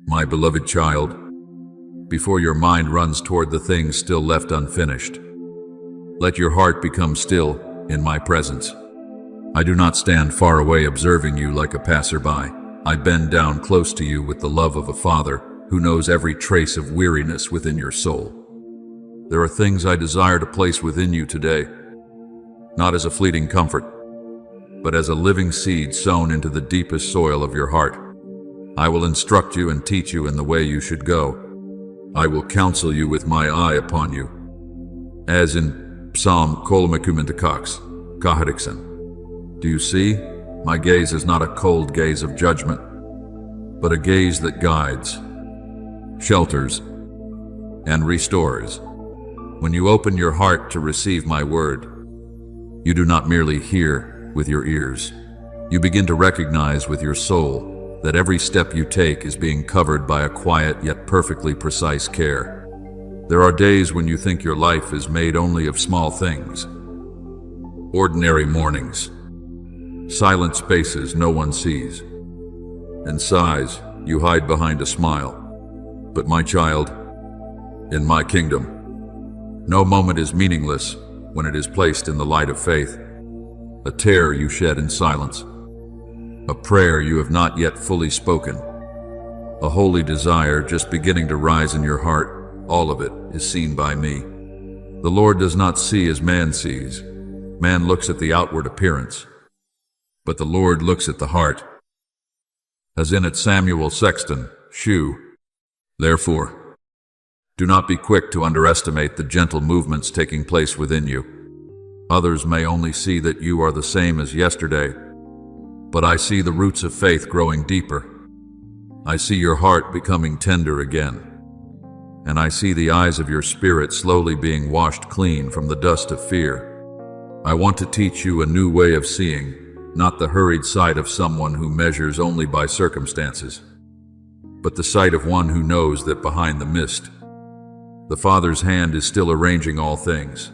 My beloved child, before your mind runs toward the things still left unfinished, let your heart become still in my presence. I do not stand far away observing you like a passerby. I bend down close to you with the love of a father who knows every trace of weariness within your soul. There are things I desire to place within you today, not as a fleeting comfort, but as a living seed sown into the deepest soil of your heart. I will instruct you and teach you in the way you should go. I will counsel you with my eye upon you. As in Psalm Kolomekumentakaks, Kahadiksen. Do you see? My gaze is not a cold gaze of judgment, but a gaze that guides, shelters, and restores. When you open your heart to receive my word, you do not merely hear with your ears. You begin to recognize with your soul that every step you take is being covered by a quiet yet perfectly precise care. There are days when you think your life is made only of small things, ordinary mornings, silent spaces no one sees, and sighs you hide behind a smile. But my child, in my kingdom, no moment is meaningless when it is placed in the light of faith. A tear you shed in silence, a prayer you have not yet fully spoken, a holy desire just beginning to rise in your heart, all of it is seen by me. The Lord does not see as man sees. Man looks at the outward appearance, but the Lord looks at the heart. As in it Samuel Sexton, Shoe. Therefore, do not be quick to underestimate the gentle movements taking place within you. Others may only see that you are the same as yesterday, but I see the roots of faith growing deeper. I see your heart becoming tender again, and I see the eyes of your spirit slowly being washed clean from the dust of fear. I want to teach you a new way of seeing, not the hurried sight of someone who measures only by circumstances, but the sight of one who knows that behind the mist, the Father's hand is still arranging all things.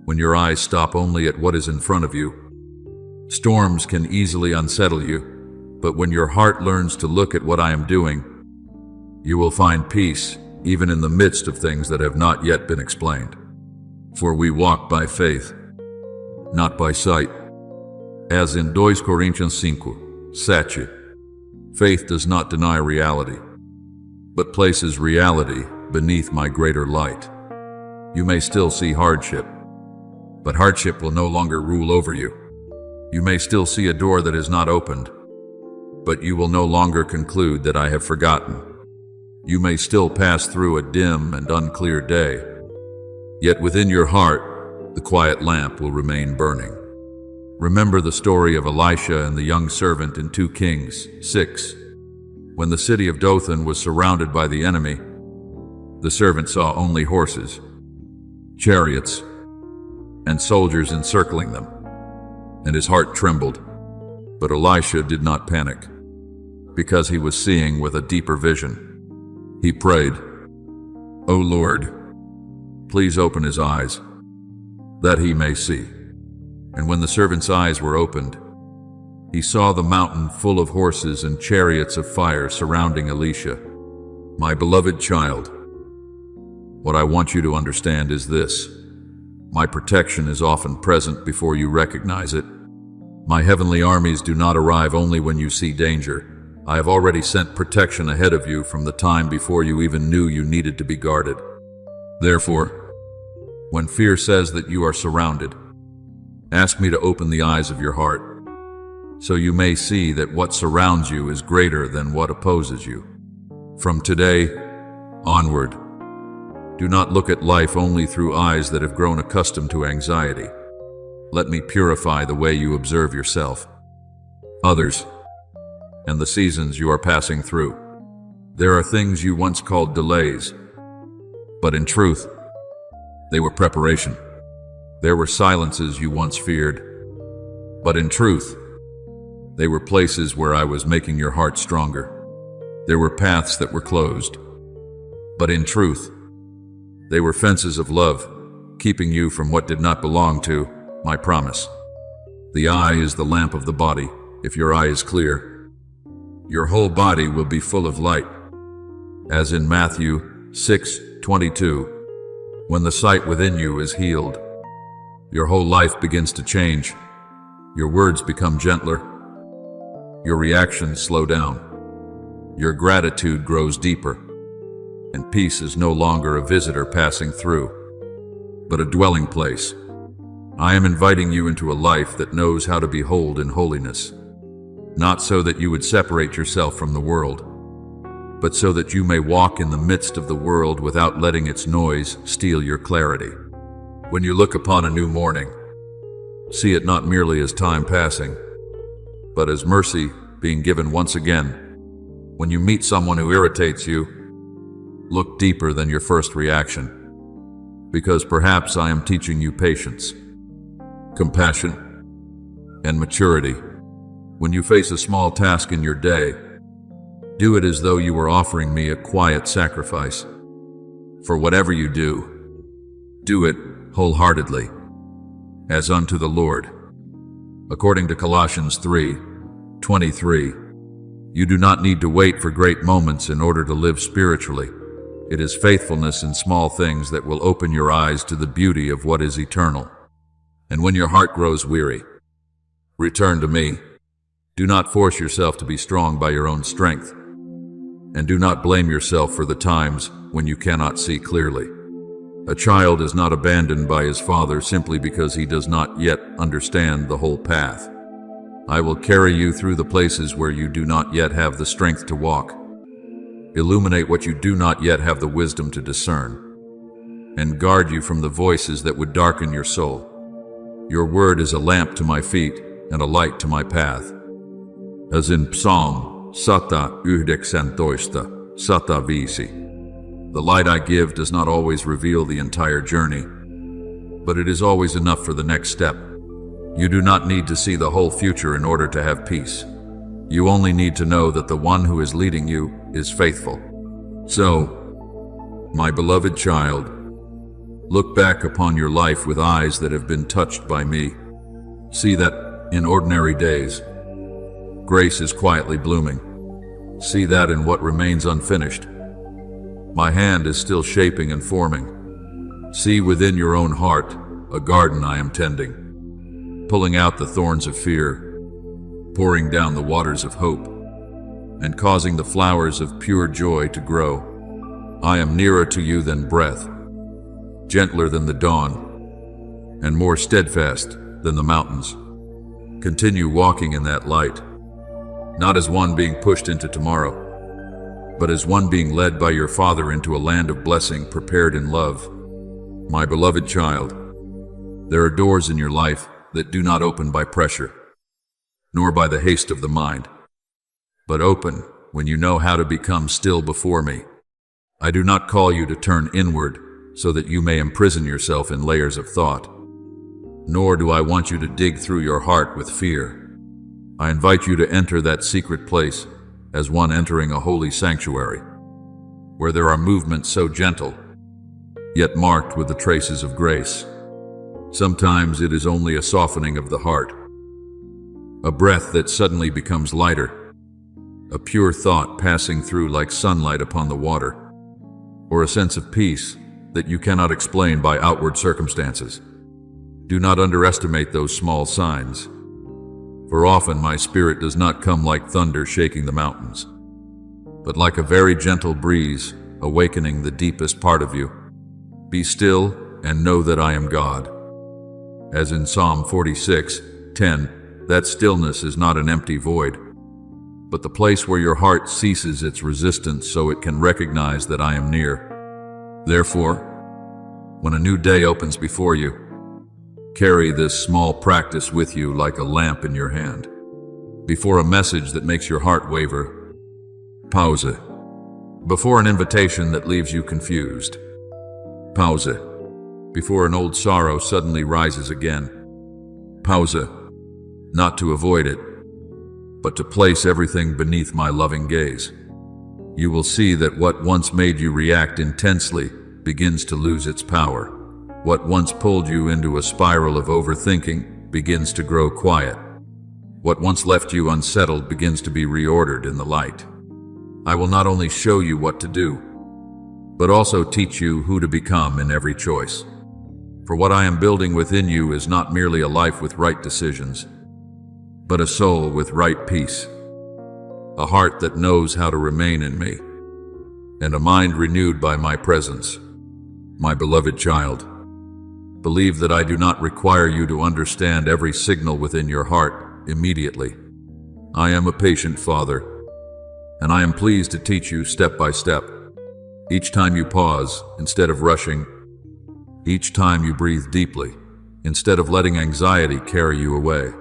When your eyes stop only at what is in front of you, storms can easily unsettle you, but when your heart learns to look at what I am doing, you will find peace even in the midst of things that have not yet been explained. For we walk by faith, not by sight. As in 2 Corinthians 5:7, faith does not deny reality, but places reality beneath my greater light. You may still see hardship, but hardship will no longer rule over you. You may still see a door that is not opened, but you will no longer conclude that I have forgotten. You may still pass through a dim and unclear day, yet within your heart, the quiet lamp will remain burning. Remember the story of Elisha and the young servant in 2 Kings 6. When the city of Dothan was surrounded by the enemy, the servant saw only horses, chariots, and soldiers encircling them, and his heart trembled. But Elisha did not panic, because he was seeing with a deeper vision. He prayed, "O Lord, please open his eyes, that he may see." And when the servant's eyes were opened, he saw the mountain full of horses and chariots of fire surrounding Elisha. My beloved child, what I want you to understand is this. My protection is often present before you recognize it. My heavenly armies do not arrive only when you see danger. I have already sent protection ahead of you from the time before you even knew you needed to be guarded. Therefore, when fear says that you are surrounded, ask me to open the eyes of your heart, so you may see that what surrounds you is greater than what opposes you. From today onward, do not look at life only through eyes that have grown accustomed to anxiety. Let me purify the way you observe yourself, others, and the seasons you are passing through. There are things you once called delays, but in truth, they were preparation. There were silences you once feared, but in truth, they were places where I was making your heart stronger. There were paths that were closed, but in truth, they were fences of love, keeping you from what did not belong to my promise. The eye is the lamp of the body. If your eye is clear, your whole body will be full of light. as in Matthew 6:22. When the sight within you is healed, your whole life begins to change. Your words become gentler. Your reactions slow down. Your gratitude grows deeper. And peace is no longer a visitor passing through, but a dwelling place. I am inviting you into a life that knows how to behold in holiness, not so that you would separate yourself from the world, but so that you may walk in the midst of the world without letting its noise steal your clarity. When you look upon a new morning, see it not merely as time passing, but as mercy being given once again. When you meet someone who irritates you, look deeper than your first reaction, because perhaps I am teaching you patience, compassion, and maturity. When you face a small task in your day, do it as though you were offering me a quiet sacrifice. For whatever you do it wholeheartedly, as unto the Lord. According to Colossians 3:23, you do not need to wait for great moments in order to live spiritually. It is faithfulness in small things that will open your eyes to the beauty of what is eternal. And when your heart grows weary, return to me. Do not force yourself to be strong by your own strength, and do not blame yourself for the times when you cannot see clearly. A child is not abandoned by his father simply because he does not yet understand the whole path. I will carry you through the places where you do not yet have the strength to walk, illuminate what you do not yet have the wisdom to discern, and guard you from the voices that would darken your soul. Your word is a lamp to my feet and a light to my path. As in Psalm 119:1. The light I give does not always reveal the entire journey, but it is always enough for the next step. You do not need to see the whole future in order to have peace. You only need to know that the one who is leading you is faithful. So, my beloved child, look back upon your life with eyes that have been touched by me. See that in ordinary days, grace is quietly blooming. See that in what remains unfinished, my hand is still shaping and forming. See within your own heart a garden I am tending, pulling out the thorns of fear, pouring down the waters of hope, and causing the flowers of pure joy to grow. I am nearer to you than breath, gentler than the dawn, and more steadfast than the mountains. Continue walking in that light, not as one being pushed into tomorrow, but as one being led by your Father into a land of blessing prepared in love. My beloved child, there are doors in your life that do not open by pressure, nor by the haste of the mind, but open when you know how to become still before me. I do not call you to turn inward so that you may imprison yourself in layers of thought, nor do I want you to dig through your heart with fear. I invite you to enter that secret place as one entering a holy sanctuary, where there are movements so gentle, yet marked with the traces of grace. Sometimes it is only a softening of the heart, a breath that suddenly becomes lighter, a pure thought passing through like sunlight upon the water, or a sense of peace that you cannot explain by outward circumstances. Do not underestimate those small signs, for often my spirit does not come like thunder shaking the mountains, but like a very gentle breeze awakening the deepest part of you. Be still and know that I am God. As in Psalm 46:10, that stillness is not an empty void, but the place where your heart ceases its resistance so it can recognize that I am near. Therefore, when a new day opens before you, carry this small practice with you like a lamp in your hand. Before a message that makes your heart waver, pause it. Before an invitation that leaves you confused, pause it. Before an old sorrow suddenly rises again, pause it. Not to avoid it, but to place everything beneath my loving gaze. You will see that what once made you react intensely begins to lose its power. What once pulled you into a spiral of overthinking begins to grow quiet. What once left you unsettled begins to be reordered in the light. I will not only show you what to do, but also teach you who to become in every choice. For what I am building within you is not merely a life with right decisions, but a soul with right peace, a heart that knows how to remain in me, and a mind renewed by my presence. My beloved child, believe that I do not require you to understand every signal within your heart immediately. I am a patient Father, and I am pleased to teach you step by step. Each time you pause instead of rushing, each time you breathe deeply instead of letting anxiety carry you away,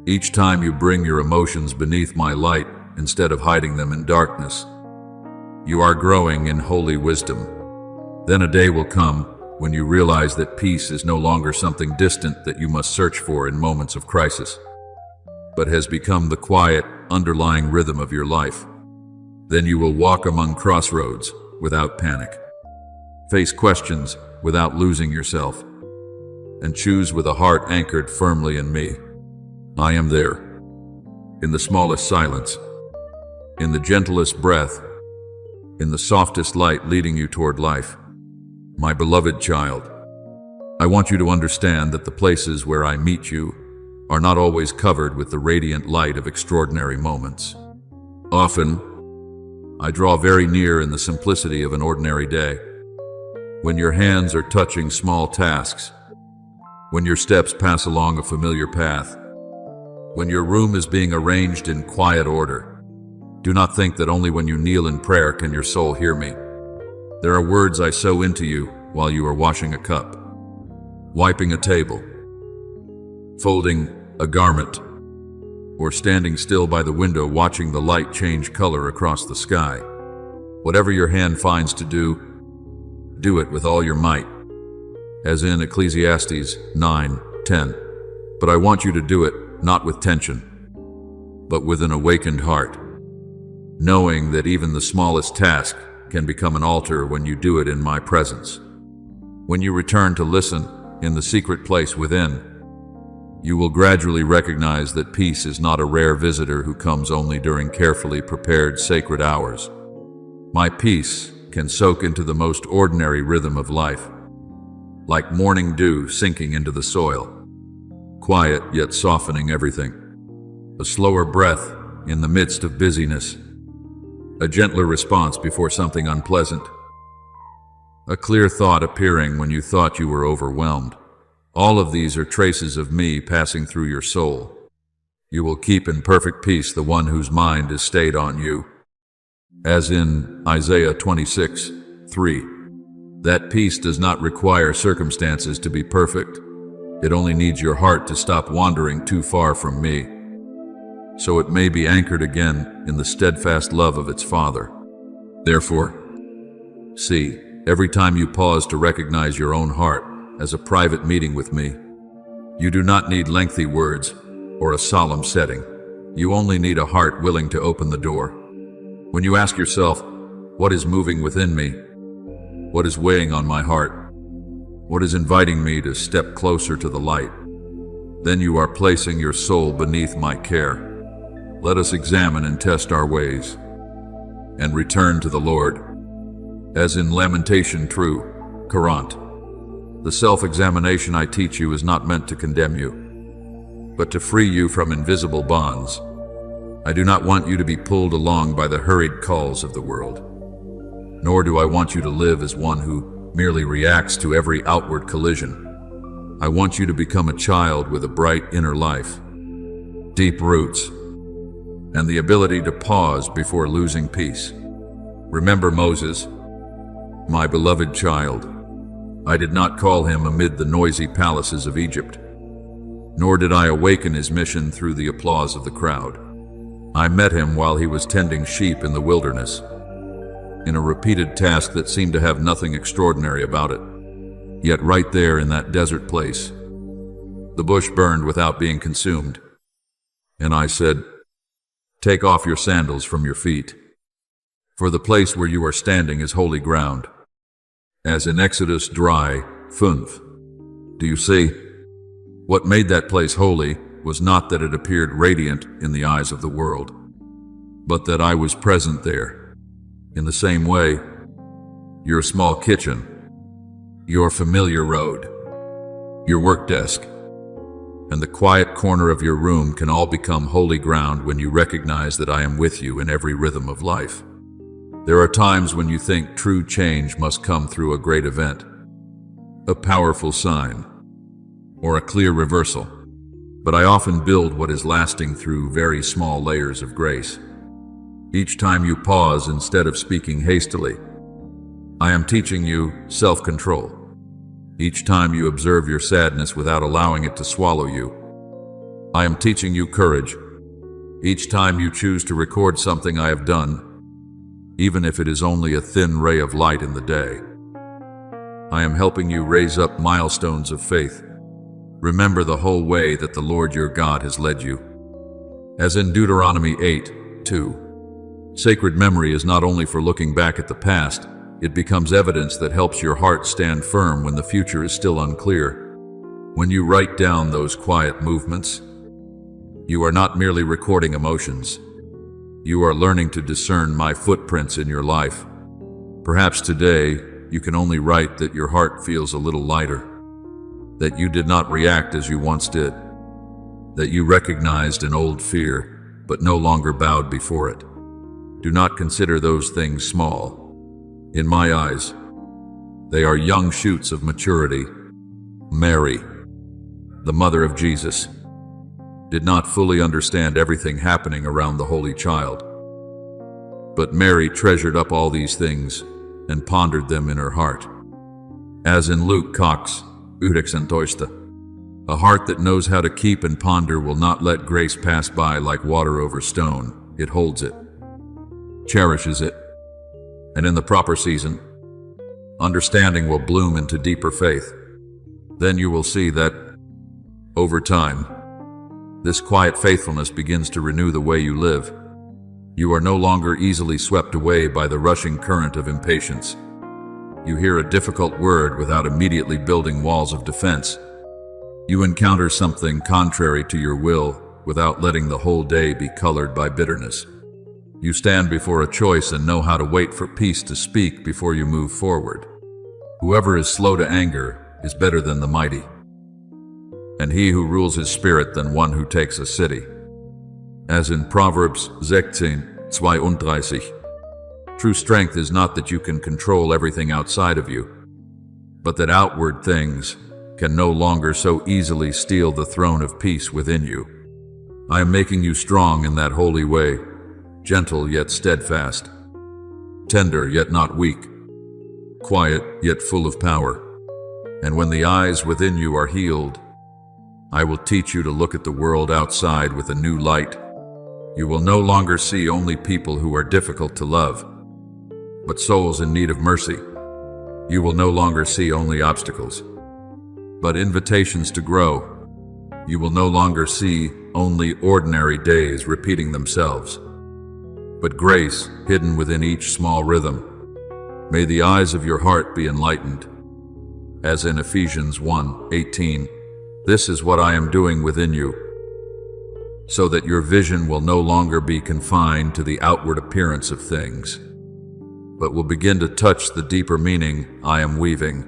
each time you bring your emotions beneath my light instead of hiding them in darkness, you are growing in holy wisdom. Then a day will come when you realize that peace is no longer something distant that you must search for in moments of crisis, but has become the quiet, underlying rhythm of your life. Then you will walk among crossroads without panic, face questions without losing yourself, and choose with a heart anchored firmly in me. I am there, in the smallest silence, in the gentlest breath, in the softest light leading you toward life. My beloved child, I want you to understand that the places where I meet you are not always covered with the radiant light of extraordinary moments. Often, I draw very near in the simplicity of an ordinary day, when your hands are touching small tasks, when your steps pass along a familiar path, when your room is being arranged in quiet order. Do not think that only when you kneel in prayer can your soul hear me. There are words I sow into you while you are washing a cup, wiping a table, folding a garment, or standing still by the window watching the light change color across the sky. Whatever your hand finds to do, do it with all your might, as in Ecclesiastes 9:10. But I want you to do it not with tension, but with an awakened heart, knowing that even the smallest task can become an altar when you do it in my presence. When you return to listen in the secret place within, you will gradually recognize that peace is not a rare visitor who comes only during carefully prepared sacred hours. My peace can soak into the most ordinary rhythm of life, like morning dew sinking into the soil, quiet yet softening everything, a slower breath in the midst of busyness, a gentler response before something unpleasant, a clear thought appearing when you thought you were overwhelmed. All of these are traces of me passing through your soul. You will keep in perfect peace the one whose mind is stayed on you. As in Isaiah 26:3, that peace does not require circumstances to be perfect. It only needs your heart to stop wandering too far from me, so it may be anchored again in the steadfast love of its Father. Therefore, see, every time you pause to recognize your own heart as a private meeting with me, you do not need lengthy words or a solemn setting. You only need a heart willing to open the door. When you ask yourself, what is moving within me? What is weighing on my heart? What is inviting me to step closer to the light? Then you are placing your soul beneath my care. Let us examine and test our ways and return to the Lord. As in Lamentation true, Courant, the self-examination I teach you is not meant to condemn you, but to free you from invisible bonds. I do not want you to be pulled along by the hurried calls of the world, nor do I want you to live as one who merely reacts to every outward collision. I want you to become a child with a bright inner life, deep roots, and the ability to pause before losing peace. Remember Moses, my beloved child. I did not call him amid the noisy palaces of Egypt, nor did I awaken his mission through the applause of the crowd. I met him while he was tending sheep in the wilderness, in a repeated task that seemed to have nothing extraordinary about it. Yet right there in that desert place, the bush burned without being consumed. And I said, "Take off your sandals from your feet, for the place where you are standing is holy ground." As in Exodus 3:5. Do you see? What made that place holy was not that it appeared radiant in the eyes of the world, but that I was present there. In the same way, your small kitchen, your familiar road, your work desk, and the quiet corner of your room can all become holy ground when you recognize that I am with you in every rhythm of life. There are times when you think true change must come through a great event, a powerful sign, or a clear reversal. But I often build what is lasting through very small layers of grace. Each time you pause instead of speaking hastily, I am teaching you self-control. Each time you observe your sadness without allowing it to swallow you, I am teaching you courage. Each time you choose to record something I have done, even if it is only a thin ray of light in the day, I am helping you raise up milestones of faith. Remember the whole way that the Lord your God has led you. As in Deuteronomy 8:2, sacred memory is not only for looking back at the past, it becomes evidence that helps your heart stand firm when the future is still unclear. When you write down those quiet movements, you are not merely recording emotions. You are learning to discern my footprints in your life. Perhaps today, you can only write that your heart feels a little lighter, that you did not react as you once did, that you recognized an old fear, but no longer bowed before it. Do not consider those things small. In my eyes, they are young shoots of maturity. Mary, the mother of Jesus, did not fully understand everything happening around the Holy Child. But Mary treasured up all these things and pondered them in her heart. As in Luke Cox, a heart that knows how to keep and ponder will not let grace pass by like water over stone. It holds it, cherishes it, and in the proper season, understanding will bloom into deeper faith. Then you will see that, over time, this quiet faithfulness begins to renew the way you live. You are no longer easily swept away by the rushing current of impatience. You hear a difficult word without immediately building walls of defense. You encounter something contrary to your will without letting the whole day be colored by bitterness. You stand before a choice and know how to wait for peace to speak before you move forward. Whoever is slow to anger is better than the mighty, and he who rules his spirit than one who takes a city. As in Proverbs 16:32, true strength is not that you can control everything outside of you, but that outward things can no longer so easily steal the throne of peace within you. I am making you strong in that holy way, gentle yet steadfast, tender yet not weak, quiet yet full of power. And when the eyes within you are healed, I will teach you to look at the world outside with a new light. You will no longer see only people who are difficult to love, but souls in need of mercy. You will no longer see only obstacles, but invitations to grow. You will no longer see only ordinary days repeating themselves, but grace hidden within each small rhythm. May the eyes of your heart be enlightened. As in Ephesians 1:18, this is what I am doing within you, so that your vision will no longer be confined to the outward appearance of things, but will begin to touch the deeper meaning I am weaving.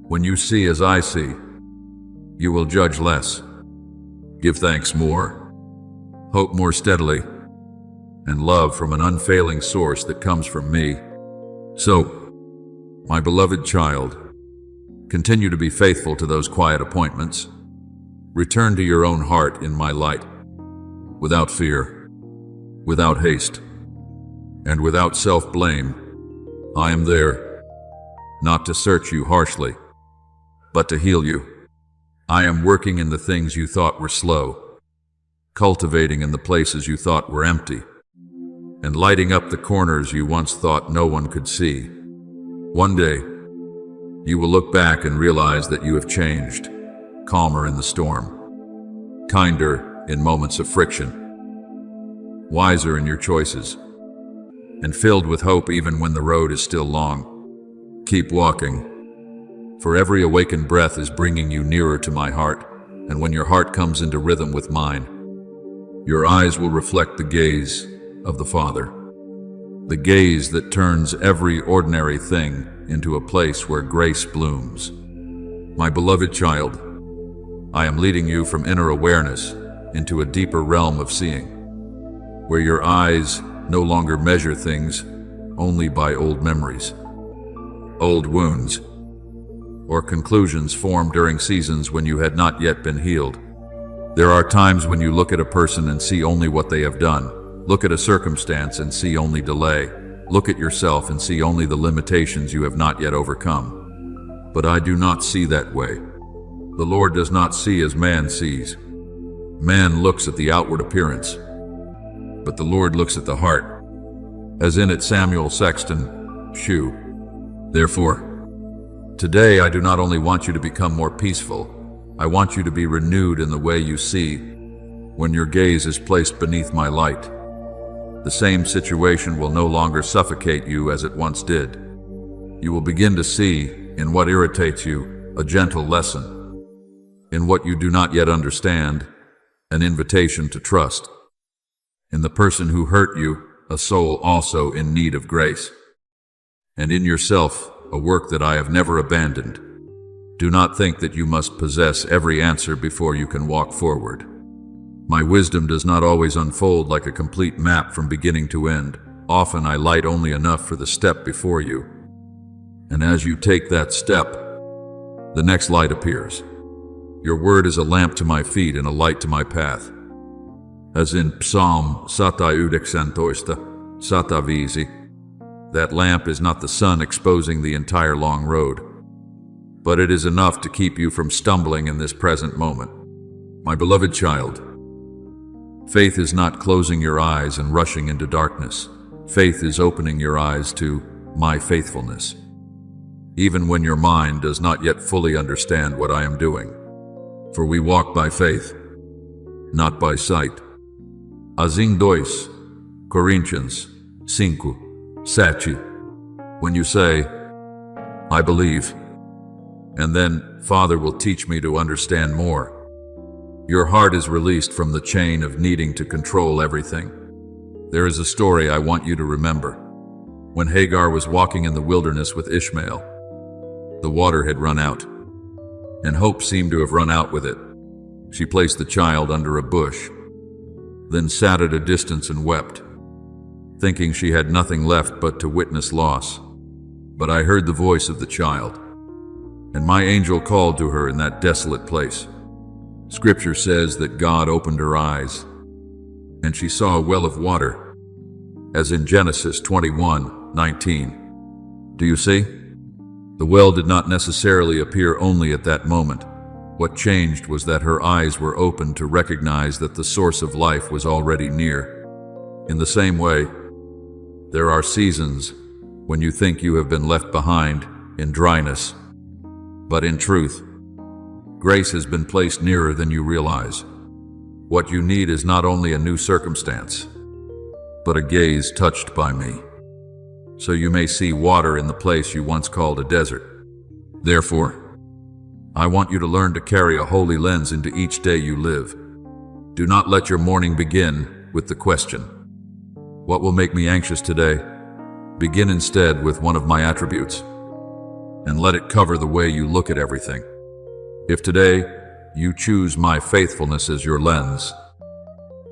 When you see as I see, you will judge less, give thanks more, hope more steadily, and love from an unfailing source that comes from me. So, my beloved child, continue to be faithful to those quiet appointments. Return to your own heart in my light, without fear, without haste, and without self-blame. I am there, not to search you harshly, but to heal you. I am working in the things you thought were slow, cultivating in the places you thought were empty, and lighting up the corners you once thought no one could see. One day, you will look back and realize that you have changed, calmer in the storm, kinder in moments of friction, wiser in your choices, and filled with hope even when the road is still long. Keep walking, for every awakened breath is bringing you nearer to my heart, and when your heart comes into rhythm with mine, your eyes will reflect the gaze of the Father. The gaze that turns every ordinary thing into a place where grace blooms. My beloved child, I am leading you from inner awareness into a deeper realm of seeing, where your eyes no longer measure things only by old memories, old wounds, or conclusions formed during seasons when you had not yet been healed. There are times when you look at a person and see only what they have done, look at a circumstance and see only delay, look at yourself and see only the limitations you have not yet overcome. But I do not see that way. The Lord does not see as man sees. Man looks at the outward appearance, but the Lord looks at the heart, as in it Samuel Sexton, Shoe. Therefore, today I do not only want you to become more peaceful, I want you to be renewed in the way you see when your gaze is placed beneath my light. The same situation will no longer suffocate you as it once did. You will begin to see, in what irritates you, a gentle lesson. In what you do not yet understand, an invitation to trust. In the person who hurt you, a soul also in need of grace. And in yourself, a work that I have never abandoned. Do not think that you must possess every answer before you can walk forward. My wisdom does not always unfold like a complete map from beginning to end. Often I light only enough for the step before you. And as you take that step, the next light appears. Your word is a lamp to my feet and a light to my path. As in Psalm 119, that lamp is not the sun exposing the entire long road, but it is enough to keep you from stumbling in this present moment. My beloved child, faith is not closing your eyes and rushing into darkness. Faith is opening your eyes to my faithfulness, even when your mind does not yet fully understand what I am doing. For we walk by faith, not by sight. Azing 2 Corinthians 5:7. When you say, I believe, and then Father will teach me to understand more, your heart is released from the chain of needing to control everything. There is a story I want you to remember. When Hagar was walking in the wilderness with Ishmael, the water had run out, and hope seemed to have run out with it. She placed the child under a bush, then sat at a distance and wept, thinking she had nothing left but to witness loss. But I heard the voice of the child, and my angel called to her in that desolate place. Scripture says that God opened her eyes, and she saw a well of water, as in Genesis 21:19. Do you see? The well did not necessarily appear only at that moment. What changed was that her eyes were opened to recognize that the source of life was already near. In the same way, there are seasons when you think you have been left behind in dryness, but in truth, grace has been placed nearer than you realize. What you need is not only a new circumstance, but a gaze touched by me, so you may see water in the place you once called a desert. Therefore, I want you to learn to carry a holy lens into each day you live. Do not let your morning begin with the question, what will make me anxious today? Begin instead with one of my attributes, and let it cover the way you look at everything. If today you choose my faithfulness as your lens,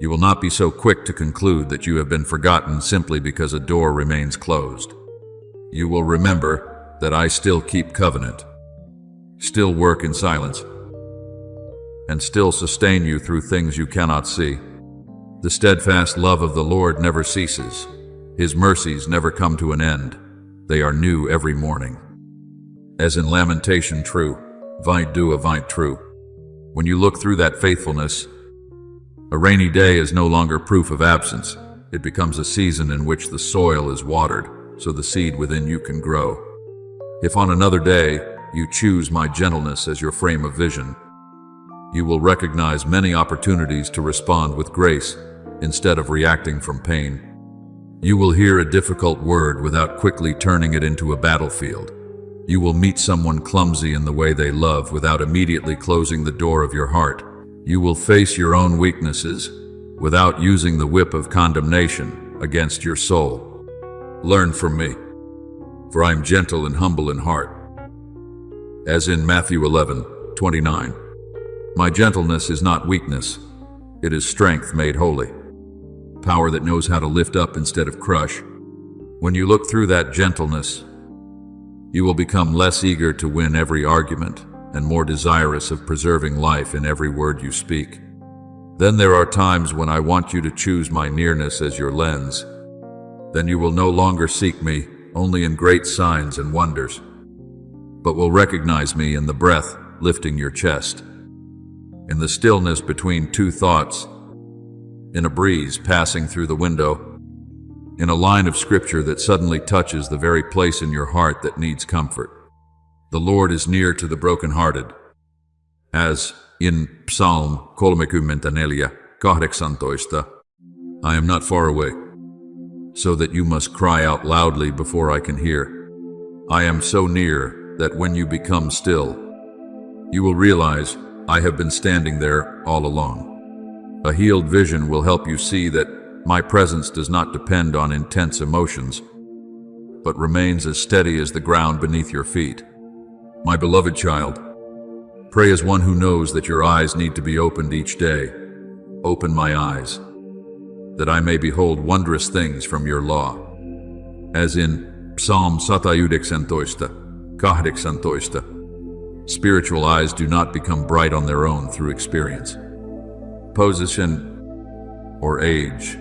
you will not be so quick to conclude that you have been forgotten simply because a door remains closed. You will remember that I still keep covenant, still work in silence, and still sustain you through things you cannot see. The steadfast love of the Lord never ceases. His mercies never come to an end. They are new every morning. As in Lamentation true, 22 true. When you look through that faithfulness, a rainy day is no longer proof of absence. It becomes a season in which the soil is watered, so the seed within you can grow. If on another day you choose my gentleness as your frame of vision, you will recognize many opportunities to respond with grace instead of reacting from pain. You will hear a difficult word without quickly turning it into a battlefield. You will meet someone clumsy in the way they love without immediately closing the door of your heart. You will face your own weaknesses without using the whip of condemnation. against your soul. Learn from me, for I am gentle and humble in heart. As in Matthew 11:29, my gentleness is not weakness, it is strength made holy. Power that knows how to lift up instead of crush. When you look through that gentleness, you will become less eager to win every argument and more desirous of preserving life in every word you speak. Then there are times when I want you to choose my nearness as your lens. Then you will no longer seek me only in great signs and wonders, but will recognize me in the breath lifting your chest, in the stillness between two thoughts, in a breeze passing through the window, in a line of scripture that suddenly touches the very place in your heart that needs comfort. The Lord is near to the brokenhearted, as in Psalm 34:18, I am not far away, so that you must cry out loudly before I can hear. I am so near that when you become still, you will realize I have been standing there all along. A healed vision will help you see that my presence does not depend on intense emotions, but remains as steady as the ground beneath your feet. My beloved child, pray as one who knows that your eyes need to be opened each day. Open my eyes, that I may behold wondrous things from your law. As in Psalm 118, spiritual eyes do not become bright on their own through experience, position, or age.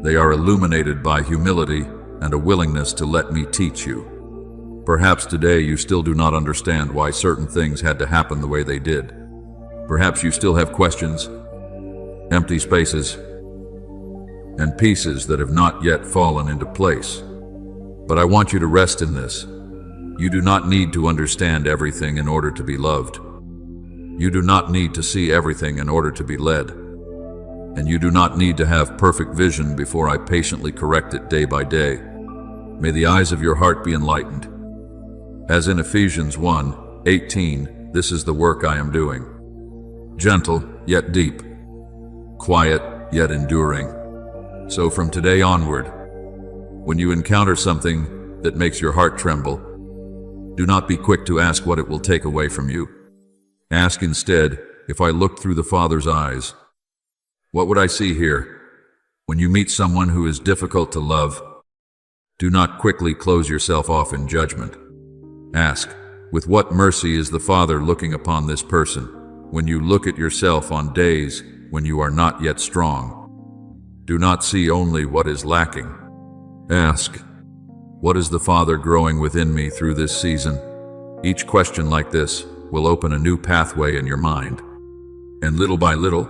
They are illuminated by humility and a willingness to let me teach you. Perhaps today you still do not understand why certain things had to happen the way they did. Perhaps you still have questions, empty spaces, and pieces that have not yet fallen into place. But I want you to rest in this. You do not need to understand everything in order to be loved. You do not need to see everything in order to be led. And you do not need to have perfect vision before I patiently correct it day by day. May the eyes of your heart be enlightened. As in Ephesians 1:18, this is the work I am doing. Gentle, yet deep. Quiet, yet enduring. So from today onward, when you encounter something that makes your heart tremble, do not be quick to ask what it will take away from you. Ask instead, if I looked through the Father's eyes, what would I see here? When you meet someone who is difficult to love, do not quickly close yourself off in judgment. Ask, with what mercy is the Father looking upon this person? When you look at yourself on days when you are not yet strong, do not see only what is lacking. Ask, what is the Father growing within me through this season? Each question like this will open a new pathway in your mind. And little by little,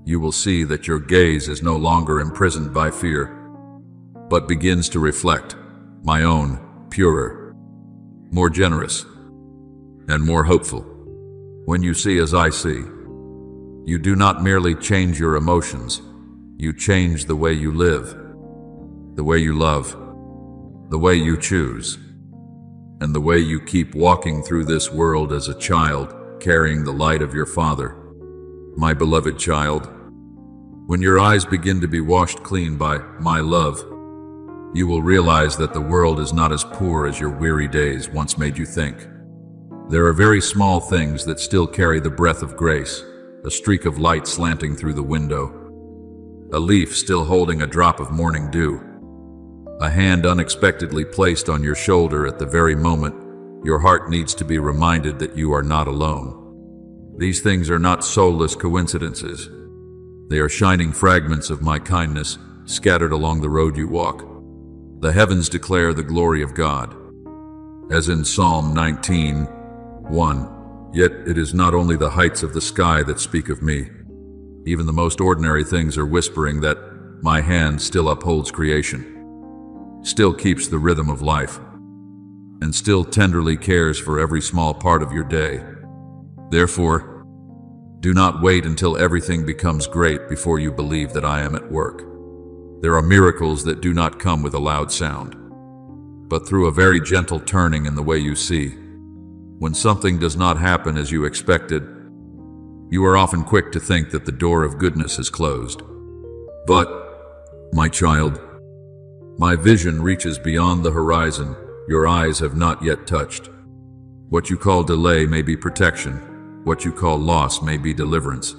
you will see that your gaze is no longer imprisoned by fear, but begins to reflect my own, purer, more generous, and more hopeful. When you see as I see, you do not merely change your emotions, you change the way you live, the way you love, the way you choose, and the way you keep walking through this world as a child, carrying the light of your Father. My beloved child, when your eyes begin to be washed clean by my love, you will realize that the world is not as poor as your weary days once made you think. There are very small things that still carry the breath of grace, a streak of light slanting through the window, a leaf still holding a drop of morning dew, a hand unexpectedly placed on your shoulder at the very moment your heart needs to be reminded that you are not alone. These things are not soulless coincidences. They are shining fragments of my kindness scattered along the road you walk. The heavens declare the glory of God. As in Psalm 19:1, yet it is not only the heights of the sky that speak of me. Even the most ordinary things are whispering that my hand still upholds creation, still keeps the rhythm of life, and still tenderly cares for every small part of your day. Therefore, do not wait until everything becomes great before you believe that I am at work. There are miracles that do not come with a loud sound, but through a very gentle turning in the way you see. When something does not happen as you expected, you are often quick to think that the door of goodness is closed. But, my child, My vision reaches beyond the horizon your eyes have not yet touched. What you call delay may be protection. What you call loss may be deliverance.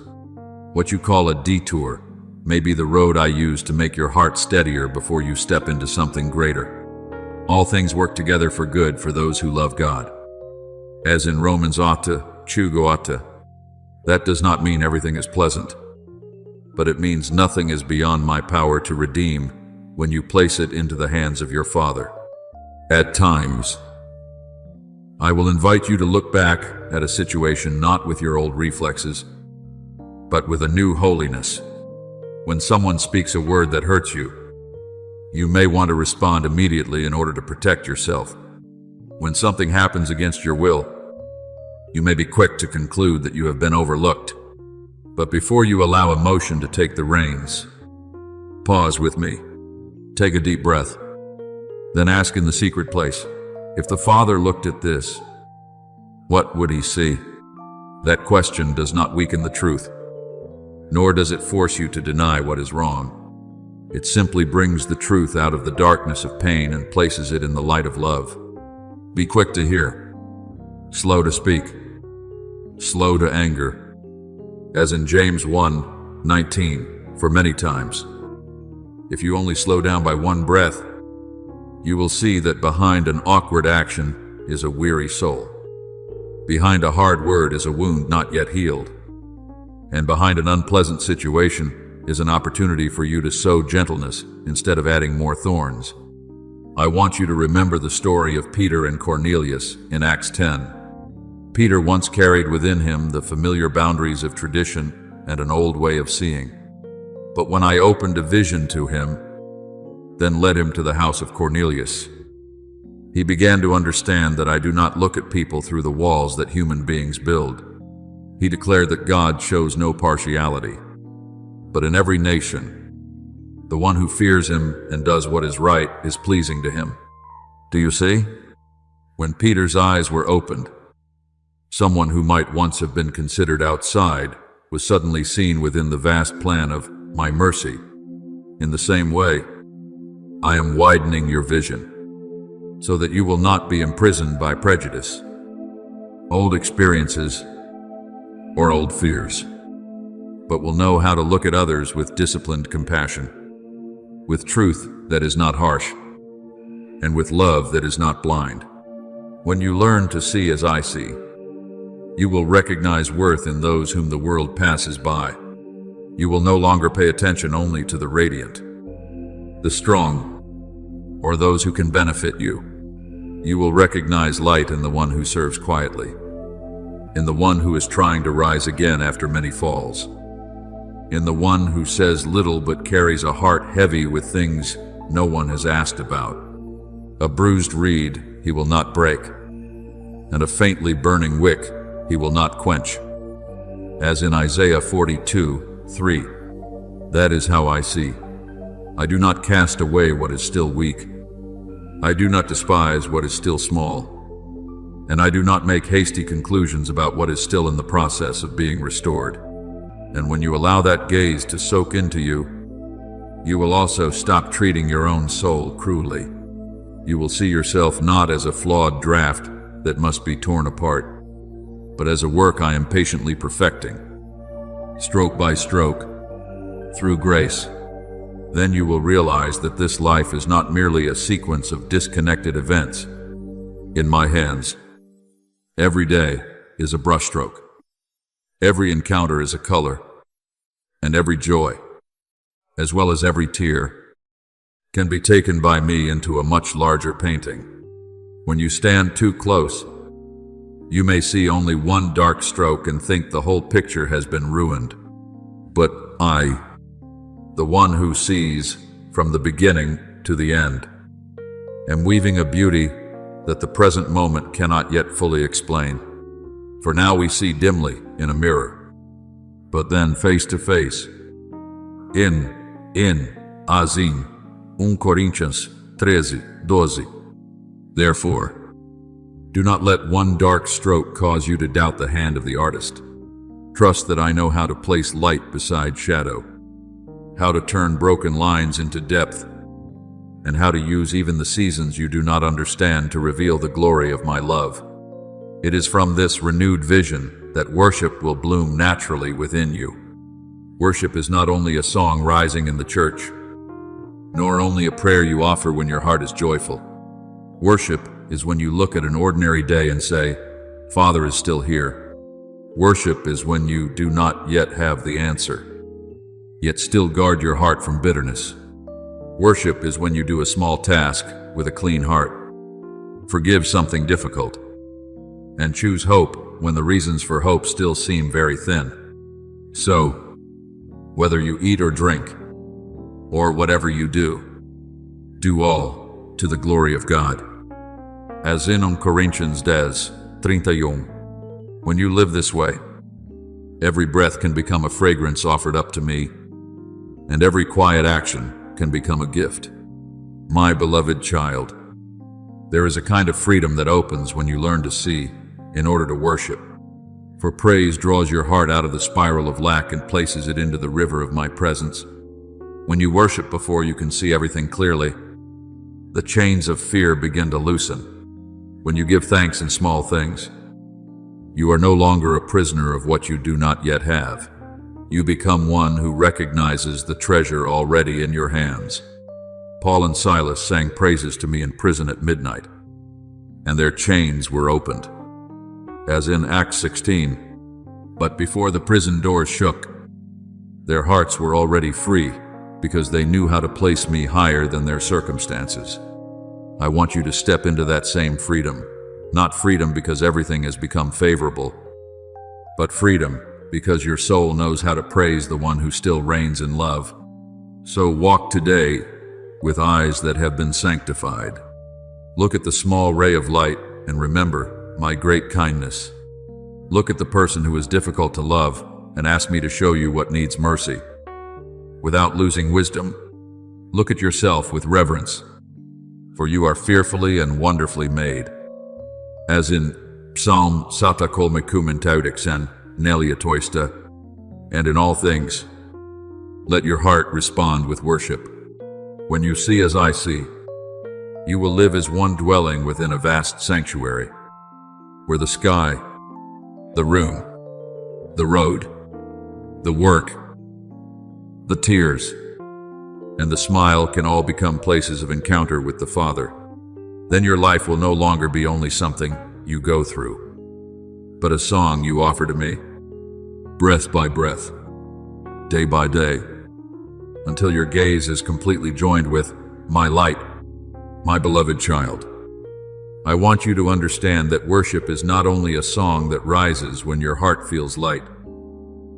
What you call a detour may be the road I use to make your heart steadier before you step into something greater. All things work together for good for those who love God. As in Romans 8:28, that does not mean everything is pleasant, but it means nothing is beyond my power to redeem when you place it into the hands of your Father. At times, I will invite you to look back at a situation not with your old reflexes, but with a new holiness. When someone speaks a word that hurts you, you may want to respond immediately in order to protect yourself. When something happens against your will, you may be quick to conclude that you have been overlooked. But before you allow emotion to take the reins, pause with me. Take a deep breath. Then ask in the secret place, if the Father looked at this, what would he see? That question does not weaken the truth, nor does it force you to deny what is wrong. It simply brings the truth out of the darkness of pain and places it in the light of love. Be quick to hear, slow to speak, slow to anger. As in James 1:19, for many times, if you only slow down by one breath, you will see that behind an awkward action is a weary soul. Behind a hard word is a wound not yet healed. And behind an unpleasant situation is an opportunity for you to sow gentleness instead of adding more thorns. I want you to remember the story of Peter and Cornelius in Acts 10. Peter once carried within him the familiar boundaries of tradition and an old way of seeing. But when I opened a vision to him, then led him to the house of Cornelius, he began to understand that I do not look at people through the walls that human beings build. He declared that God shows no partiality, but in every nation, the one who fears him and does what is right is pleasing to him. Do you see? When Peter's eyes were opened, someone who might once have been considered outside was suddenly seen within the vast plan of my mercy. In the same way, I am widening your vision, so that you will not be imprisoned by prejudice, old experiences, or old fears, but will know how to look at others with disciplined compassion, with truth that is not harsh, and with love that is not blind. When you learn to see as I see, you will recognize worth in those whom the world passes by. You will no longer pay attention only to the radiant, the strong, or those who can benefit you. You will recognize light in the one who serves quietly, in the one who is trying to rise again after many falls, in the one who says little but carries a heart heavy with things no one has asked about. A bruised reed he will not break, and a faintly burning wick he will not quench. As in Isaiah 42:3, that is how I see. I do not cast away what is still weak. I do not despise what is still small. And I do not make hasty conclusions about what is still in the process of being restored. And when you allow that gaze to soak into you, you will also stop treating your own soul cruelly. You will see yourself not as a flawed draft that must be torn apart, but as a work I am patiently perfecting, stroke by stroke, through grace. Then you will realize that this life is not merely a sequence of disconnected events. In my hands, every day is a brushstroke. Every encounter is a color, and every joy, as well as every tear, can be taken by me into a much larger painting. When you stand too close, you may see only one dark stroke and think the whole picture has been ruined. But I, the one who sees from the beginning to the end, am weaving a beauty that the present moment cannot yet fully explain. For now we see dimly in a mirror, but then face to face. In Azim 1 Coríntios 13:12. Therefore, do not let one dark stroke cause you to doubt the hand of the artist. Trust that I know how to place light beside shadow, how to turn broken lines into depth, and how to use even the seasons you do not understand to reveal the glory of my love. It is from this renewed vision that worship will bloom naturally within you. Worship is not only a song rising in the church, nor only a prayer you offer when your heart is joyful. Worship is when you look at an ordinary day and say, Father is still here. Worship is when you do not yet have the answer, yet still guard your heart from bitterness. Worship is when you do a small task with a clean heart, forgive something difficult, and choose hope when the reasons for hope still seem very thin. So, whether you eat or drink, or whatever you do all to the glory of God. As in Corinthians 10:31, when you live this way, every breath can become a fragrance offered up to me, and every quiet action can become a gift. My beloved child, there is a kind of freedom that opens when you learn to see in order to worship. For praise draws your heart out of the spiral of lack and places it into the river of my presence. When you worship before you can see everything clearly, the chains of fear begin to loosen. When you give thanks in small things, you are no longer a prisoner of what you do not yet have. You become one who recognizes the treasure already in your hands. Paul and Silas sang praises to me in prison at midnight, and their chains were opened. As in Acts 16, but before the prison doors shook, their hearts were already free because they knew how to place me higher than their circumstances. I want you to step into that same freedom, not freedom because everything has become favorable, but freedom because your soul knows how to praise the one who still reigns in love. So walk today with eyes that have been sanctified. Look at the small ray of light and remember my great kindness. Look at the person who is difficult to love and ask me to show you what needs mercy. Without losing wisdom, look at yourself with reverence, for you are fearfully and wonderfully made. As in Psalm 119 Nelia Toista, and in all things, let your heart respond with worship. When you see as I see, you will live as one dwelling within a vast sanctuary, where the sky, the room, the road, the work, the tears, and the smile can all become places of encounter with the Father. Then your life will no longer be only something you go through, but a song you offer to me, breath by breath, day by day, until your gaze is completely joined with my light, my beloved child. I want you to understand that worship is not only a song that rises when your heart feels light,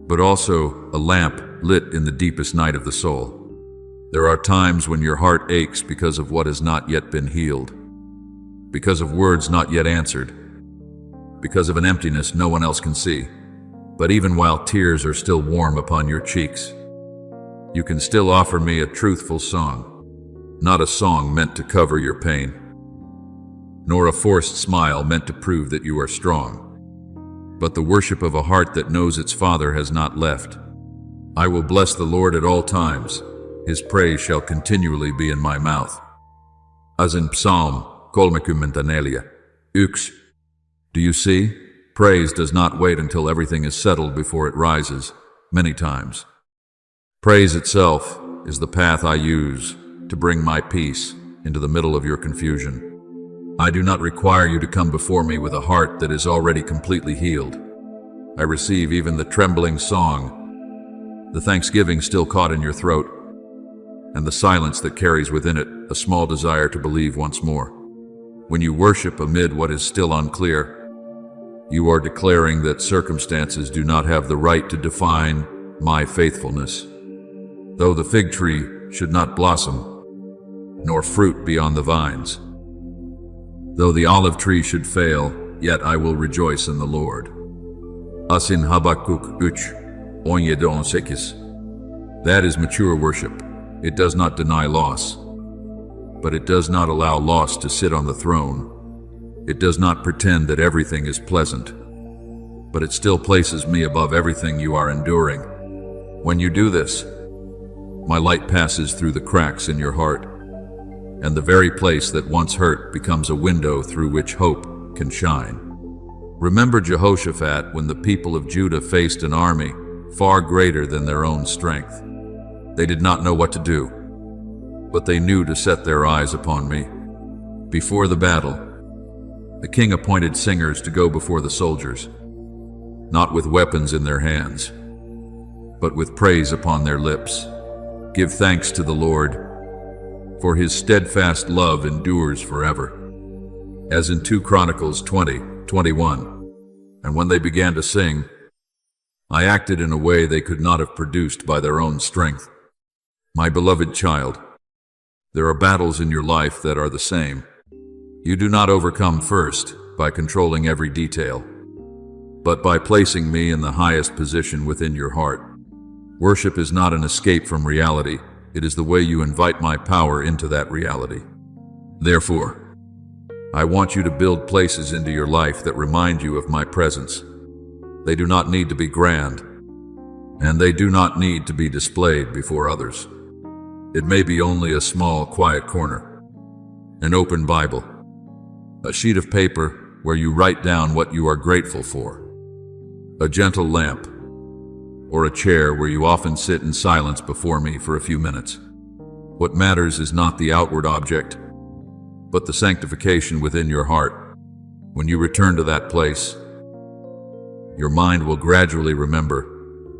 but also a lamp lit in the deepest night of the soul. There are times when your heart aches because of what has not yet been healed, because of words not yet answered, because of an emptiness no one else can see. But even while tears are still warm upon your cheeks, you can still offer me a truthful song, not a song meant to cover your pain, nor a forced smile meant to prove that you are strong, but the worship of a heart that knows its Father has not left. I will bless the Lord at all times. His praise shall continually be in my mouth. As in Psalm 119. Do you see? Praise does not wait until everything is settled before it rises, many times. Praise itself is the path I use to bring my peace into the middle of your confusion. I do not require you to come before me with a heart that is already completely healed. I receive even the trembling song, the thanksgiving still caught in your throat, and the silence that carries within it a small desire to believe once more. When you worship amid what is still unclear, you are declaring that circumstances do not have the right to define my faithfulness. Though the fig tree should not blossom, nor fruit be on the vines, though the olive tree should fail, yet I will rejoice in the Lord. As in Habakkuk 17:18. That is mature worship. It does not deny loss, but it does not allow loss to sit on the throne. It does not pretend that everything is pleasant, but it still places me above everything you are enduring. When you do this, my light passes through the cracks in your heart, and the very place that once hurt becomes a window through which hope can shine. Remember Jehoshaphat when the people of Judah faced an army far greater than their own strength. They did not know what to do, but they knew to set their eyes upon me. Before the battle, the king appointed singers to go before the soldiers, not with weapons in their hands, but with praise upon their lips. Give thanks to the Lord, for his steadfast love endures forever. As in 2 Chronicles 20:21. And when they began to sing, I acted in a way they could not have produced by their own strength. My beloved child, there are battles in your life that are the same. You do not overcome first by controlling every detail, but by placing me in the highest position within your heart. Worship is not an escape from reality. It is the way you invite my power into that reality. Therefore, I want you to build places into your life that remind you of my presence. They do not need to be grand, and they do not need to be displayed before others. It may be only a small, quiet corner, an open Bible, a sheet of paper where you write down what you are grateful for, a gentle lamp, or a chair where you often sit in silence before me for a few minutes. What matters is not the outward object, but the sanctification within your heart. When you return to that place, your mind will gradually remember,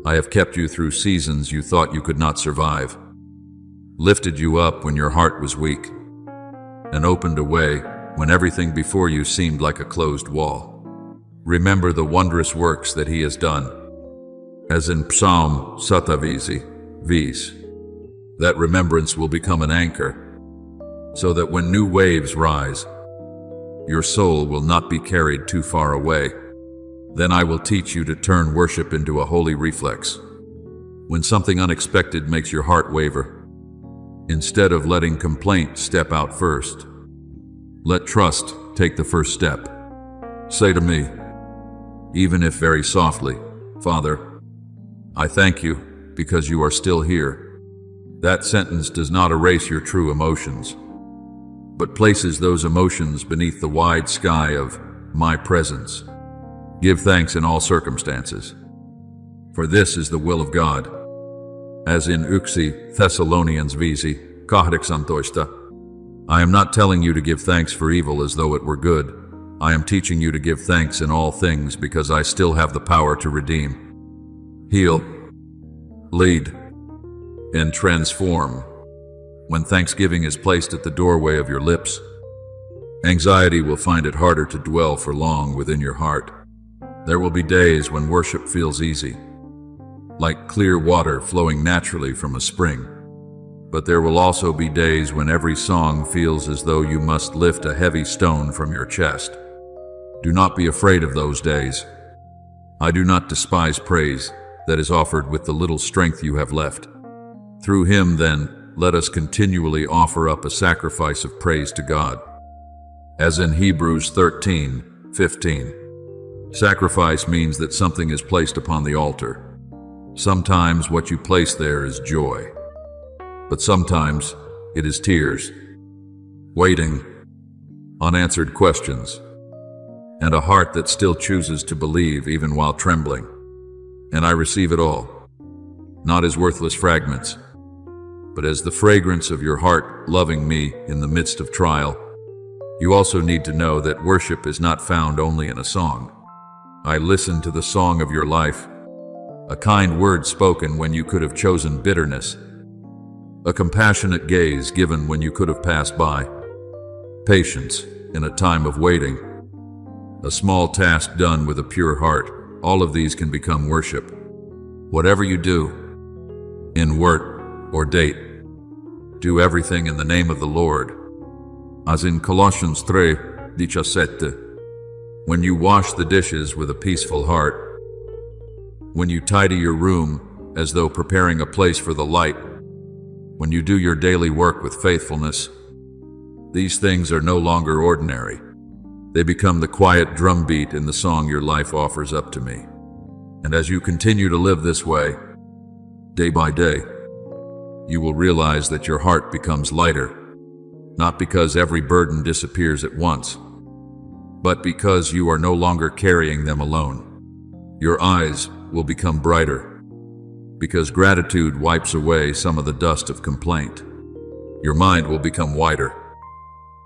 I have kept you through seasons you thought you could not survive, lifted you up when your heart was weak, and opened a way when everything before you seemed like a closed wall. Remember the wondrous works that he has done, as in Psalm 1:20. That remembrance will become an anchor, so that when new waves rise, your soul will not be carried too far away. Then I will teach you to turn worship into a holy reflex. When something unexpected makes your heart waver, instead of letting complaint step out first, let trust take the first step. Say to me, even if very softly, Father, I thank you because you are still here. That sentence does not erase your true emotions, but places those emotions beneath the wide sky of my presence. Give thanks in all circumstances, for this is the will of God. As in 1 Thessalonians 5:16. I am not telling you to give thanks for evil as though it were good. I am teaching you to give thanks in all things because I still have the power to redeem, heal, lead, and transform. When thanksgiving is placed at the doorway of your lips, anxiety will find it harder to dwell for long within your heart. There will be days when worship feels easy, like clear water flowing naturally from a spring. But there will also be days when every song feels as though you must lift a heavy stone from your chest. Do not be afraid of those days. I do not despise praise that is offered with the little strength you have left. Through him, then, let us continually offer up a sacrifice of praise to God. As in Hebrews 13:15. Sacrifice means that something is placed upon the altar. Sometimes what you place there is joy, but sometimes it is tears, waiting, unanswered questions, and a heart that still chooses to believe even while trembling. And I receive it all, not as worthless fragments, but as the fragrance of your heart loving me in the midst of trial. You also need to know that worship is not found only in a song. I listen to the song of your life, a kind word spoken when you could have chosen bitterness, a compassionate gaze given when you could have passed by, patience in a time of waiting, a small task done with a pure heart. All of these can become worship. Whatever you do, in word or deed, do everything in the name of the Lord. As in Colossians 3:17. When you wash the dishes with a peaceful heart, when you tidy your room as though preparing a place for the light, when you do your daily work with faithfulness, these things are no longer ordinary. They become the quiet drumbeat in the song your life offers up to me. And as you continue to live this way, day by day, you will realize that your heart becomes lighter, not because every burden disappears at once, but because you are no longer carrying them alone. Your eyes will become brighter, because gratitude wipes away some of the dust of complaint. Your mind will become wider,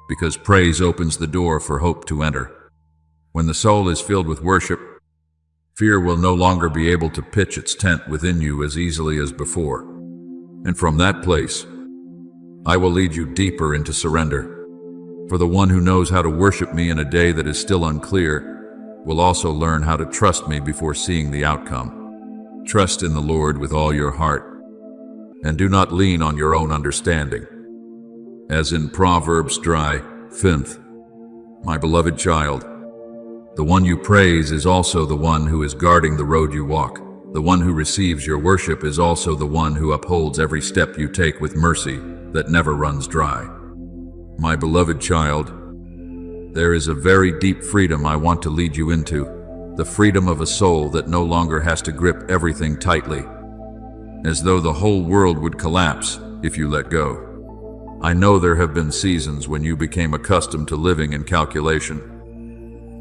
because praise opens the door for hope to enter. When the soul is filled with worship, fear will no longer be able to pitch its tent within you as easily as before. And from that place, I will lead you deeper into surrender. For the one who knows how to worship me in a day that is still unclear will also learn how to trust me before seeing the outcome. Trust in the Lord with all your heart, and do not lean on your own understanding. As in Proverbs 3:5, my beloved child, the one you praise is also the one who is guarding the road you walk. The one who receives your worship is also the one who upholds every step you take with mercy that never runs dry. My beloved child, there is a very deep freedom I want to lead you into, the freedom of a soul that no longer has to grip everything tightly, as though the whole world would collapse if you let go. I know there have been seasons when you became accustomed to living in calculation,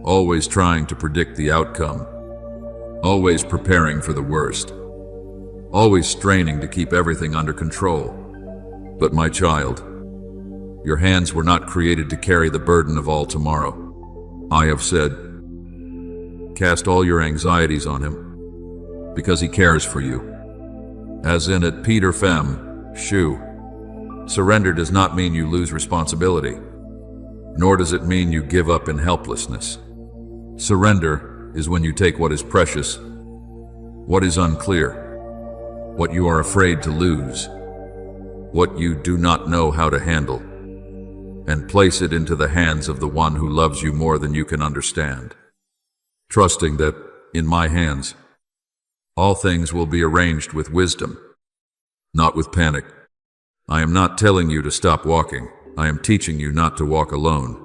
always trying to predict the outcome, always preparing for the worst, always straining to keep everything under control. But my child, your hands were not created to carry the burden of all tomorrow. I have said, cast all your anxieties on him, because he cares for you. As in at Peter Fem, Shu, surrender does not mean you lose responsibility, nor does it mean you give up in helplessness. Surrender is when you take what is precious, what is unclear, what you are afraid to lose, what you do not know how to handle, and place it into the hands of the one who loves you more than you can understand, trusting that, in my hands, all things will be arranged with wisdom, not with panic. I am not telling you to stop walking. I am teaching you not to walk alone.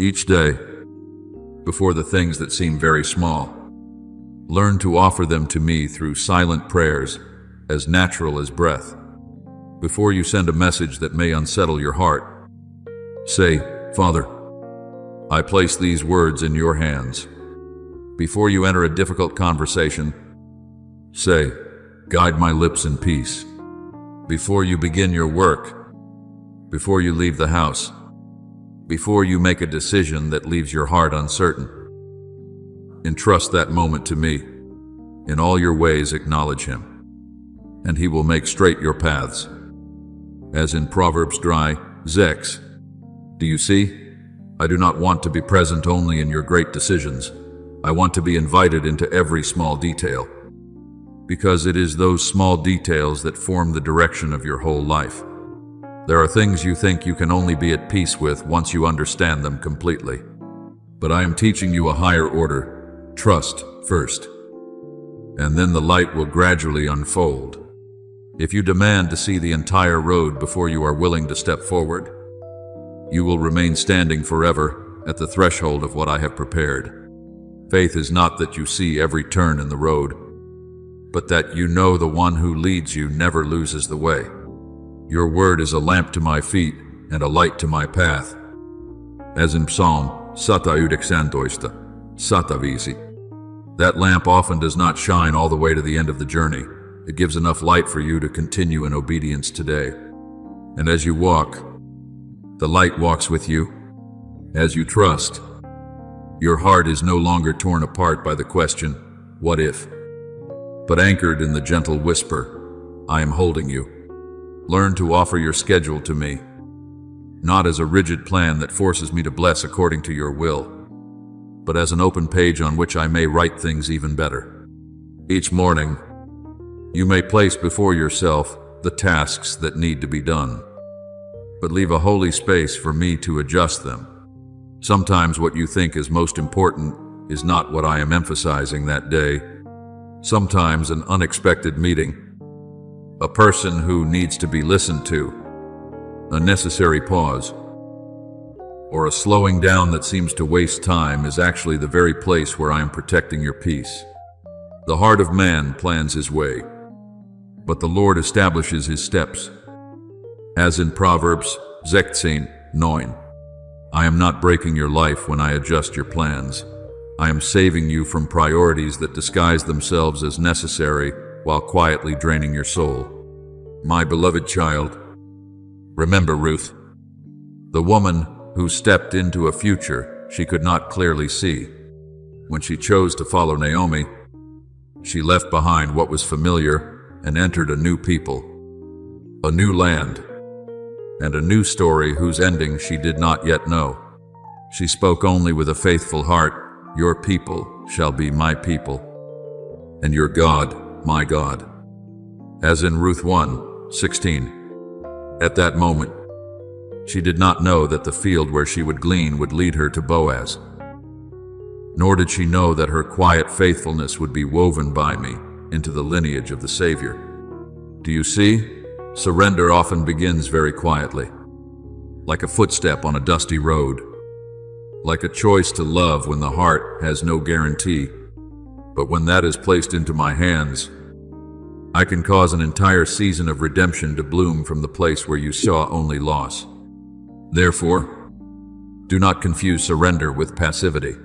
Each day, before the things that seem very small, learn to offer them to me through silent prayers, as natural as breath. Before you send a message that may unsettle your heart, say, Father, I place these words in your hands. Before you enter a difficult conversation, say, guide my lips in peace. Before you begin your work, before you leave the house, before you make a decision that leaves your heart uncertain, entrust that moment to me. In all your ways acknowledge him, and he will make straight your paths. As in Proverbs 3:6, do you see? I do not want to be present only in your great decisions. I want to be invited into every small detail, because it is those small details that form the direction of your whole life. There are things you think you can only be at peace with once you understand them completely. But I am teaching you a higher order. Trust first, and then the light will gradually unfold. If you demand to see the entire road before you are willing to step forward, you will remain standing forever at the threshold of what I have prepared. Faith is not that you see every turn in the road, but that you know the one who leads you never loses the way. Your word is a lamp to my feet and a light to my path. As in Psalm 119, Satavisi. That lamp often does not shine all the way to the end of the journey. It gives enough light for you to continue in obedience today. And as you walk, the light walks with you. As you trust, your heart is no longer torn apart by the question, what if? But anchored in the gentle whisper, I am holding you. Learn to offer your schedule to me, not as a rigid plan that forces me to bless according to your will, but as an open page on which I may write things even better. Each morning, you may place before yourself the tasks that need to be done, but leave a holy space for me to adjust them. Sometimes what you think is most important is not what I am emphasizing that day. Sometimes an unexpected meeting, a person who needs to be listened to, a necessary pause, or a slowing down that seems to waste time is actually the very place where I am protecting your peace. The heart of man plans his way, but the Lord establishes his steps. As in Proverbs 16, 9. I am not breaking your life when I adjust your plans. I am saving you from priorities that disguise themselves as necessary while quietly draining your soul. My beloved child, remember Ruth, the woman who stepped into a future she could not clearly see. When she chose to follow Naomi, she left behind what was familiar and entered a new people, a new land, and a new story whose ending she did not yet know. She spoke only with a faithful heart, "Your people shall be my people, and your God, my God." As in Ruth 1:16. At that moment, she did not know that the field where she would glean would lead her to Boaz. Nor did she know that her quiet faithfulness would be woven by me into the lineage of the Savior. Do you see? Surrender often begins very quietly, like a footstep on a dusty road, like a choice to love when the heart has no guarantee. But when that is placed into my hands, I can cause an entire season of redemption to bloom from the place where you saw only loss. Therefore, do not confuse surrender with passivity.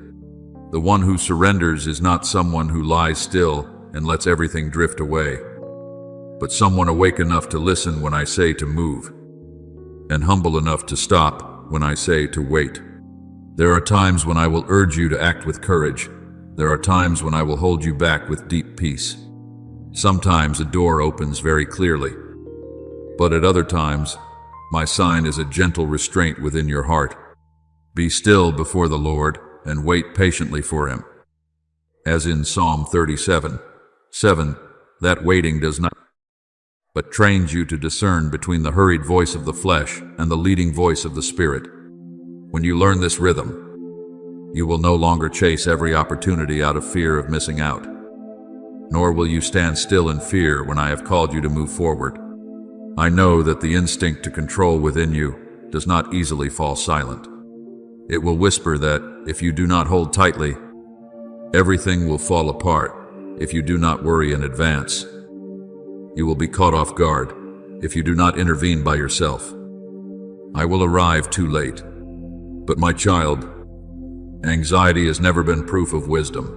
The one who surrenders is not someone who lies still and lets everything drift away, but someone awake enough to listen when I say to move, and humble enough to stop when I say to wait. There are times when I will urge you to act with courage. There are times when I will hold you back with deep peace. Sometimes a door opens very clearly, but at other times, my sign is a gentle restraint within your heart. Be still before the Lord and wait patiently for Him. As in Psalm 37:7, that waiting does not, but trains you to discern between the hurried voice of the flesh and the leading voice of the Spirit. When you learn this rhythm, you will no longer chase every opportunity out of fear of missing out, nor will you stand still in fear when I have called you to move forward. I know that the instinct to control within you does not easily fall silent. It will whisper that if you do not hold tightly, everything will fall apart. If you do not worry in advance, you will be caught off guard. If you do not intervene by yourself, I will arrive too late. But my child, anxiety has never been proof of wisdom.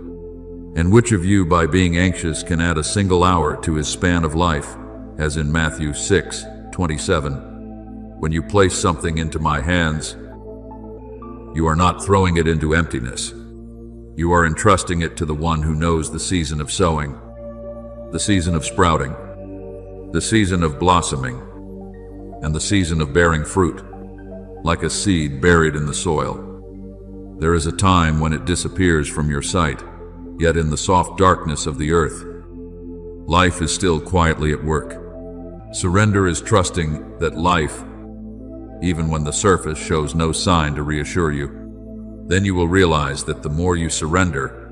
And which of you, by being anxious, can add a single hour to his span of life? As in Matthew 6:27, when you place something into my hands, you are not throwing it into emptiness. You are entrusting it to the one who knows the season of sowing, the season of sprouting, the season of blossoming, and the season of bearing fruit, like a seed buried in the soil. There is a time when it disappears from your sight, yet in the soft darkness of the earth, life is still quietly at work. Surrender is trusting that life, even when the surface shows no sign to reassure you, then you will realize that the more you surrender,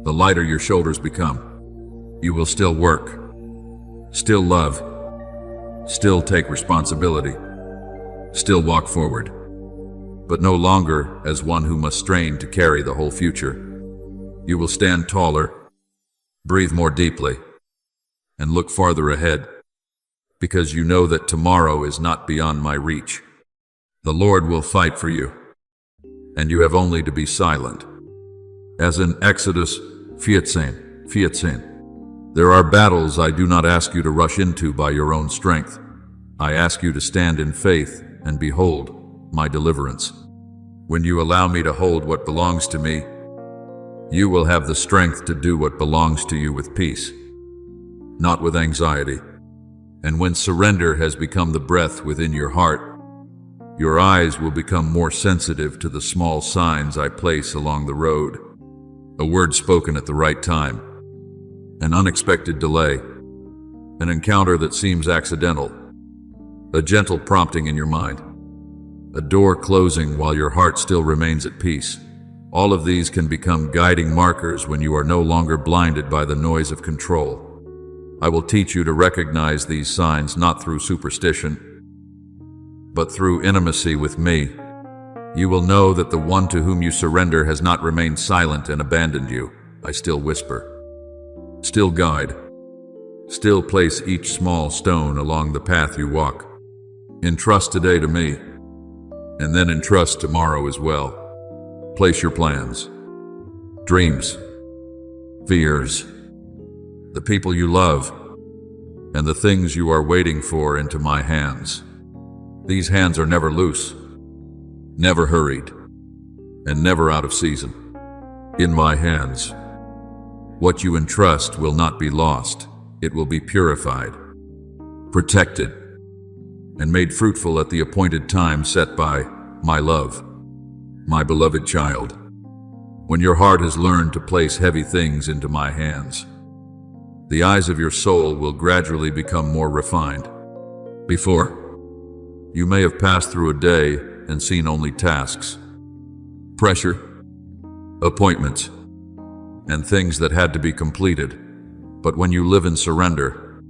the lighter your shoulders become. You will still work, still love, still take responsibility, still walk forward, but no longer as one who must strain to carry the whole future. You will stand taller, breathe more deeply, and look farther ahead, because you know that tomorrow is not beyond my reach. The Lord will fight for you, and you have only to be silent. As in Exodus 14:14, there are battles I do not ask you to rush into by your own strength. I ask you to stand in faith and behold my deliverance. When you allow me to hold what belongs to me, you will have the strength to do what belongs to you with peace, not with anxiety. And when surrender has become the breath within your heart, your eyes will become more sensitive to the small signs I place along the road. A word spoken at the right time, an unexpected delay, an encounter that seems accidental, a gentle prompting in your mind, a door closing while your heart still remains at peace. All of these can become guiding markers when you are no longer blinded by the noise of control. I will teach you to recognize these signs not through superstition, but through intimacy with me. You will know that the one to whom you surrender has not remained silent and abandoned you. I still whisper, still guide, still place each small stone along the path you walk. Entrust today to me, and then entrust tomorrow as well. Place your plans, dreams, fears, the people you love, and the things you are waiting for into my hands. These hands are never loose, never hurried, and never out of season. In my hands, what you entrust will not be lost. It will be purified, protected, and made fruitful at the appointed time set by my love, my beloved child. When your heart has learned to place heavy things into my hands, the eyes of your soul will gradually become more refined. Before, you may have passed through a day and seen only tasks, pressure, appointments, and things that had to be completed. But when you live in surrender,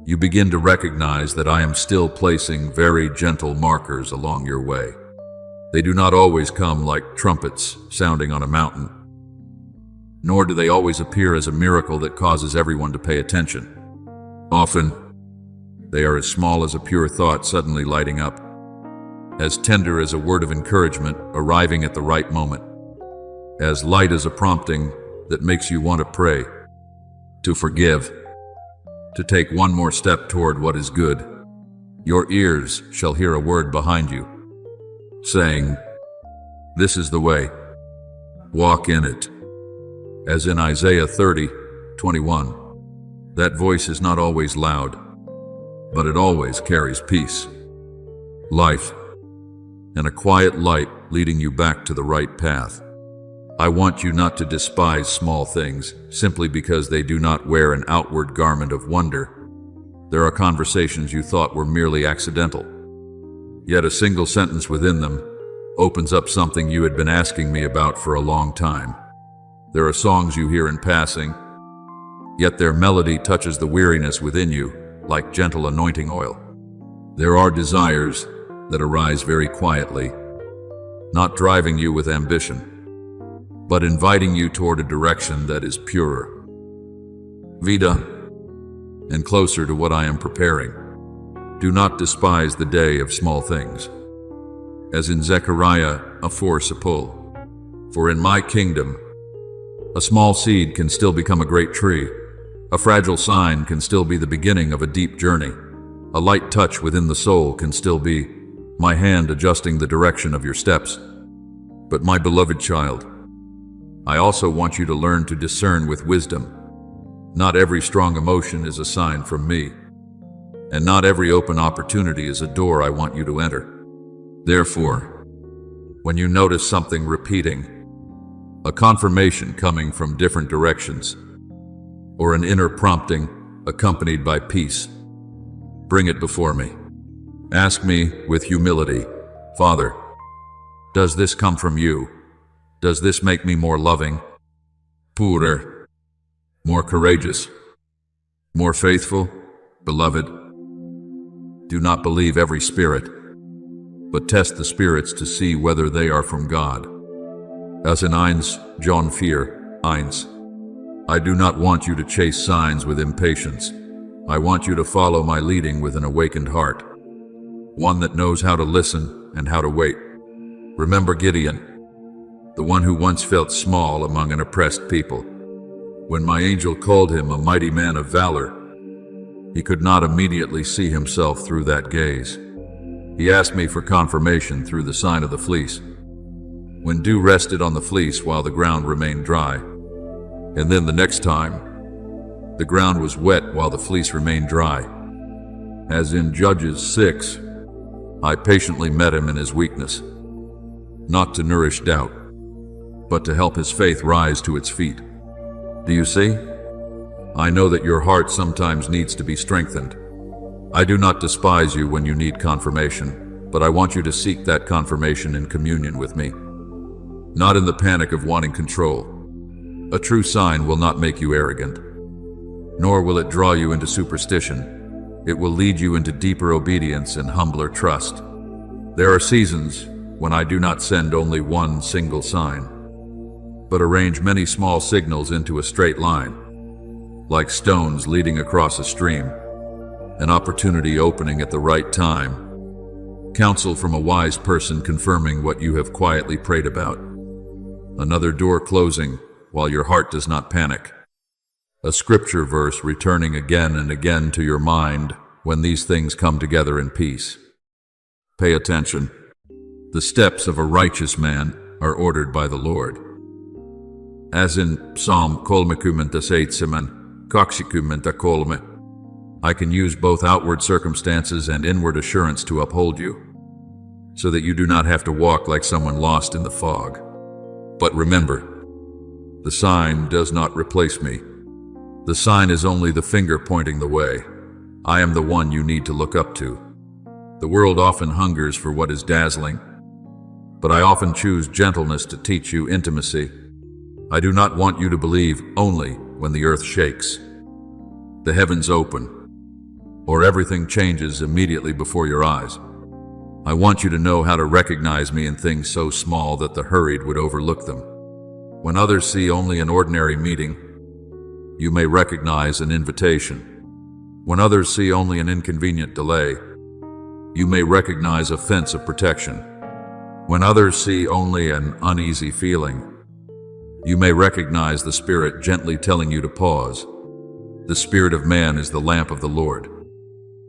you begin to recognize that I am still placing very gentle markers along your way. They do not always come like trumpets sounding on a mountain, nor do they always appear as a miracle that causes everyone to pay attention. Often, they are as small as a pure thought suddenly lighting up, as tender as a word of encouragement arriving at the right moment, as light as a prompting that makes you want to pray, to forgive, to take one more step toward what is good. Your ears shall hear a word behind you, saying, "This is the way, walk in it." As in Isaiah 30:21, that voice is not always loud, but it always carries peace, life, and a quiet light leading you back to the right path. I want you not to despise small things simply because they do not wear an outward garment of wonder. There are conversations you thought were merely accidental, yet a single sentence within them opens up something you had been asking me about for a long time. There are songs you hear in passing, yet their melody touches the weariness within you like gentle anointing oil. There are desires that arise very quietly, not driving you with ambition, but inviting you toward a direction that is purer, Vida, and closer to what I am preparing. Do not despise the day of small things. As in Zechariah 4:4, for in my kingdom, a small seed can still become a great tree. A fragile sign can still be the beginning of a deep journey. A light touch within the soul can still be my hand adjusting the direction of your steps. But my beloved child, I also want you to learn to discern with wisdom. Not every strong emotion is a sign from me, and not every open opportunity is a door I want you to enter. Therefore, when you notice something repeating, a confirmation coming from different directions, or an inner prompting accompanied by peace, bring it before me. Ask me with humility, Father, does this come from you? Does this make me more loving, purer, more courageous, more faithful, beloved? Do not believe every spirit, but test the spirits to see whether they are from God. As in John 4:1, I do not want you to chase signs with impatience. I want you to follow my leading with an awakened heart, one that knows how to listen and how to wait. Remember Gideon, the one who once felt small among an oppressed people. When my angel called him a mighty man of valor, he could not immediately see himself through that gaze. He asked me for confirmation through the sign of the fleece, when dew rested on the fleece while the ground remained dry. And then the next time, the ground was wet while the fleece remained dry. As in Judges 6, I patiently met him in his weakness, not to nourish doubt, but to help his faith rise to its feet. Do you see? I know that your heart sometimes needs to be strengthened. I do not despise you when you need confirmation, but I want you to seek that confirmation in communion with me, not in the panic of wanting control. A true sign will not make you arrogant, nor will it draw you into superstition. It will lead you into deeper obedience and humbler trust. There are seasons when I do not send only one single sign, but arrange many small signals into a straight line, like stones leading across a stream, an opportunity opening at the right time, Counsel from a wise person confirming what you have quietly prayed about. Another door closing while your heart does not panic. A scripture verse returning again and again to your mind when these things come together in peace. Pay attention. The steps of a righteous man are ordered by the Lord. As in Psalm 37, 23. I can use both outward circumstances and inward assurance to uphold you, so that you do not have to walk like someone lost in the fog. But remember, the sign does not replace me. The sign is only the finger pointing the way. I am the one you need to look up to. The world often hungers for what is dazzling, but I often choose gentleness to teach you intimacy. I do not want you to believe only when the earth shakes, the heavens open, or everything changes immediately before your eyes. I want you to know how to recognize me in things so small that the hurried would overlook them. When others see only an ordinary meeting, you may recognize an invitation. When others see only an inconvenient delay, you may recognize a fence of protection. When others see only an uneasy feeling, you may recognize the Spirit gently telling you to pause. The spirit of man is the lamp of the Lord,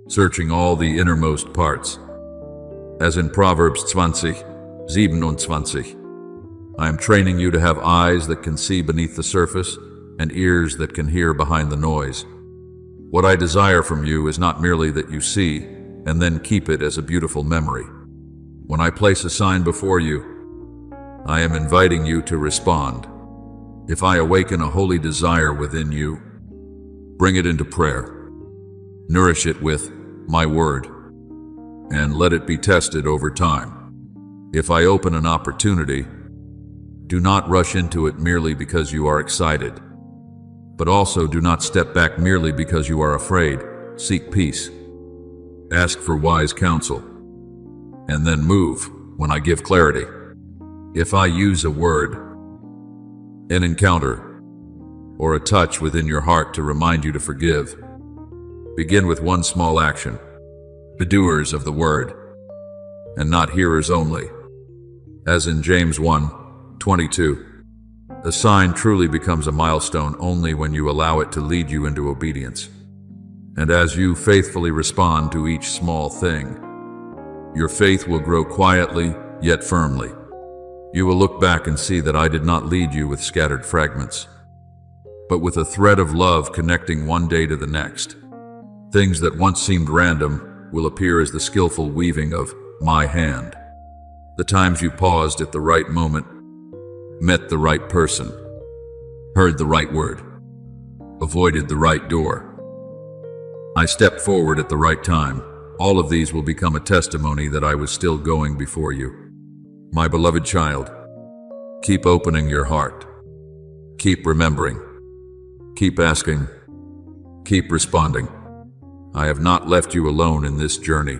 searching all the innermost parts. As in Proverbs 20:27, I am training you to have eyes that can see beneath the surface and ears that can hear behind the noise. What I desire from you is not merely that you see and then keep it as a beautiful memory. When I place a sign before you, I am inviting you to respond. If I awaken a holy desire within you, bring it into prayer. Nourish it with my word, and let it be tested over time. If I open an opportunity, do not rush into it merely because you are excited, but also do not step back merely because you are afraid. Seek peace. Ask for wise counsel, and then move when I give clarity. If I use a word, an encounter, or a touch within your heart to remind you to forgive, begin with one small action. Be doers of the word, and not hearers only. As in James 1:22, a sign truly becomes a milestone only when you allow it to lead you into obedience. And as you faithfully respond to each small thing, your faith will grow quietly yet firmly. You will look back and see that I did not lead you with scattered fragments, but with a thread of love connecting one day to the next. Things that once seemed random will appear as the skillful weaving of my hand. The times you paused at the right moment, met the right person, heard the right word, avoided the right door. I stepped forward at the right time. All of these will become a testimony that I was still going before you. My beloved child, keep opening your heart. Keep remembering. Keep asking. Keep responding. I have not left you alone in this journey.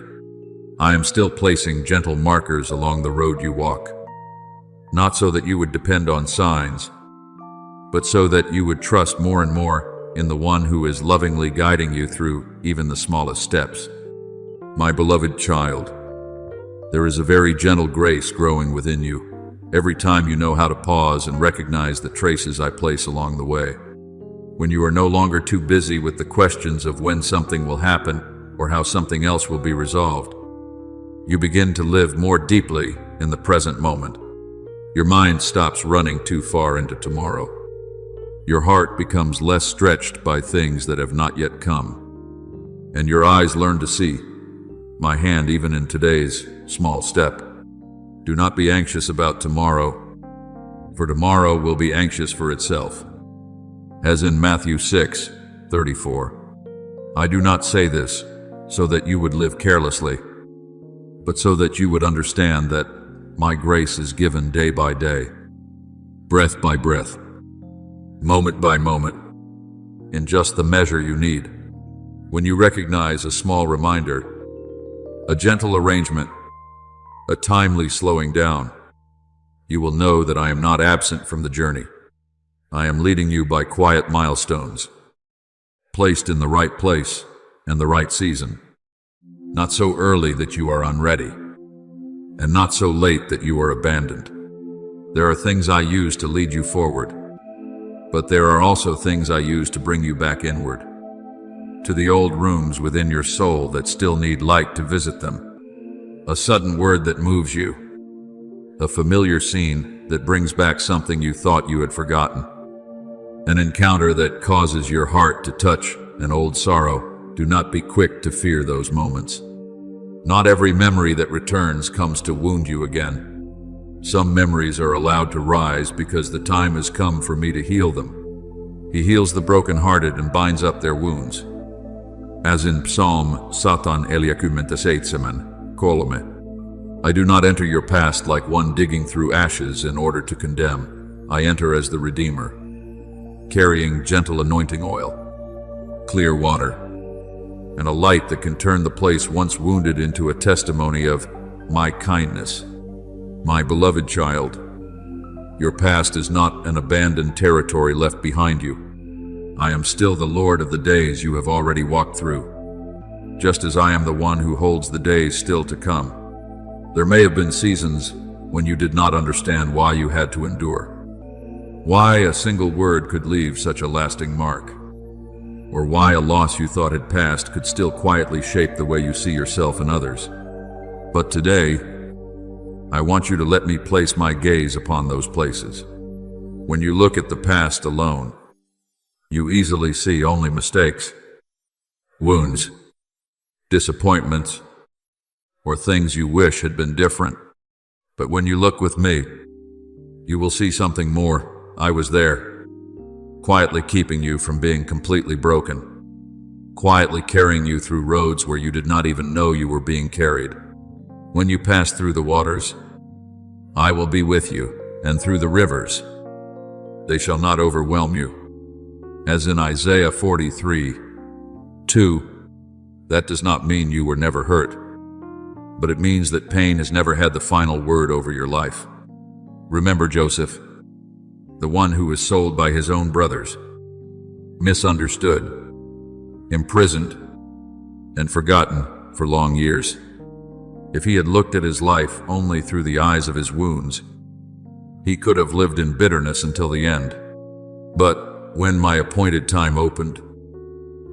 I am still placing gentle markers along the road you walk, not so that you would depend on signs, but so that you would trust more and more in the one who is lovingly guiding you through even the smallest steps. My beloved child, there is a very gentle grace growing within you every time you know how to pause and recognize the traces I place along the way. When you are no longer too busy with the questions of when something will happen or how something else will be resolved, you begin to live more deeply in the present moment. Your mind stops running too far into tomorrow. Your heart becomes less stretched by things that have not yet come, and your eyes learn to see my hand even in today's small step. Do not be anxious about tomorrow, for tomorrow will be anxious for itself. As in Matthew 6:34, I do not say this so that you would live carelessly, but so that you would understand that my grace is given day by day, breath by breath, moment by moment, in just the measure you need. When you recognize a small reminder, a gentle arrangement, a timely slowing down, you will know that I am not absent from the journey. I am leading you by quiet milestones, placed in the right place and the right season, not so early that you are unready, and not so late that you are abandoned. There are things I use to lead you forward, but there are also things I use to bring you back inward, to the old rooms within your soul that still need light to visit them. A sudden word that moves you, a familiar scene that brings back something you thought you had forgotten, an encounter that causes your heart to touch an old sorrow. Do not be quick to fear those moments. Not every memory that returns comes to wound you again. Some memories are allowed to rise because the time has come for me to heal them. He heals the brokenhearted and binds up their wounds. As in Psalm Satan eliakumentaseitsimen, kolome. I do not enter your past like one digging through ashes in order to condemn. I enter as the Redeemer, carrying gentle anointing oil, clear water, and a light that can turn the place once wounded into a testimony of my kindness. My beloved child, your past is not an abandoned territory left behind you. I am still the Lord of the days you have already walked through, just as I am the one who holds the days still to come. There may have been seasons when you did not understand why you had to endure, why a single word could leave such a lasting mark, or why a loss you thought had passed could still quietly shape the way you see yourself and others. But today, I want you to let me place my gaze upon those places. When you look at the past alone, you easily see only mistakes, wounds, disappointments, or things you wish had been different. But when you look with me, you will see something more. I was there, quietly keeping you from being completely broken, quietly carrying you through roads where you did not even know you were being carried. When you pass through the waters, I will be with you, and through the rivers, they shall not overwhelm you. As in Isaiah 43:2, that does not mean you were never hurt, but it means that pain has never had the final word over your life. Remember Joseph, the one who was sold by his own brothers, misunderstood, imprisoned, and forgotten for long years. If he had looked at his life only through the eyes of his wounds, he could have lived in bitterness until the end. But when my appointed time opened,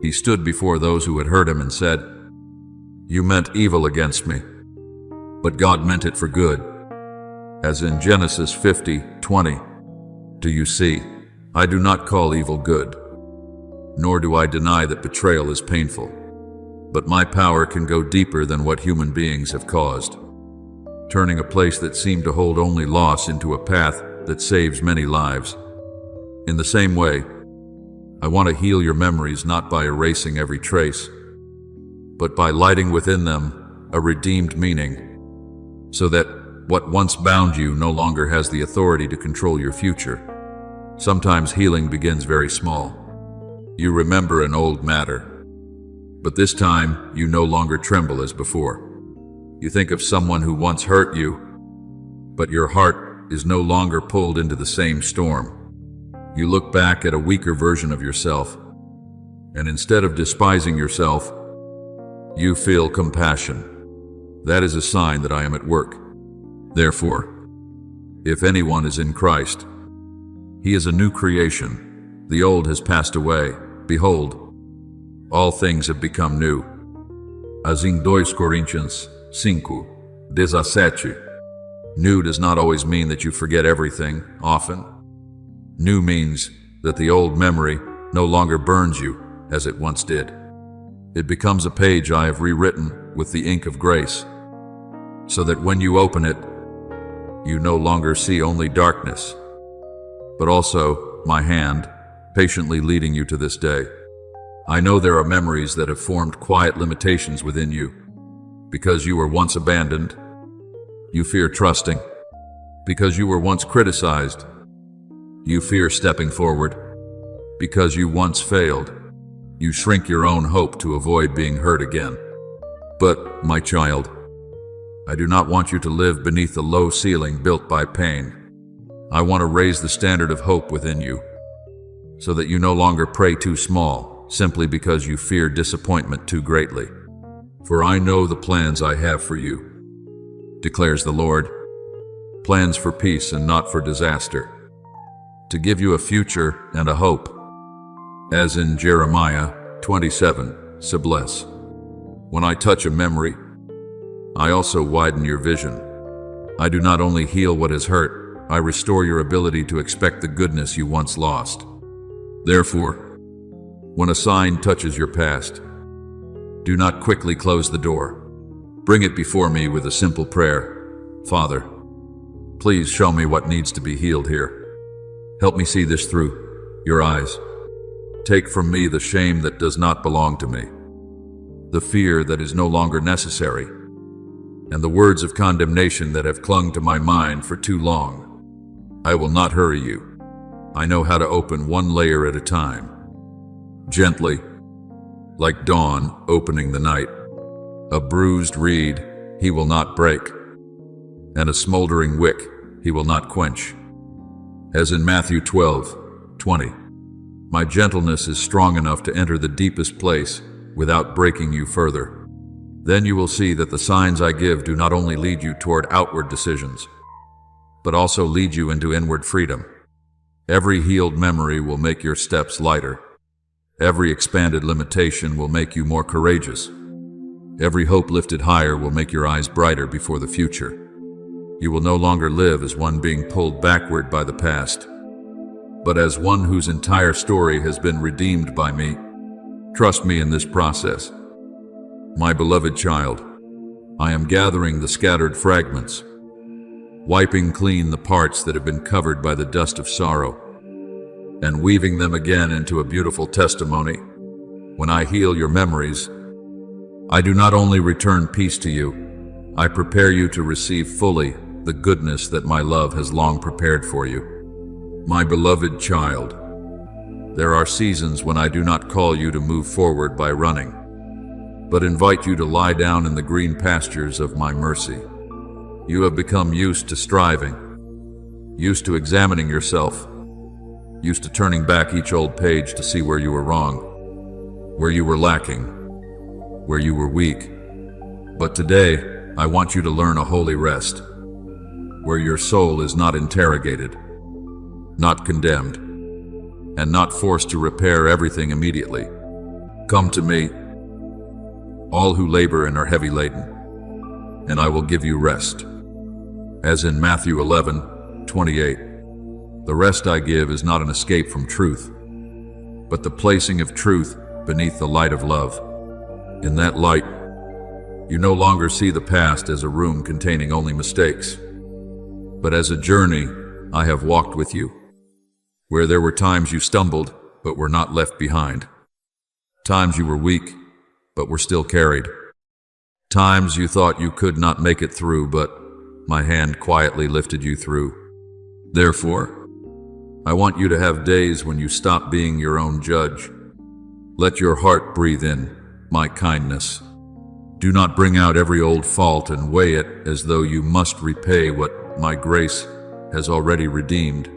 he stood before those who had hurt him and said, "You meant evil against me, but God meant it for good." As in Genesis 50:20, do you see, I do not call evil good, nor do I deny that betrayal is painful. But my power can go deeper than what human beings have caused, turning a place that seemed to hold only loss into a path that saves many lives. In the same way, I want to heal your memories not by erasing every trace, but by lighting within them a redeemed meaning, so that what once bound you no longer has the authority to control your future. Sometimes healing begins very small. You remember an old matter, but this time you no longer tremble as before. You think of someone who once hurt you, but your heart is no longer pulled into the same storm. You look back at a weaker version of yourself, and instead of despising yourself, you feel compassion. That is a sign that I am at work. Therefore, if anyone is in Christ, he is a new creation. The old has passed away. Behold, all things have become new. As in 2 Coríntios 5:17. New does not always mean that you forget everything, often. New means that the old memory no longer burns you as it once did. It becomes a page I have rewritten with the ink of grace, so that when you open it, you no longer see only darkness, but also my hand patiently leading you to this day. I know there are memories that have formed quiet limitations within you. Because you were once abandoned, you fear trusting. Because you were once criticized, you fear stepping forward. Because you once failed, you shrink your own hope to avoid being hurt again. But, my child, I do not want you to live beneath the low ceiling built by pain. I want to raise the standard of hope within you, so that you no longer pray too small, simply because you fear disappointment too greatly. For I know the plans I have for you, declares the Lord, plans for peace and not for disaster, to give you a future and a hope, as in Jeremiah 27:7. When I touch a memory, I also widen your vision. I do not only heal what is hurt, I restore your ability to expect the goodness you once lost. Therefore, when a sign touches your past, do not quickly close the door. Bring it before me with a simple prayer. Father, please show me what needs to be healed here. Help me see this through your eyes. Take from me the shame that does not belong to me, the fear that is no longer necessary, and the words of condemnation that have clung to my mind for too long. I will not hurry you. I know how to open one layer at a time, gently, like dawn opening the night. A bruised reed he will not break, and a smoldering wick he will not quench. As in Matthew 12:20, my gentleness is strong enough to enter the deepest place without breaking you further. Then you will see that the signs I give do not only lead you toward outward decisions, but also lead you into inward freedom. Every healed memory will make your steps lighter. Every expanded limitation will make you more courageous. Every hope lifted higher will make your eyes brighter before the future. You will no longer live as one being pulled backward by the past, but as one whose entire story has been redeemed by me. Trust me in this process. My beloved child, I am gathering the scattered fragments, wiping clean the parts that have been covered by the dust of sorrow, and weaving them again into a beautiful testimony. When I heal your memories, I do not only return peace to you, I prepare you to receive fully the goodness that my love has long prepared for you. My beloved child, there are seasons when I do not call you to move forward by running, but invite you to lie down in the green pastures of my mercy. You have become used to striving, used to examining yourself, used to turning back each old page to see where you were wrong, where you were lacking, where you were weak. But today, I want you to learn a holy rest, where your soul is not interrogated, not condemned, and not forced to repair everything immediately. Come to me, all who labor and are heavy laden, and I will give you rest. As in Matthew 11:28, the rest I give is not an escape from truth, but the placing of truth beneath the light of love. In that light, you no longer see the past as a room containing only mistakes, but as a journey I have walked with you, where there were times you stumbled but were not left behind, times you were weak but were still carried, times you thought you could not make it through, but my hand quietly lifted you through. Therefore, I want you to have days when you stop being your own judge. Let your heart breathe in my kindness. Do not bring out every old fault and weigh it as though you must repay what my grace has already redeemed.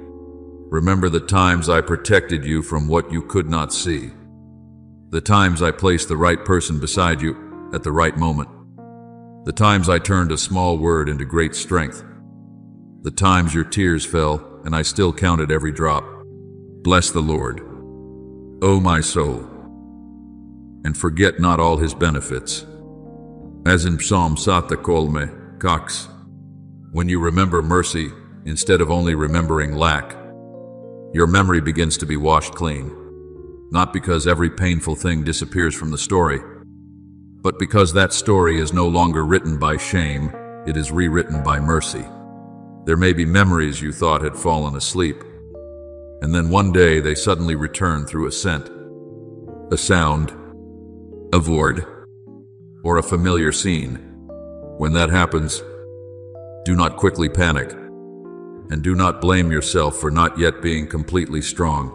Remember the times I protected you from what you could not see, the times I placed the right person beside you at the right moment, the times I turned a small word into great strength, the times your tears fell and I still counted every drop. Bless the Lord, O my soul, and forget not all his benefits. As in Psalm 1:6, when you remember mercy instead of only remembering lack, your memory begins to be washed clean, not because every painful thing disappears from the story, but because that story is no longer written by shame, it is rewritten by mercy. There may be memories you thought had fallen asleep, and then one day they suddenly return through a scent, a sound, a word, or a familiar scene. When that happens, do not quickly panic, and do not blame yourself for not yet being completely strong.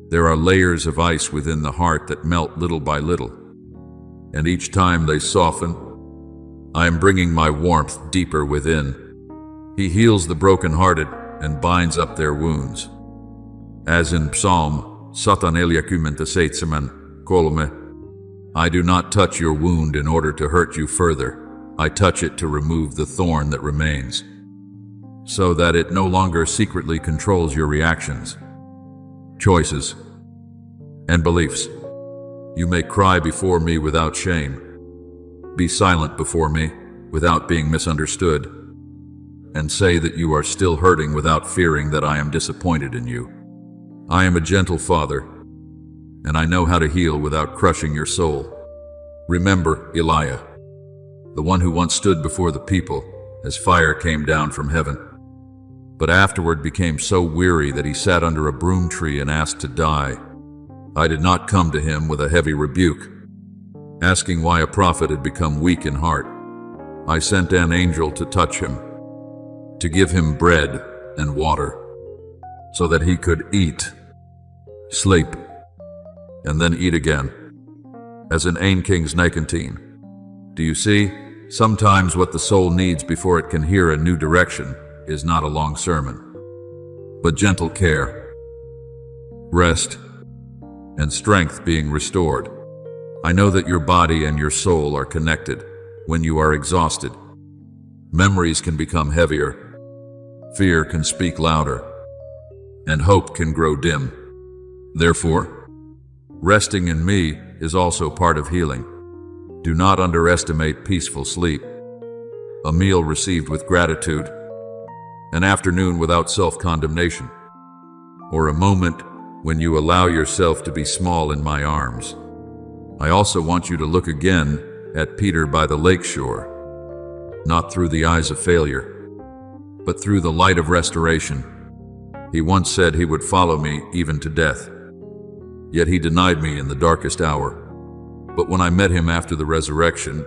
There are layers of ice within the heart that melt little by little, and each time they soften, I am bringing my warmth deeper within. He heals the brokenhearted and binds up their wounds. As in Psalm 1:6, I do not touch your wound in order to hurt you further, I touch it to remove the thorn that remains, so that it no longer secretly controls your reactions, choices, and beliefs. You may cry before me without shame, be silent before me without being misunderstood, and say that you are still hurting without fearing that I am disappointed in you. I am a gentle Father, and I know how to heal without crushing your soul. Remember Elijah, the one who once stood before the people as fire came down from heaven, but afterward became so weary that he sat under a broom tree and asked to die. I did not come to him with a heavy rebuke, asking why a prophet had become weak in heart. I sent an angel to touch him, to give him bread and water, so that he could eat, sleep, and then eat again, as in Ein Kings 19. Do you see? Sometimes what the soul needs before it can hear a new direction is not a long sermon, but gentle care, rest, and strength being restored. I know that your body and your soul are connected. When you are exhausted, memories can become heavier, fear can speak louder, and hope can grow dim. Therefore, resting in me is also part of healing. Do not underestimate peaceful sleep, a meal received with gratitude, an afternoon without self-condemnation, or a moment when you allow yourself to be small in my arms. I also want you to look again at Peter by the lake shore, not through the eyes of failure, but through the light of restoration. He once said he would follow me even to death, yet he denied me in the darkest hour. But when I met him after the resurrection,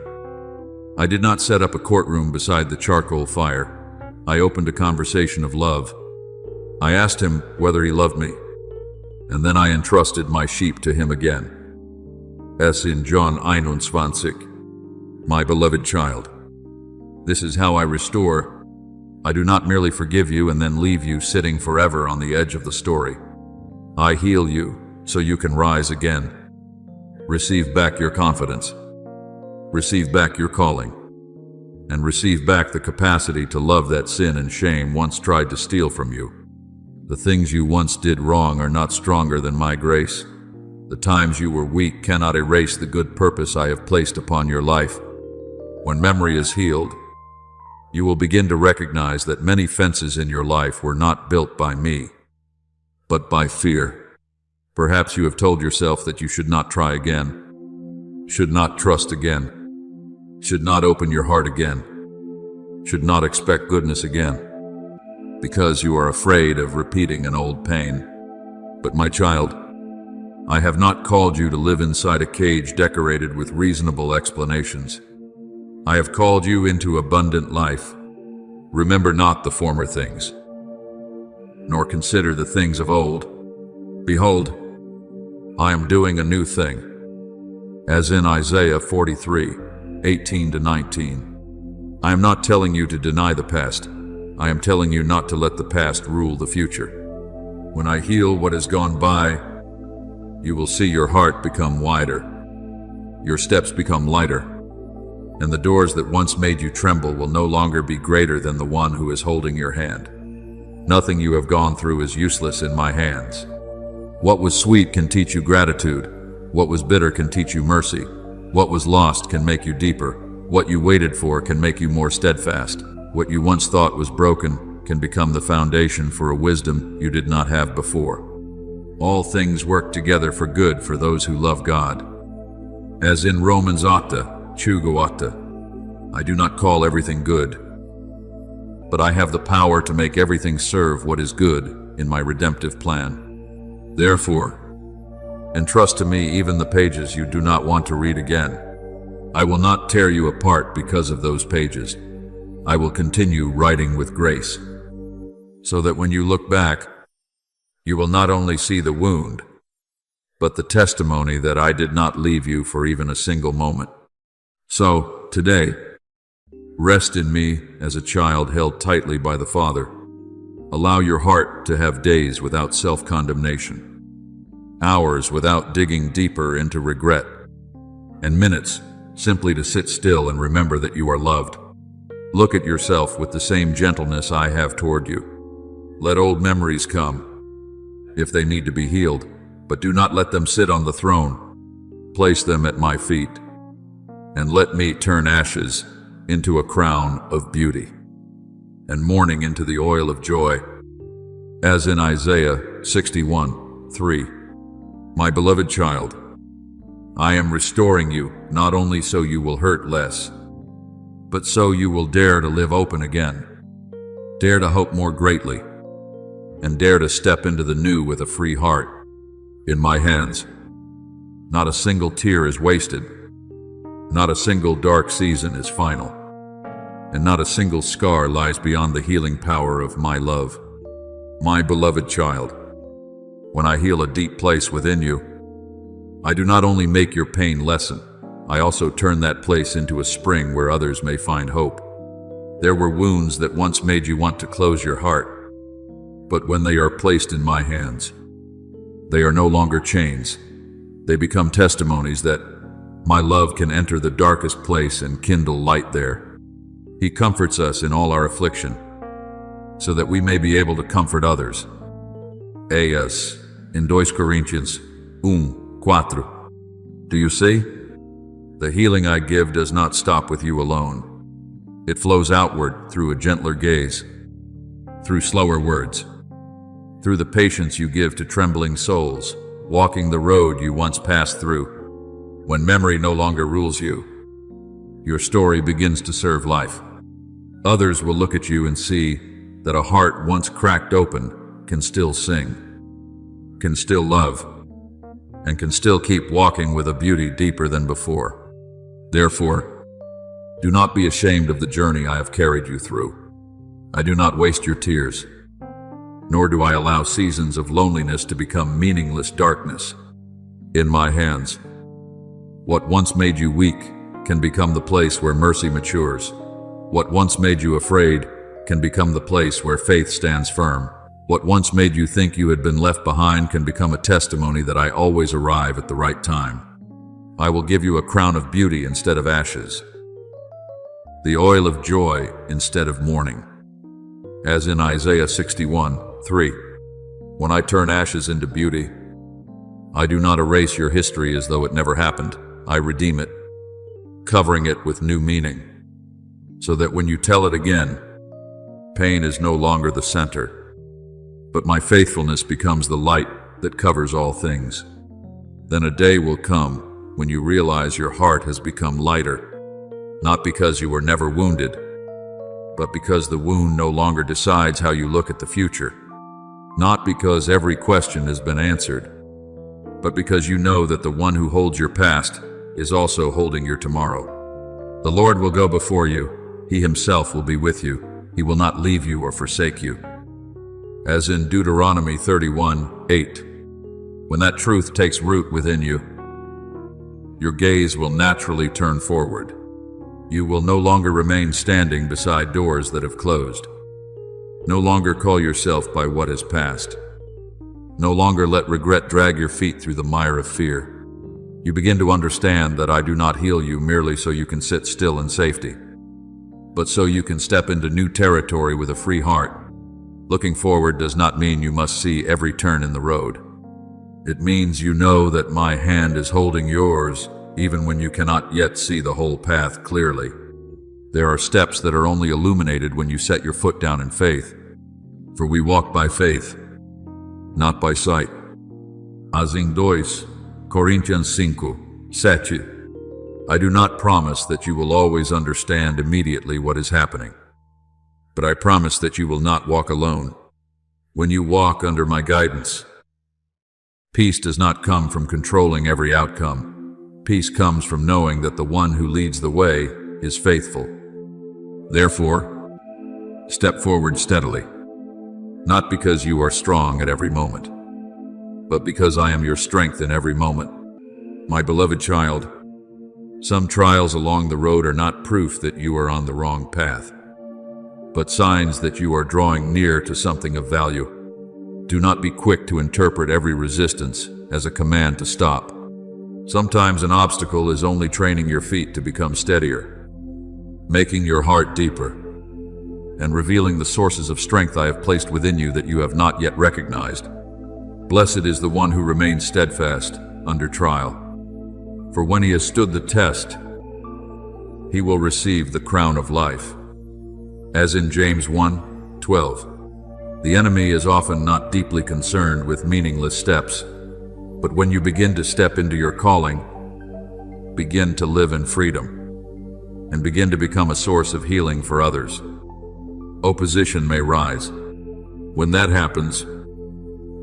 I did not set up a courtroom beside the charcoal fire. I opened a conversation of love. I asked him whether he loved me, and then I entrusted my sheep to him again. As in John 21, my beloved child, this is how I restore. I do not merely forgive you and then leave you sitting forever on the edge of the story. I heal you so you can rise again. Receive back your confidence. Receive back your calling. And receive back the capacity to love that sin and shame once tried to steal from you. The things you once did wrong are not stronger than my grace. The times you were weak cannot erase the good purpose I have placed upon your life. When memory is healed, you will begin to recognize that many fences in your life were not built by me, but by fear. Perhaps you have told yourself that you should not try again, should not trust again, should not open your heart again, should not expect goodness again, because you are afraid of repeating an old pain. But my child, I have not called you to live inside a cage decorated with reasonable explanations. I have called you into abundant life. Remember not the former things, nor consider the things of old. Behold, I am doing a new thing. As in Isaiah 43:18-19. I am not telling you to deny the past. I am telling you not to let the past rule the future. When I heal what has gone by, you will see your heart become wider, your steps become lighter, and the doors that once made you tremble will no longer be greater than the one who is holding your hand. Nothing you have gone through is useless in my hands. What was sweet can teach you gratitude. What was bitter can teach you mercy. What was lost can make you deeper. What you waited for can make you more steadfast. What you once thought was broken can become the foundation for a wisdom you did not have before. All things work together for good for those who love God. As in Romans 8:28, I do not call everything good, but I have the power to make everything serve what is good in my redemptive plan. Therefore, entrust to me even the pages you do not want to read again. I will not tear you apart because of those pages. I will continue writing with grace, so that when you look back, you will not only see the wound, but the testimony that I did not leave you for even a single moment. So, today, rest in me as a child held tightly by the Father. Allow your heart to have days without self-condemnation, hours without digging deeper into regret, and minutes simply to sit still and remember that you are loved. Look at yourself with the same gentleness I have toward you. Let old memories come, if they need to be healed, but do not let them sit on the throne. Place them at my feet, and let me turn ashes into a crown of beauty, and mourning into the oil of joy. As in Isaiah 61:3, my beloved child, I am restoring you, not only so you will hurt less, but so you will dare to live open again, dare to hope more greatly, and dare to step into the new with a free heart. In my hands, not a single tear is wasted, not a single dark season is final, and not a single scar lies beyond the healing power of my love. My beloved child, when I heal a deep place within you, I do not only make your pain lessen, I also turn that place into a spring where others may find hope. There were wounds that once made you want to close your heart, but when they are placed in my hands, they are no longer chains. They become testimonies that my love can enter the darkest place and kindle light there. He comforts us in all our affliction, so that we may be able to comfort others. As in 2 Corinthians 1:4. Do you see? The healing I give does not stop with you alone. It flows outward through a gentler gaze, through slower words, through the patience you give to trembling souls, walking the road you once passed through. When memory no longer rules you, your story begins to serve life. Others will look at you and see that a heart once cracked open can still sing, can still love, and can still keep walking with a beauty deeper than before. Therefore, do not be ashamed of the journey I have carried you through. I do not waste your tears, nor do I allow seasons of loneliness to become meaningless darkness. In my hands, what once made you weak can become the place where mercy matures. What once made you afraid can become the place where faith stands firm. What once made you think you had been left behind can become a testimony that I always arrive at the right time. I will give you a crown of beauty instead of ashes, the oil of joy instead of mourning. As in Isaiah 61:3, when I turn ashes into beauty, I do not erase your history as though it never happened. I redeem it, covering it with new meaning, so that when you tell it again, pain is no longer the center, but my faithfulness becomes the light that covers all things. Then a day will come when you realize your heart has become lighter, not because you were never wounded, but because the wound no longer decides how you look at the future. Not because every question has been answered, but because you know that the one who holds your past is also holding your tomorrow. The Lord will go before you. He himself will be with you. He will not leave you or forsake you. As in Deuteronomy 31:8, when that truth takes root within you, your gaze will naturally turn forward. You will no longer remain standing beside doors that have closed. No longer call yourself by what has passed. No longer let regret drag your feet through the mire of fear. You begin to understand that I do not heal you merely so you can sit still in safety, but so you can step into new territory with a free heart. Looking forward does not mean you must see every turn in the road. It means you know that my hand is holding yours, even when you cannot yet see the whole path clearly. There are steps that are only illuminated when you set your foot down in faith. For we walk by faith, not by sight. As in 2 Corinthians 5:7. I do not promise that you will always understand immediately what is happening, but I promise that you will not walk alone. When you walk under my guidance, peace does not come from controlling every outcome. Peace comes from knowing that the one who leads the way is faithful. Therefore, step forward steadily, not because you are strong at every moment, but because I am your strength in every moment. My beloved child, some trials along the road are not proof that you are on the wrong path, but signs that you are drawing near to something of value. Do not be quick to interpret every resistance as a command to stop. Sometimes an obstacle is only training your feet to become steadier, making your heart deeper, and revealing the sources of strength I have placed within you that you have not yet recognized. Blessed is the one who remains steadfast under trial, for when he has stood the test, he will receive the crown of life. As in James 1:12, the enemy is often not deeply concerned with meaningless steps, but when you begin to step into your calling, begin to live in freedom, and begin to become a source of healing for others, opposition may rise. When that happens,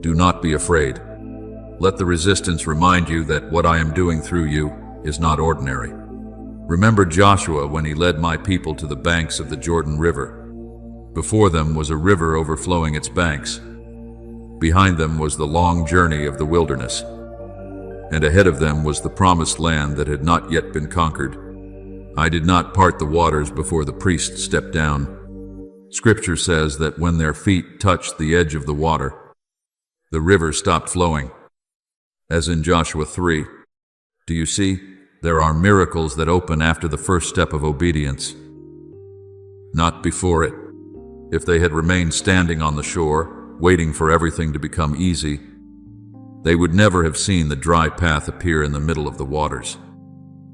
do not be afraid. Let the resistance remind you that what I am doing through you is not ordinary. Remember Joshua when he led my people to the banks of the Jordan River. Before them was a river overflowing its banks. Behind them was the long journey of the wilderness, and ahead of them was the promised land that had not yet been conquered. I did not part the waters before the priest stepped down. Scripture says that when their feet touched the edge of the water, the river stopped flowing. As in Joshua 3, do you see? There are miracles that open after the first step of obedience, not before it. If they had remained standing on the shore, waiting for everything to become easy, they would never have seen the dry path appear in the middle of the waters.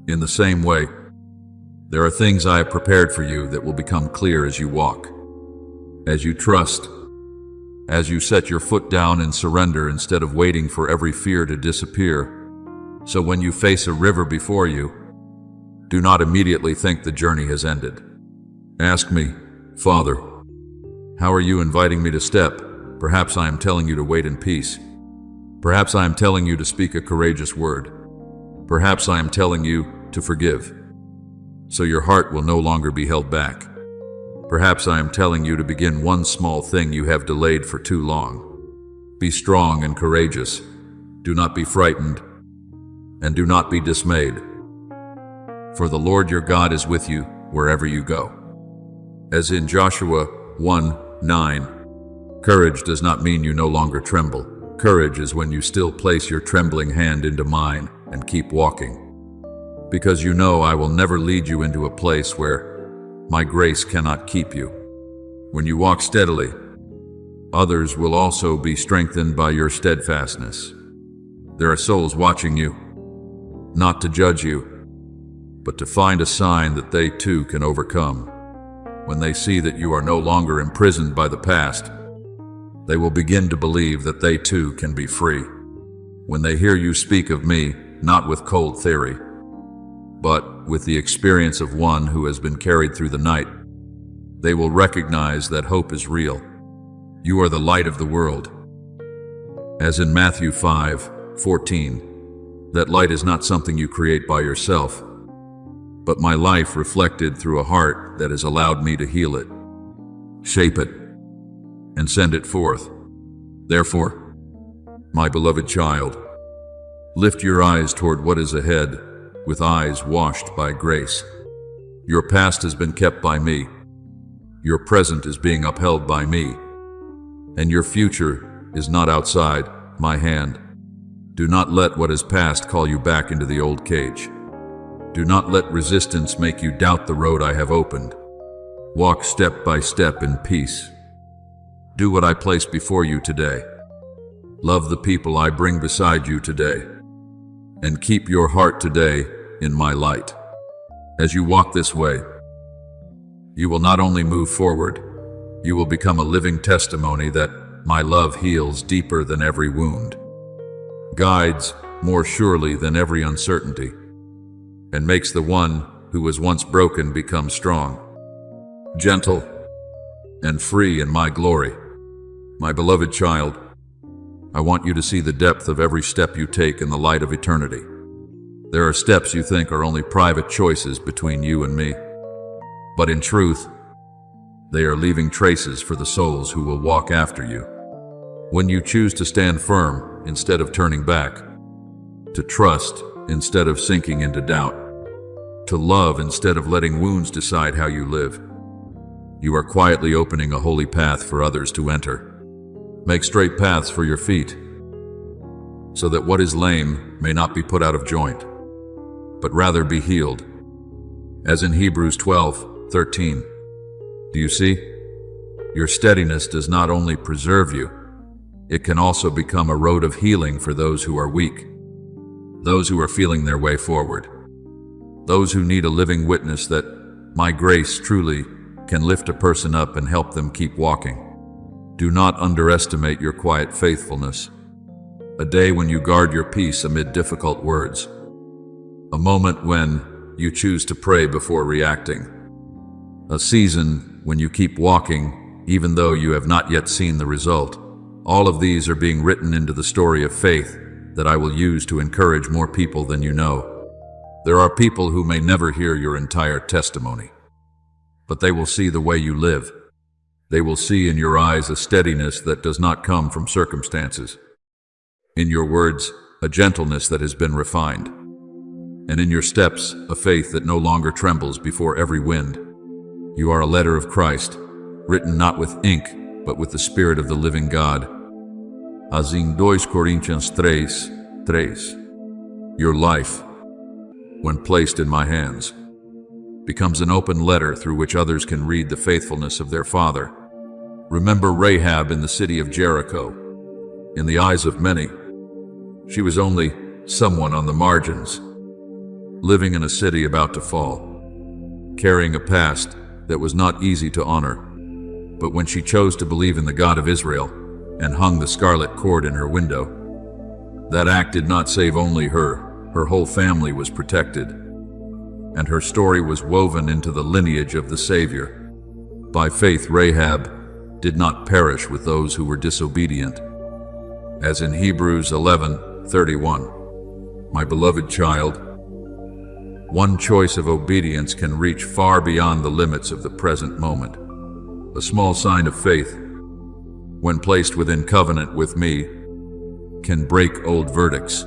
In the same way, there are things I have prepared for you that will become clear as you walk, as you trust, as you set your foot down and surrender instead of waiting for every fear to disappear. So when you face a river before you, do not immediately think the journey has ended. Ask me, Father, how are you inviting me to step? Perhaps I am telling you to wait in peace. Perhaps I am telling you to speak a courageous word. Perhaps I am telling you to forgive, so your heart will no longer be held back. Perhaps I am telling you to begin one small thing you have delayed for too long. Be strong and courageous. Do not be frightened, and do not be dismayed. For the Lord your God is with you wherever you go. As in Joshua 1:9, courage does not mean you no longer tremble. Courage is when you still place your trembling hand into mine and keep walking. Because you know I will never lead you into a place where my grace cannot keep you. When you walk steadily, others will also be strengthened by your steadfastness. There are souls watching you, not to judge you, but to find a sign that they too can overcome. When they see that you are no longer imprisoned by the past, they will begin to believe that they too can be free. When they hear you speak of me, not with cold theory, but with the experience of one who has been carried through the night, they will recognize that hope is real. You are the light of the world. As in Matthew 5:14, that light is not something you create by yourself, but my life reflected through a heart that has allowed me to heal it, shape it, and send it forth. Therefore, my beloved child, lift your eyes toward what is ahead with eyes washed by grace. Your past has been kept by me. Your present is being upheld by me. And your future is not outside my hand. Do not let what is past call you back into the old cage. Do not let resistance make you doubt the road I have opened. Walk step by step in peace. Do what I place before you today. Love the people I bring beside you today. And keep your heart today in my light. As you walk this way, you will not only move forward, you will become a living testimony that my love heals deeper than every wound, guides more surely than every uncertainty, and makes the one who was once broken become strong, gentle, and free in my glory. My beloved child, I want you to see the depth of every step you take in the light of eternity. There are steps you think are only private choices between you and me, but in truth, they are leaving traces for the souls who will walk after you. When you choose to stand firm instead of turning back, to trust instead of sinking into doubt, to love instead of letting wounds decide how you live, you are quietly opening a holy path for others to enter. Make straight paths for your feet, so that what is lame may not be put out of joint, but rather be healed. As in Hebrews 12:13. Do you see? Your steadiness does not only preserve you, it can also become a road of healing for those who are weak, those who are feeling their way forward, those who need a living witness that my grace truly can lift a person up and help them keep walking. Do not underestimate your quiet faithfulness. A day when you guard your peace amid difficult words. A moment when you choose to pray before reacting. A season when you keep walking even though you have not yet seen the result. All of these are being written into the story of faith that I will use to encourage more people than you know. There are people who may never hear your entire testimony, but they will see the way you live. They will see in your eyes a steadiness that does not come from circumstances. In your words, a gentleness that has been refined. And in your steps, a faith that no longer trembles before every wind. You are a letter of Christ, written not with ink, but with the Spirit of the living God. As in 2 Corinthians 3:3. Your life, when placed in my hands, becomes an open letter through which others can read the faithfulness of their Father. Remember Rahab in the city of Jericho. In the eyes of many, she was only someone on the margins, living in a city about to fall, carrying a past that was not easy to honor. But when she chose to believe in the God of Israel and hung the scarlet cord in her window, that act did not save only her. Her whole family was protected, and her story was woven into the lineage of the Savior. By faith, Rahab did not perish with those who were disobedient. As in Hebrews 11:31. My beloved child, one choice of obedience can reach far beyond the limits of the present moment. A small sign of faith, when placed within covenant with me, can break old verdicts,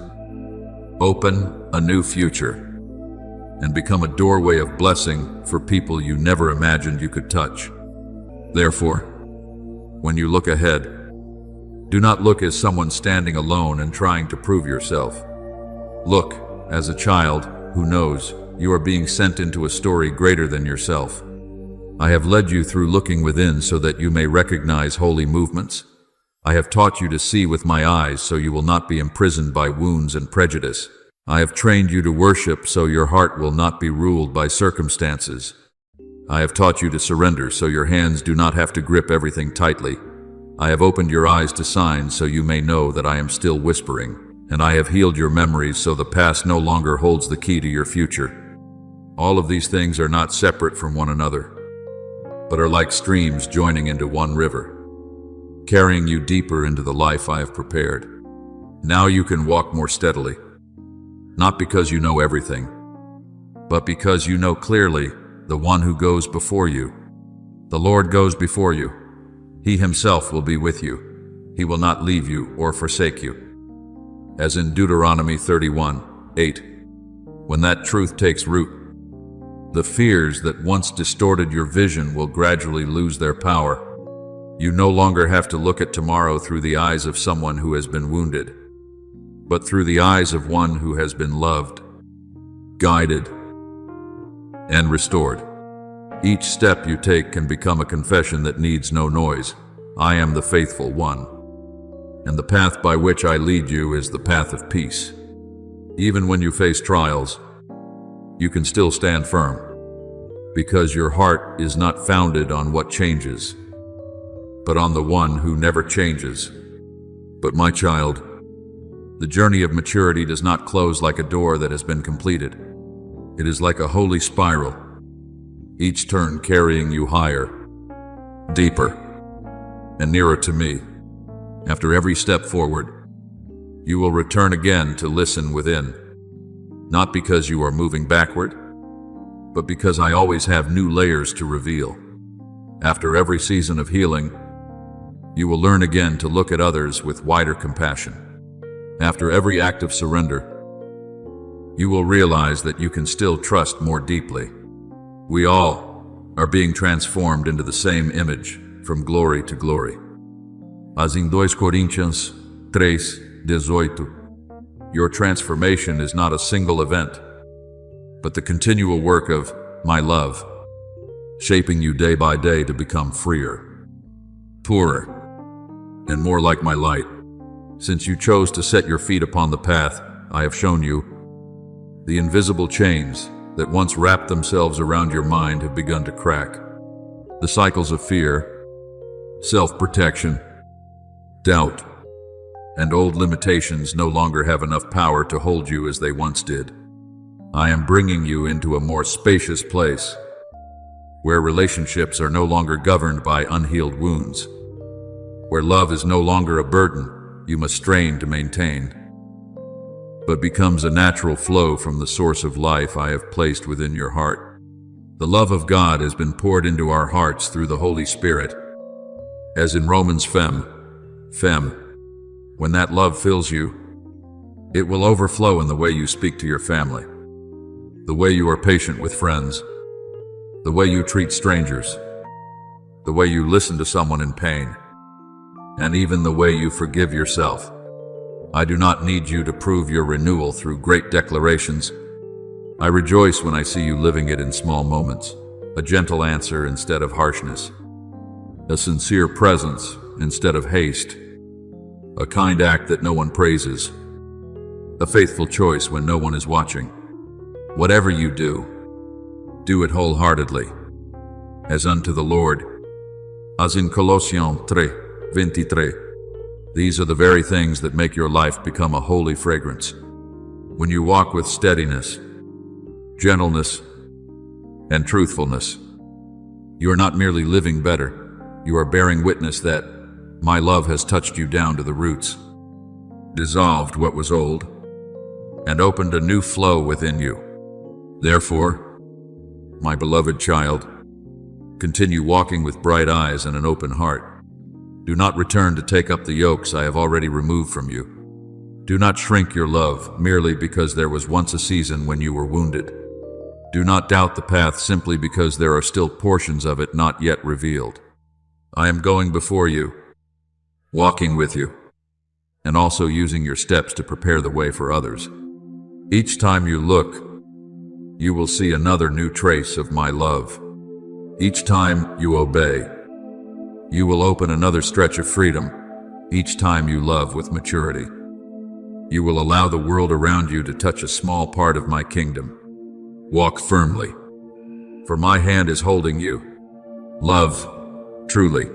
open a new future, and become a doorway of blessing for people you never imagined you could touch. Therefore, when you look ahead, do not look as someone standing alone and trying to prove yourself. Look as a child who knows you are being sent into a story greater than yourself. I have led you through looking within so that you may recognize holy movements. I have taught you to see with my eyes so you will not be imprisoned by wounds and prejudice. I have trained you to worship so your heart will not be ruled by circumstances. I have taught you to surrender so your hands do not have to grip everything tightly. I have opened your eyes to signs so you may know that I am still whispering, and I have healed your memories so the past no longer holds the key to your future. All of these things are not separate from one another, but are like streams joining into one river, carrying you deeper into the life I have prepared. Now you can walk more steadily, not because you know everything, but because you know clearly the one who goes before you. The Lord goes before you. He himself will be with you. He will not leave you or forsake you. As in Deuteronomy 31:8. When that truth takes root, the fears that once distorted your vision will gradually lose their power. You no longer have to look at tomorrow through the eyes of someone who has been wounded, but through the eyes of one who has been loved, guided, and restored. Each step you take can become a confession that needs no noise. I am the faithful one, and the path by which I lead you is the path of peace. Even when you face trials, you can still stand firm, because your heart is not founded on what changes, but on the one who never changes. But my child, the journey of maturity does not close like a door that has been completed. It is like a holy spiral, each turn carrying you higher, deeper, and nearer to me. After every step forward, you will return again to listen within, not because you are moving backward, but because I always have new layers to reveal. After every season of healing, you will learn again to look at others with wider compassion. After every act of surrender, you will realize that you can still trust more deeply. We all are being transformed into the same image from glory to glory. As in 2 Coríntians 3:18. Your transformation is not a single event, but the continual work of my love, shaping you day by day to become freer, purer, and more like my light. Since you chose to set your feet upon the path I have shown you, the invisible chains that once wrapped themselves around your mind have begun to crack. The cycles of fear, self-protection, doubt, and old limitations no longer have enough power to hold you as they once did. I am bringing you into a more spacious place, where relationships are no longer governed by unhealed wounds, where love is no longer a burden you must strain to maintain, but becomes a natural flow from the source of life I have placed within your heart. The love of God has been poured into our hearts through the Holy Spirit, as in Romans fem. When that love fills you, it will overflow in the way you speak to your family, the way you are patient with friends, the way you treat strangers, the way you listen to someone in pain, and even the way you forgive yourself. I do not need you to prove your renewal through great declarations. I rejoice when I see you living it in small moments, a gentle answer instead of harshness, a sincere presence instead of haste, a kind act that no one praises, a faithful choice when no one is watching. Whatever you do, do it wholeheartedly, as unto the Lord. As in Colossians 3:23. These are the very things that make your life become a holy fragrance. When you walk with steadiness, gentleness, and truthfulness, you are not merely living better, you are bearing witness that my love has touched you down to the roots, dissolved what was old, and opened a new flow within you. Therefore, my beloved child, continue walking with bright eyes and an open heart. Do not return to take up the yokes I have already removed from you. Do not shrink your love merely because there was once a season when you were wounded. Do not doubt the path simply because there are still portions of it not yet revealed. I am going before you, walking with you, and also using your steps to prepare the way for others. Each time you look, you will see another new trace of my love. Each time you obey, you will open another stretch of freedom. Each time you love with maturity, you will allow the world around you to touch a small part of my kingdom. Walk firmly, for my hand is holding you. Love, truly,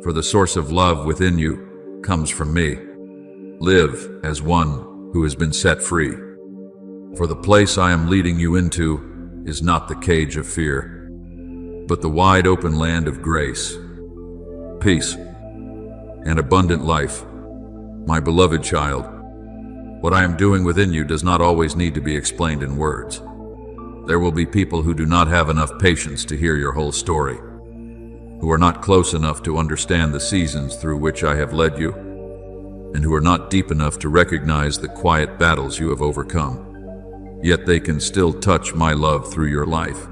for the source of love within you comes from me. Live as one who has been set free, for the place I am leading you into is not the cage of fear, but the wide open land of grace, peace, and abundant life. My beloved child, what I am doing within you does not always need to be explained in words. There will be people who do not have enough patience to hear your whole story, who are not close enough to understand the seasons through which I have led you, and who are not deep enough to recognize the quiet battles you have overcome. Yet they can still touch my love through your life.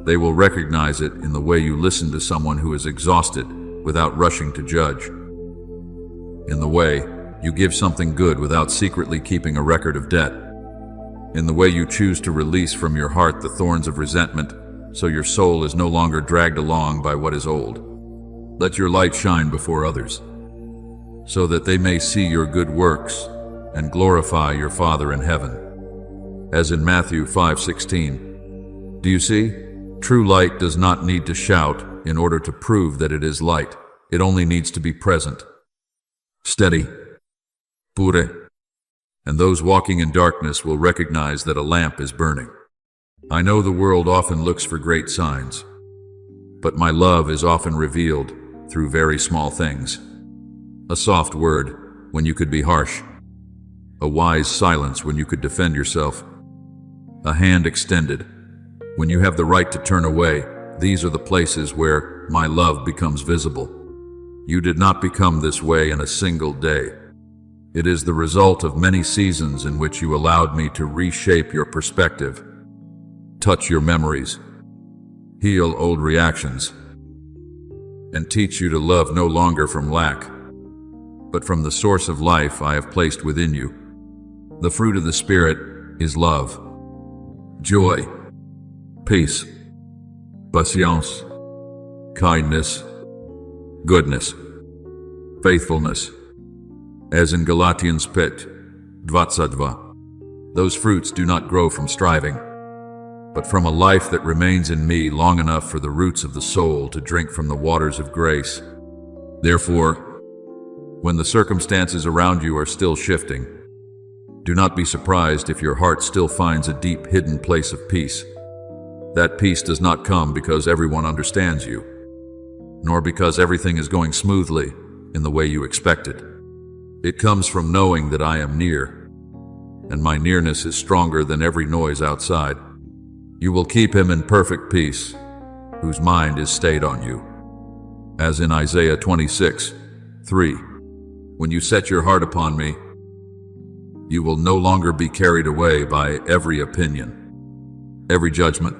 They will recognize it in the way you listen to someone who is exhausted without rushing to judge, in the way you give something good without secretly keeping a record of debt, in the way you choose to release from your heart the thorns of resentment so your soul is no longer dragged along by what is old. Let your light shine before others, so that they may see your good works and glorify your Father in heaven. As in Matthew 5:16. Do you see? True light does not need to shout in order to prove that it is light. It only needs to be present, steady, pure, and those walking in darkness will recognize that a lamp is burning. I know the world often looks for great signs, but my love is often revealed through very small things. A soft word when you could be harsh, a wise silence when you could defend yourself, a hand extended when you have the right to turn away. These are the places where my love becomes visible. You did not become this way in a single day. It is the result of many seasons in which you allowed me to reshape your perspective, touch your memories, heal old reactions, and teach you to love no longer from lack, but from the source of life I have placed within you. The fruit of the Spirit is love, joy, peace, patience, kindness, goodness, faithfulness. As in Galatians 5:22, those fruits do not grow from striving, but from a life that remains in me long enough for the roots of the soul to drink from the waters of grace. Therefore, when the circumstances around you are still shifting, do not be surprised if your heart still finds a deep hidden place of peace. That peace does not come because everyone understands you, nor because everything is going smoothly in the way you expected. It comes from knowing that I am near, and my nearness is stronger than every noise outside. You will keep him in perfect peace, whose mind is stayed on you. As in Isaiah 26:3, when you set your heart upon me, you will no longer be carried away by every opinion, every judgment,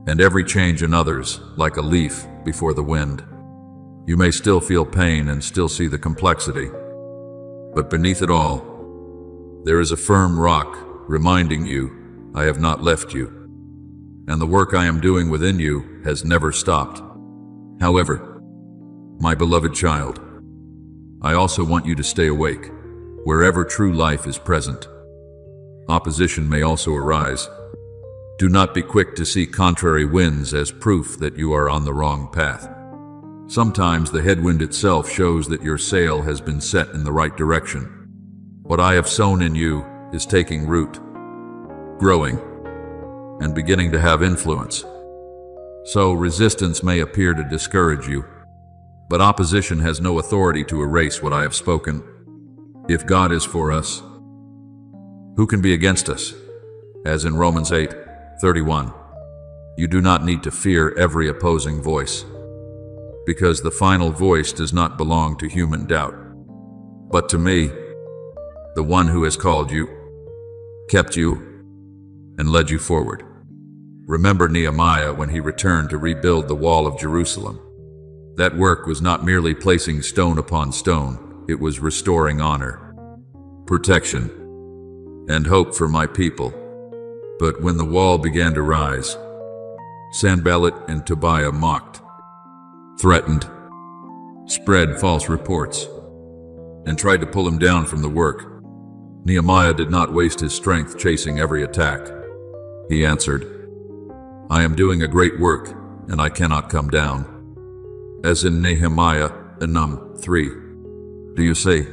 and every change in others like a leaf before the wind. You may still feel pain and still see the complexity, but beneath it all, there is a firm rock reminding you, I have not left you, and the work I am doing within you has never stopped. However, my beloved child, I also want you to stay awake, wherever true life is present. Opposition may also arise. Do not be quick to see contrary winds as proof that you are on the wrong path. Sometimes the headwind itself shows that your sail has been set in the right direction. What I have sown in you is taking root, growing, and beginning to have influence. So resistance may appear to discourage you, but opposition has no authority to erase what I have spoken. If God is for us, who can be against us? As in Romans 8:31, you do not need to fear every opposing voice, because the final voice does not belong to human doubt, but to me, the one who has called you, kept you, and led you forward. Remember Nehemiah when he returned to rebuild the wall of Jerusalem. That work was not merely placing stone upon stone, it was restoring honor, protection, and hope for my people. But when the wall began to rise, Sanballat and Tobiah mocked, threatened, spread false reports, and tried to pull him down from the work. Nehemiah did not waste his strength chasing every attack. He answered, I am doing a great work, and I cannot come down. As in Nehemiah 3. Do you see?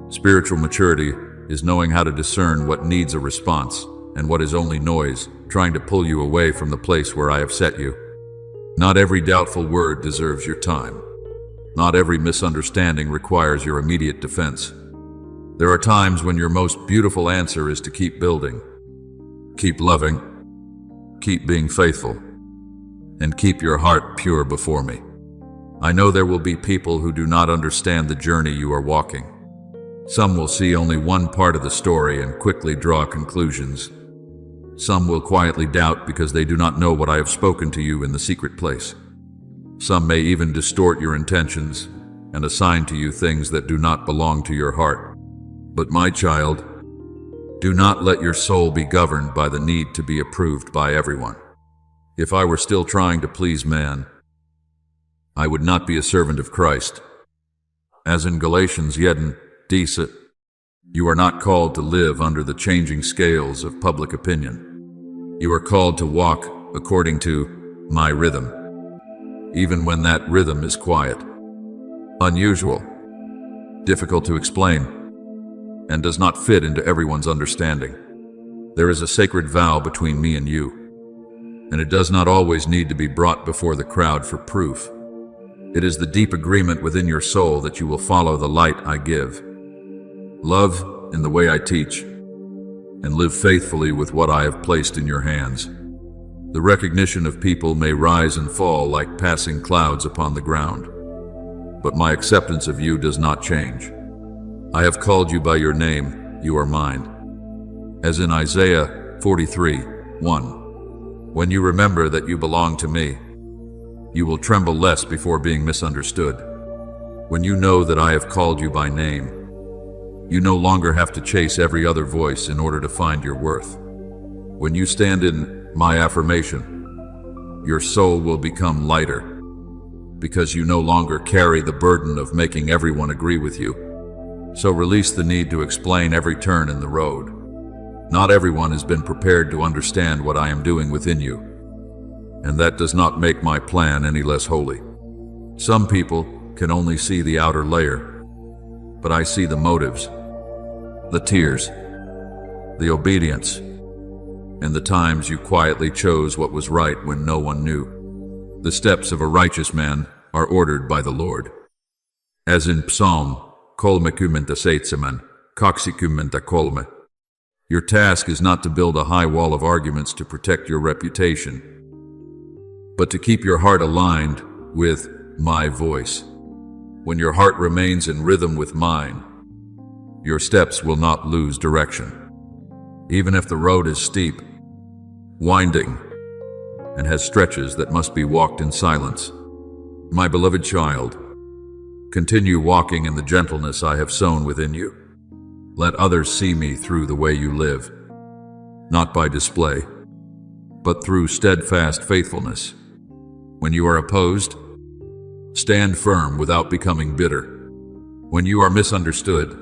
Spiritual maturity is knowing how to discern what needs a response and what is only noise, trying to pull you away from the place where I have set you. Not every doubtful word deserves your time. Not every misunderstanding requires your immediate defense. There are times when your most beautiful answer is to keep building, keep loving, keep being faithful, and keep your heart pure before me. I know there will be people who do not understand the journey you are walking. Some will see only one part of the story and quickly draw conclusions. Some will quietly doubt because they do not know what I have spoken to you in the secret place. Some may even distort your intentions and assign to you things that do not belong to your heart. But my child, do not let your soul be governed by the need to be approved by everyone. If I were still trying to please man, I would not be a servant of Christ. As in Galatians 10:10, you are not called to live under the changing scales of public opinion. You are called to walk according to my rhythm, even when that rhythm is quiet, unusual, difficult to explain, and does not fit into everyone's understanding. There is a sacred vow between me and you, and it does not always need to be brought before the crowd for proof. It is the deep agreement within your soul that you will follow the light I give, love in the way I teach, and live faithfully with what I have placed in your hands. The recognition of people may rise and fall like passing clouds upon the ground, but my acceptance of you does not change. I have called you by your name, you are mine. As in Isaiah 43:1, when you remember that you belong to me, you will tremble less before being misunderstood. When you know that I have called you by name, You no longer have to chase every other voice in order to find your worth. When you stand in my affirmation, your soul will become lighter, because you no longer carry the burden of making everyone agree with you. So release the need to explain every turn in the road. Not everyone has been prepared to understand what I am doing within you, and that does not make my plan any less holy. Some people can only see the outer layer, but I see the motives, the tears, the obedience, and the times you quietly chose what was right when no one knew. The steps of a righteous man are ordered by the Lord. As in Psalm 37, 23. Your task is not to build a high wall of arguments to protect your reputation, but to keep your heart aligned with my voice. When your heart remains in rhythm with mine, your steps will not lose direction. Even if the road is steep, winding, and has stretches that must be walked in silence. My beloved child, continue walking in the gentleness I have sown within you. Let others see me through the way you live, not by display, but through steadfast faithfulness. When you are opposed, stand firm without becoming bitter. When you are misunderstood,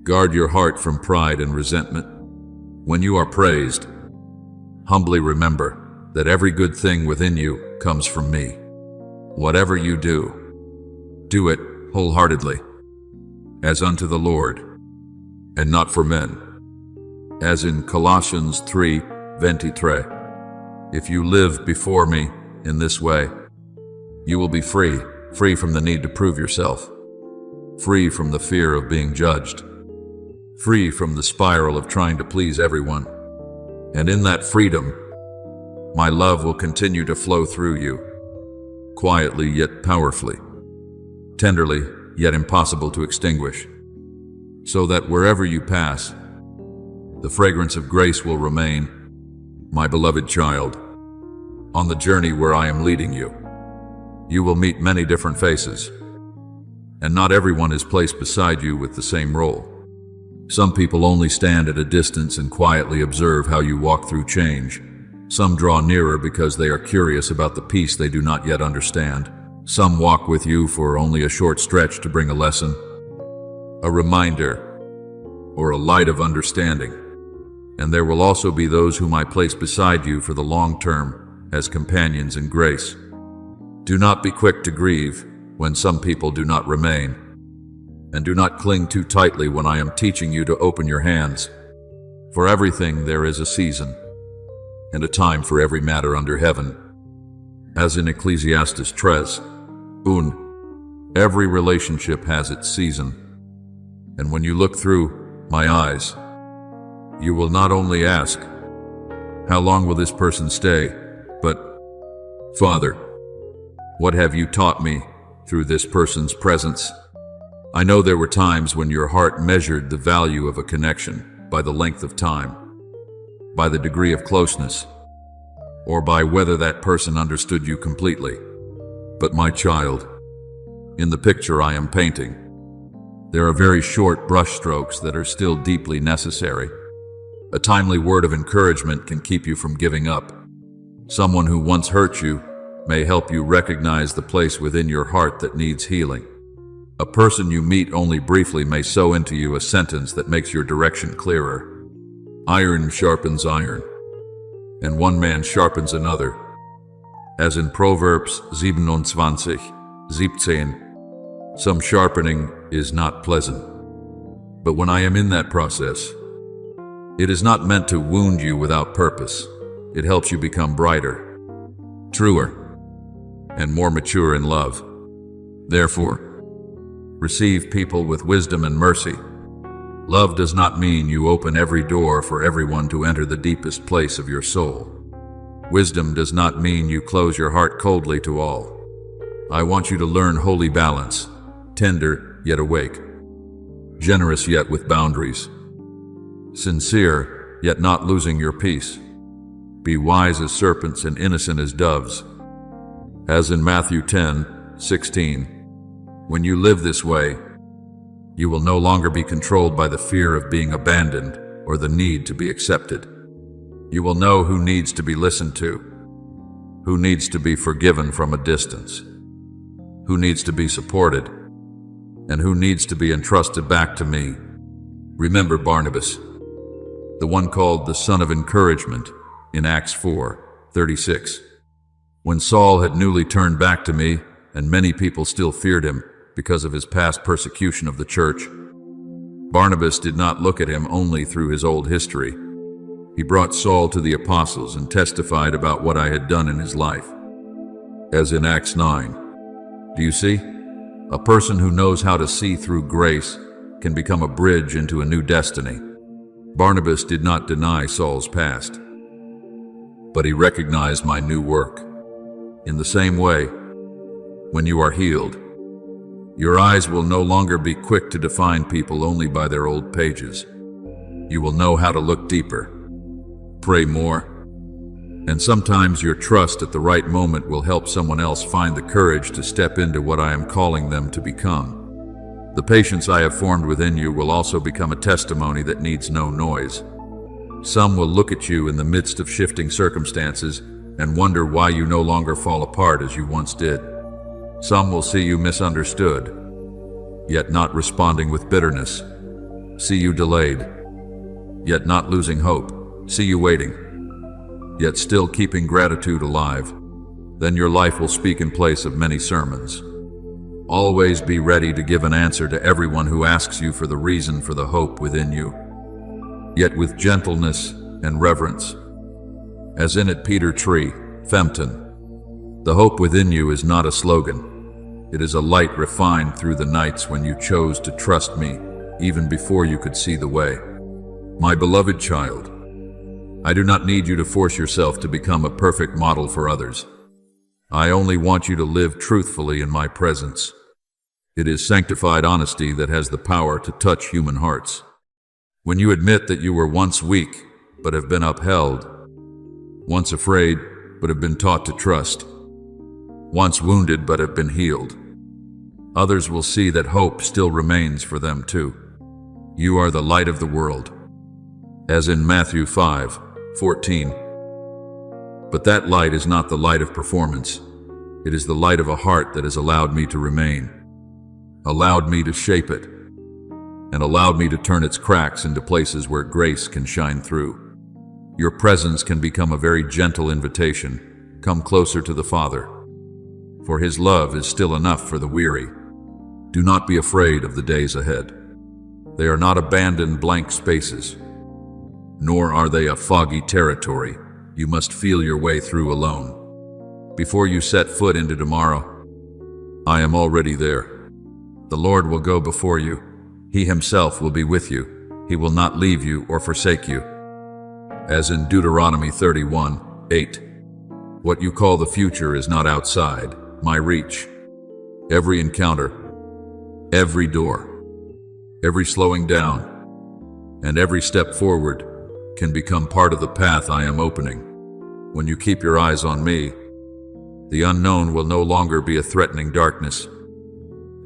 guard your heart from pride and resentment. When you are praised, humbly remember that every good thing within you comes from me. Whatever you do, do it wholeheartedly, as unto the Lord, and not for men. As in Colossians 3:23, if you live before me in this way, you will be free from the need to prove yourself, free from the fear of being judged, free from the spiral of trying to please everyone. And in that freedom, my love will continue to flow through you, quietly yet powerfully, tenderly yet impossible to extinguish, so that wherever you pass, the fragrance of grace will remain. My beloved child, on the journey where I am leading you, you will meet many different faces, and not everyone is placed beside you with the same role. Some people only stand at a distance and quietly observe how you walk through change. Some draw nearer because they are curious about the peace they do not yet understand. Some walk with you for only a short stretch to bring a lesson, a reminder, or a light of understanding. And there will also be those whom I place beside you for the long term as companions in grace. Do not be quick to grieve when some people do not remain, and do not cling too tightly when I am teaching you to open your hands. For everything there is a season, and a time for every matter under heaven. As in Ecclesiastes 3:1, every relationship has its season, and when you look through my eyes, you will not only ask, how long will this person stay, but, Father, what have you taught me through this person's presence? I know there were times when your heart measured the value of a connection by the length of time, by the degree of closeness, or by whether that person understood you completely. But my child, in the picture I am painting, there are very short brushstrokes that are still deeply necessary. A timely word of encouragement can keep you from giving up. Someone who once hurt you may help you recognize the place within your heart that needs healing. A person you meet only briefly may sow into you a sentence that makes your direction clearer. Iron sharpens iron, and one man sharpens another. As in Proverbs 27:17, some sharpening is not pleasant. But when I am in that process, it is not meant to wound you without purpose. It helps you become brighter, truer, and more mature in love. Therefore, receive people with wisdom and mercy. Love does not mean you open every door for everyone to enter the deepest place of your soul. Wisdom does not mean you close your heart coldly to all. I want you to learn holy balance, tender yet awake, generous yet with boundaries, sincere yet not losing your peace. Be wise as serpents and innocent as doves. As in Matthew 10:16, when you live this way, You will no longer be controlled by the fear of being abandoned or the need to be accepted. You will know who needs to be listened to, who needs to be forgiven from a distance, who needs to be supported, and who needs to be entrusted back to me. Remember Barnabas, the one called the son of encouragement in Acts 4:36. When Saul had newly turned back to me, and many people still feared him because of his past persecution of the church, Barnabas did not look at him only through his old history. He brought Saul to the apostles and testified about what I had done in his life. As in Acts 9. Do you see? A person who knows how to see through grace can become a bridge into a new destiny. Barnabas did not deny Saul's past, but he recognized my new work. In the same way, when you are healed, your eyes will no longer be quick to define people only by their old pages. You will know how to look deeper, pray more, and sometimes your trust at the right moment will help someone else find the courage to step into what I am calling them to become. The patience I have formed within you will also become a testimony that needs no noise. Some will look at you in the midst of shifting circumstances and wonder why you no longer fall apart as you once did. Some will see you misunderstood, yet not responding with bitterness. See you delayed, yet not losing hope. See you waiting, yet still keeping gratitude alive. Then your life will speak in place of many sermons. Always be ready to give an answer to everyone who asks you for the reason for the hope within you, yet with gentleness and reverence. As in it Peter Tree, Fempton. The hope within you is not a slogan. It is a light refined through the nights when you chose to trust me, even before you could see the way. My beloved child, I do not need you to force yourself to become a perfect model for others. I only want you to live truthfully in my presence. It is sanctified honesty that has the power to touch human hearts. When you admit that you were once weak, but have been upheld, once afraid, but have been taught to trust, once wounded, but have been healed, others will see that hope still remains for them too. You are the light of the world, as in Matthew 5:14. But that light is not the light of performance. It is the light of a heart that has allowed me to remain, allowed me to shape it, and allowed me to turn its cracks into places where grace can shine through. Your presence can become a very gentle invitation. Come closer to the Father, for His love is still enough for the weary. Do not be afraid of the days ahead. They are not abandoned blank spaces, nor are they a foggy territory you must feel your way through alone. Before you set foot into tomorrow, I am already there. The Lord will go before you. He Himself will be with you. He will not leave you or forsake you. As in Deuteronomy 31:8, what you call the future is not outside my reach. Every encounter, every door, every slowing down, and every step forward can become part of the path I am opening. When you keep your eyes on me, the unknown will no longer be a threatening darkness,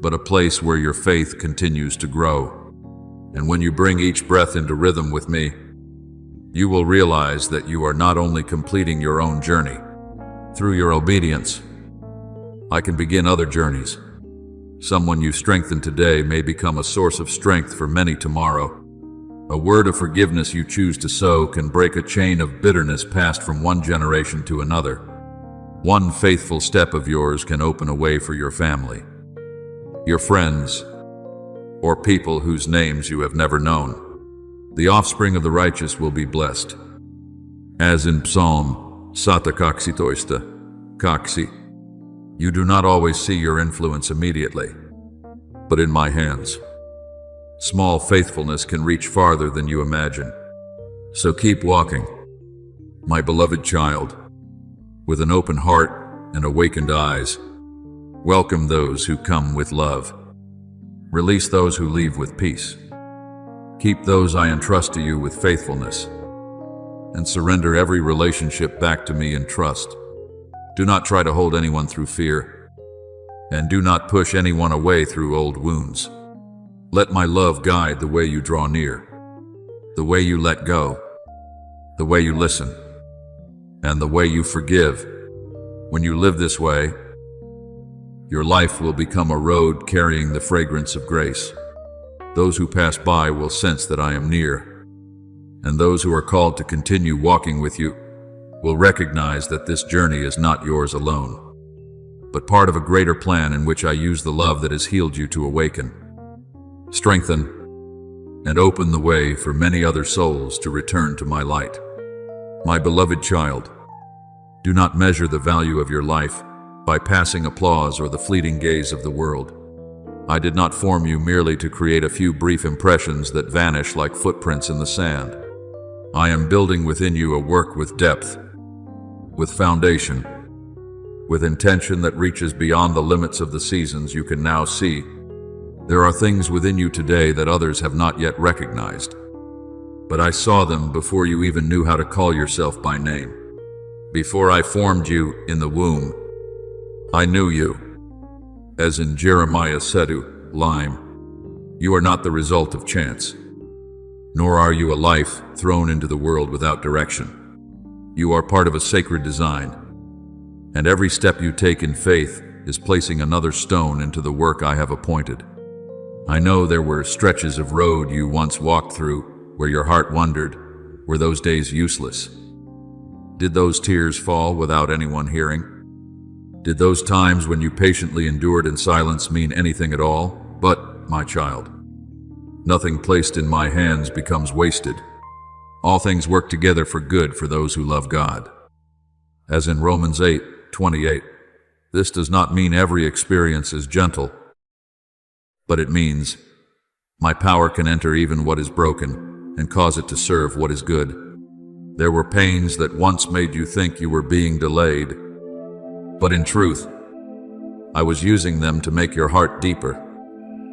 but a place where your faith continues to grow. And when you bring each breath into rhythm with me, you will realize that you are not only completing your own journey. Through your obedience, I can begin other journeys. Someone you strengthen today may become a source of strength for many tomorrow. A word of forgiveness you choose to sow can break a chain of bitterness passed from one generation to another. One faithful step of yours can open a way for your family, your friends, or people whose names you have never known. The offspring of the righteous will be blessed. As in Psalm 116:6, you do not always see your influence immediately, but in my hands, small faithfulness can reach farther than you imagine. So keep walking, my beloved child, with an open heart and awakened eyes. Welcome those who come with love. Release those who leave with peace. Keep those I entrust to you with faithfulness, and surrender every relationship back to me in trust. Do not try to hold anyone through fear, and do not push anyone away through old wounds. Let my love guide the way you draw near, the way you let go, the way you listen, and the way you forgive. When you live this way, your life will become a road carrying the fragrance of grace. Those who pass by will sense that I am near, and those who are called to continue walking with you will recognize that this journey is not yours alone, but part of a greater plan in which I use the love that has healed you to awaken, strengthen, and open the way for many other souls to return to my light. My beloved child, do not measure the value of your life by passing applause or the fleeting gaze of the world. I did not form you merely to create a few brief impressions that vanish like footprints in the sand. I am building within you a work with depth, with foundation, with intention that reaches beyond the limits of the seasons you can now see. There are things within you today that others have not yet recognized, but I saw them before you even knew how to call yourself by name. Before I formed you in the womb, I knew you. As in Jeremiah said to Lime, you are not the result of chance, nor are you a life thrown into the world without direction. You are part of a sacred design, and every step you take in faith is placing another stone into the work I have appointed. I know there were stretches of road you once walked through where your heart wondered, were those days useless? Did those tears fall without anyone hearing? Did those times when you patiently endured in silence mean anything at all? But, my child, nothing placed in my hands becomes wasted. All things work together for good for those who love God. As in Romans 8:28, this does not mean every experience is gentle, but it means my power can enter even what is broken and cause it to serve what is good. There were pains that once made you think you were being delayed, but in truth, I was using them to make your heart deeper.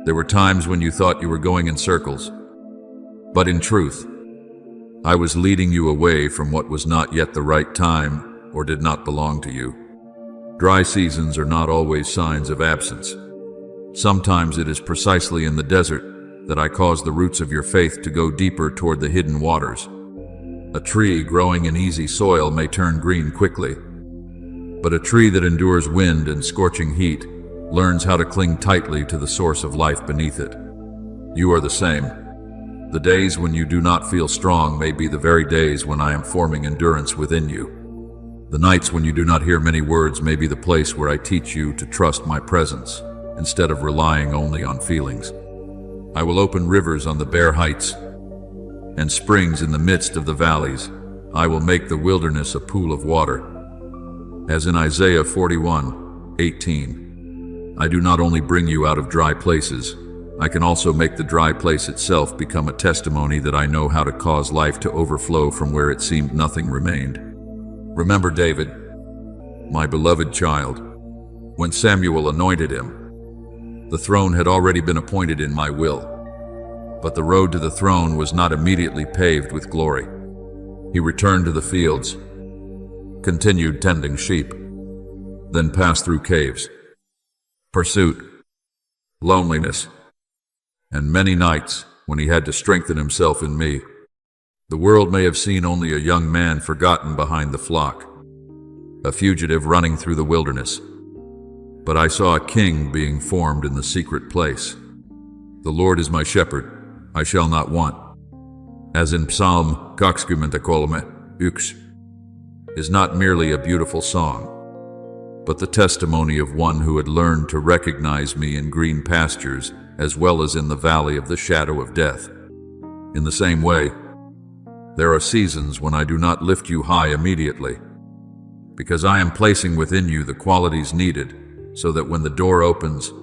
There were times when you thought you were going in circles, but in truth, I was leading you away from what was not yet the right time or did not belong to you. Dry seasons are not always signs of absence. Sometimes it is precisely in the desert that I cause the roots of your faith to go deeper toward the hidden waters. A tree growing in easy soil may turn green quickly, but a tree that endures wind and scorching heat learns how to cling tightly to the source of life beneath it. You are the same. The days when you do not feel strong may be the very days when I am forming endurance within you. The nights when you do not hear many words may be the place where I teach you to trust my presence instead of relying only on feelings. I will open rivers on the bare heights and springs in the midst of the valleys. I will make the wilderness a pool of water. As in Isaiah 41:18, I do not only bring you out of dry places, I can also make the dry place itself become a testimony that I know how to cause life to overflow from where it seemed nothing remained. Remember David, my beloved child. When Samuel anointed him, the throne had already been appointed in my will, but the road to the throne was not immediately paved with glory. He returned to the fields, continued tending sheep, then passed through caves, pursuit, loneliness, and many nights when he had to strengthen himself in me. The world may have seen only a young man forgotten behind the flock, a fugitive running through the wilderness, but I saw a king being formed in the secret place. The Lord is my shepherd, I shall not want. As in Psalm 26 is not merely a beautiful song, but the testimony of one who had learned to recognize me in green pastures as well as in the valley of the shadow of death. In the same way, there are seasons when I do not lift you high immediately, because I am placing within you the qualities needed so that when the door opens,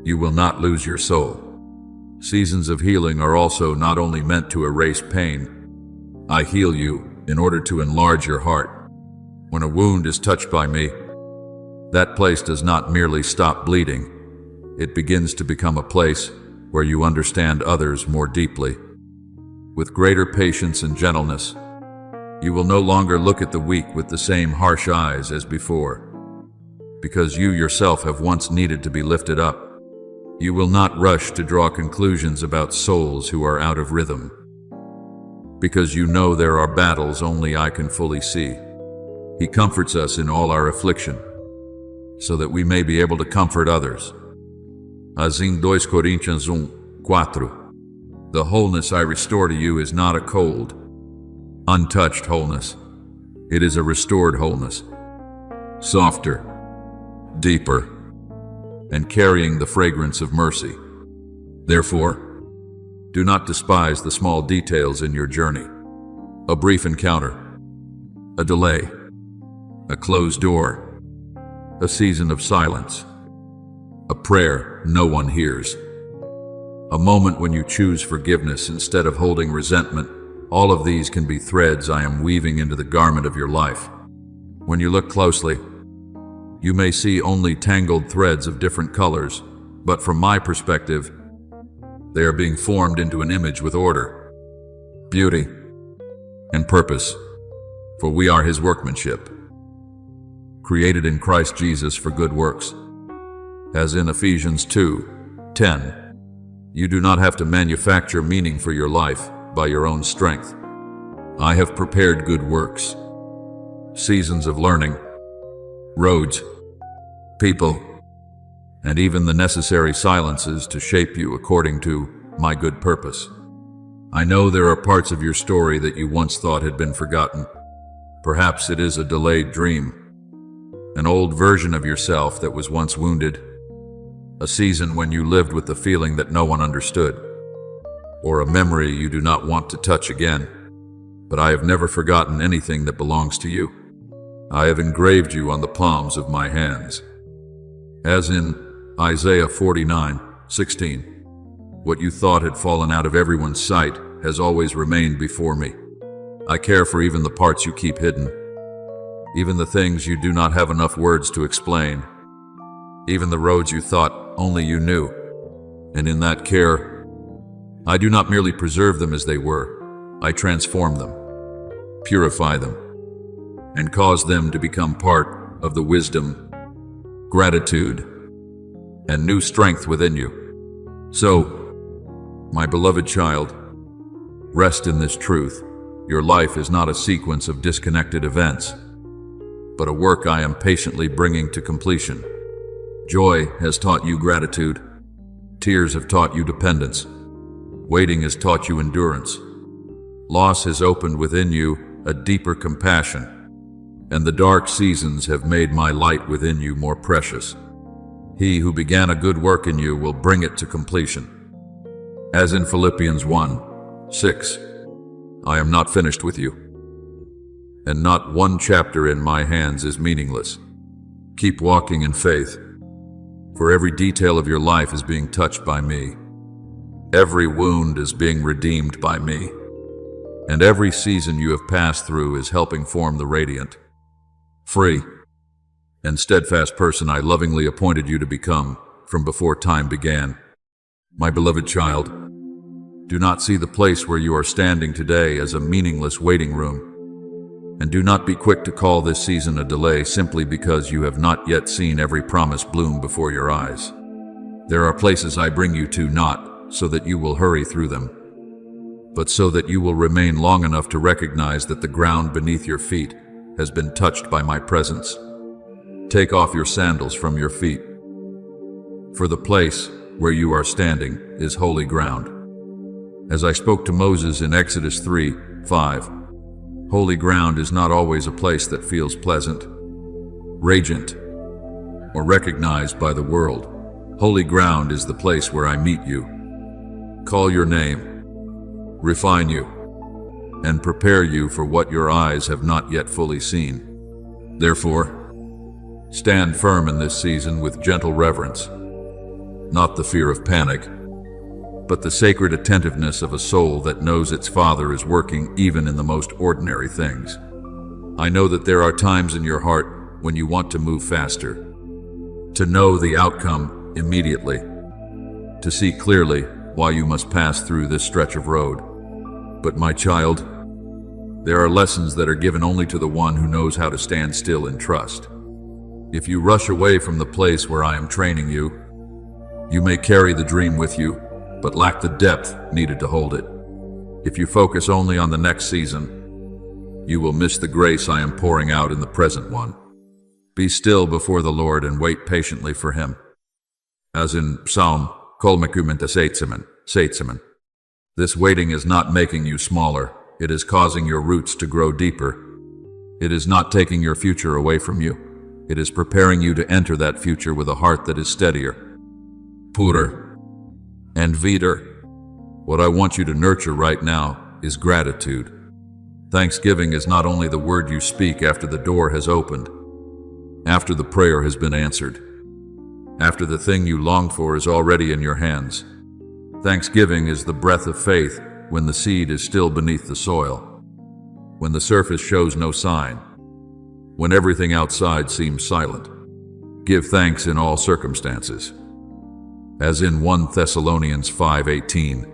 you will not lose your soul. Seasons of healing are also not only meant to erase pain. I heal you in order to enlarge your heart. When a wound is touched by me, that place does not merely stop bleeding. It begins to become a place where you understand others more deeply. With greater patience and gentleness, you will no longer look at the weak with the same harsh eyes as before, because you yourself have once needed to be lifted up. You will not rush to draw conclusions about souls who are out of rhythm, because you know there are battles only I can fully see. He comforts us in all our affliction, so that we may be able to comfort others. As in 2 Coríntios 1:4, the wholeness I restore to you is not a cold, untouched wholeness. It is a restored wholeness, softer, deeper, and carrying the fragrance of mercy. Therefore, do not despise the small details in your journey. A brief encounter, a delay, a closed door, a season of silence, a prayer no one hears, a moment when you choose forgiveness instead of holding resentment. All of these can be threads I am weaving into the garment of your life. When you look closely, you may see only tangled threads of different colors, but from my perspective, they are being formed into an image with order, beauty, and purpose, for we are His workmanship, created in Christ Jesus for good works. As in Ephesians 2:10, you do not have to manufacture meaning for your life by your own strength. I have prepared good works, seasons of learning, roads, people, and even the necessary silences to shape you according to my good purpose. I know there are parts of your story that you once thought had been forgotten. Perhaps it is a delayed dream, an old version of yourself that was once wounded, a season when you lived with the feeling that no one understood, or a memory you do not want to touch again. But I have never forgotten anything that belongs to you. I have engraved you on the palms of my hands. As in Isaiah 49:16, what you thought had fallen out of everyone's sight has always remained before me. I care for even the parts you keep hidden, even the things you do not have enough words to explain, even the roads you thought only you knew. And in that care, I do not merely preserve them as they were, I transform them, purify them, and cause them to become part of the wisdom, gratitude, and new strength within you. So, my beloved child, rest in this truth. Your life is not a sequence of disconnected events, but a work I am patiently bringing to completion. Joy has taught you gratitude. Tears have taught you dependence. Waiting has taught you endurance. Loss has opened within you a deeper compassion, and the dark seasons have made my light within you more precious. He who began a good work in you will bring it to completion. As in Philippians 1:6, I am not finished with you, and not one chapter in my hands is meaningless. Keep walking in faith, for every detail of your life is being touched by me. Every wound is being redeemed by me, and every season you have passed through is helping form the radiant, free, and steadfast person I lovingly appointed you to become from before time began. My beloved child, do not see the place where you are standing today as a meaningless waiting room, and do not be quick to call this season a delay simply because you have not yet seen every promise bloom before your eyes. There are places I bring you to not so that you will hurry through them, but so that you will remain long enough to recognize that the ground beneath your feet has been touched by my presence. Take off your sandals from your feet, for the place where you are standing is holy ground. As I spoke to Moses in Exodus 3:5, holy ground is not always a place that feels pleasant, radiant, or recognized by the world. Holy ground is the place where I meet you, call your name, refine you, and prepare you for what your eyes have not yet fully seen. Therefore, stand firm in this season with gentle reverence, not the fear of panic, but the sacred attentiveness of a soul that knows its Father is working even in the most ordinary things. I know that there are times in your heart when you want to move faster, to know the outcome immediately, to see clearly why you must pass through this stretch of road. But my child, there are lessons that are given only to the one who knows how to stand still and trust. If you rush away from the place where I am training you, You may carry the dream with you, but lack the depth needed to hold it. If you focus only on the next season, you will miss the grace I am pouring out in the present one. Be still before the Lord and wait patiently for Him. As in Psalm 37:7. This waiting is not making you smaller, it is causing your roots to grow deeper. It is not taking your future away from you. It is preparing you to enter that future with a heart that is steadier, purer, and vidare. What I want you to nurture right now is gratitude. Thanksgiving is not only the word you speak after the door has opened, after the prayer has been answered, after the thing you long for is already in your hands. Thanksgiving is the breath of faith when the seed is still beneath the soil, when the surface shows no sign, when everything outside seems silent. Give thanks in all circumstances. As in 1 Thessalonians 5:18,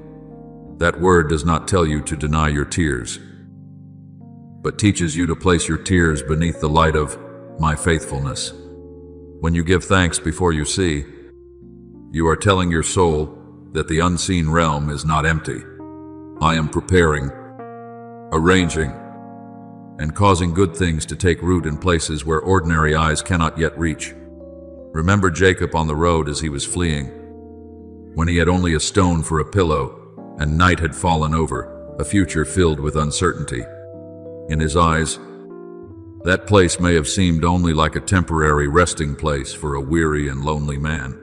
that word does not tell you to deny your tears, but teaches you to place your tears beneath the light of my faithfulness. When you give thanks before you see, you are telling your soul that the unseen realm is not empty. I am preparing, arranging, and causing good things to take root in places where ordinary eyes cannot yet reach. Remember Jacob on the road as he was fleeing, when he had only a stone for a pillow and night had fallen over, a future filled with uncertainty. In his eyes, that place may have seemed only like a temporary resting place for a weary and lonely man.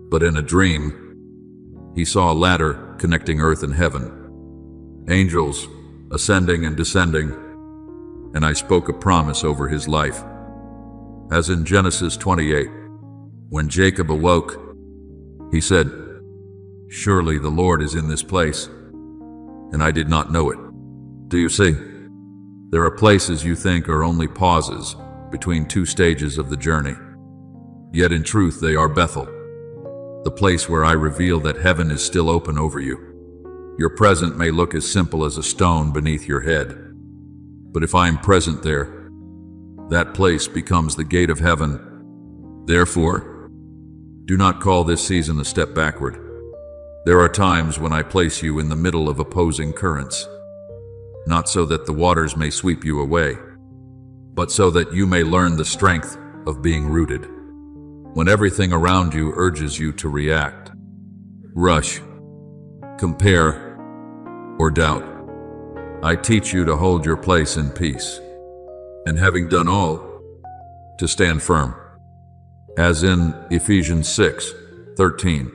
But in a dream, he saw a ladder connecting earth and heaven, angels ascending and descending, and I spoke a promise over his life. As in Genesis 28, when Jacob awoke, he said, "Surely the Lord is in this place, and I did not know it." Do you see? There are places you think are only pauses between two stages of the journey, yet in truth they are Bethel, the place where I reveal that heaven is still open over you. Your present may look as simple as a stone beneath your head, but if I am present there, that place becomes the gate of heaven. Therefore, do not call this season a step backward. There are times when I place you in the middle of opposing currents, not so that the waters may sweep you away, but so that you may learn the strength of being rooted. When everything around you urges you to react, rush, compare, or doubt, I teach you to hold your place in peace, and having done all, to stand firm. As in Ephesians 6:13,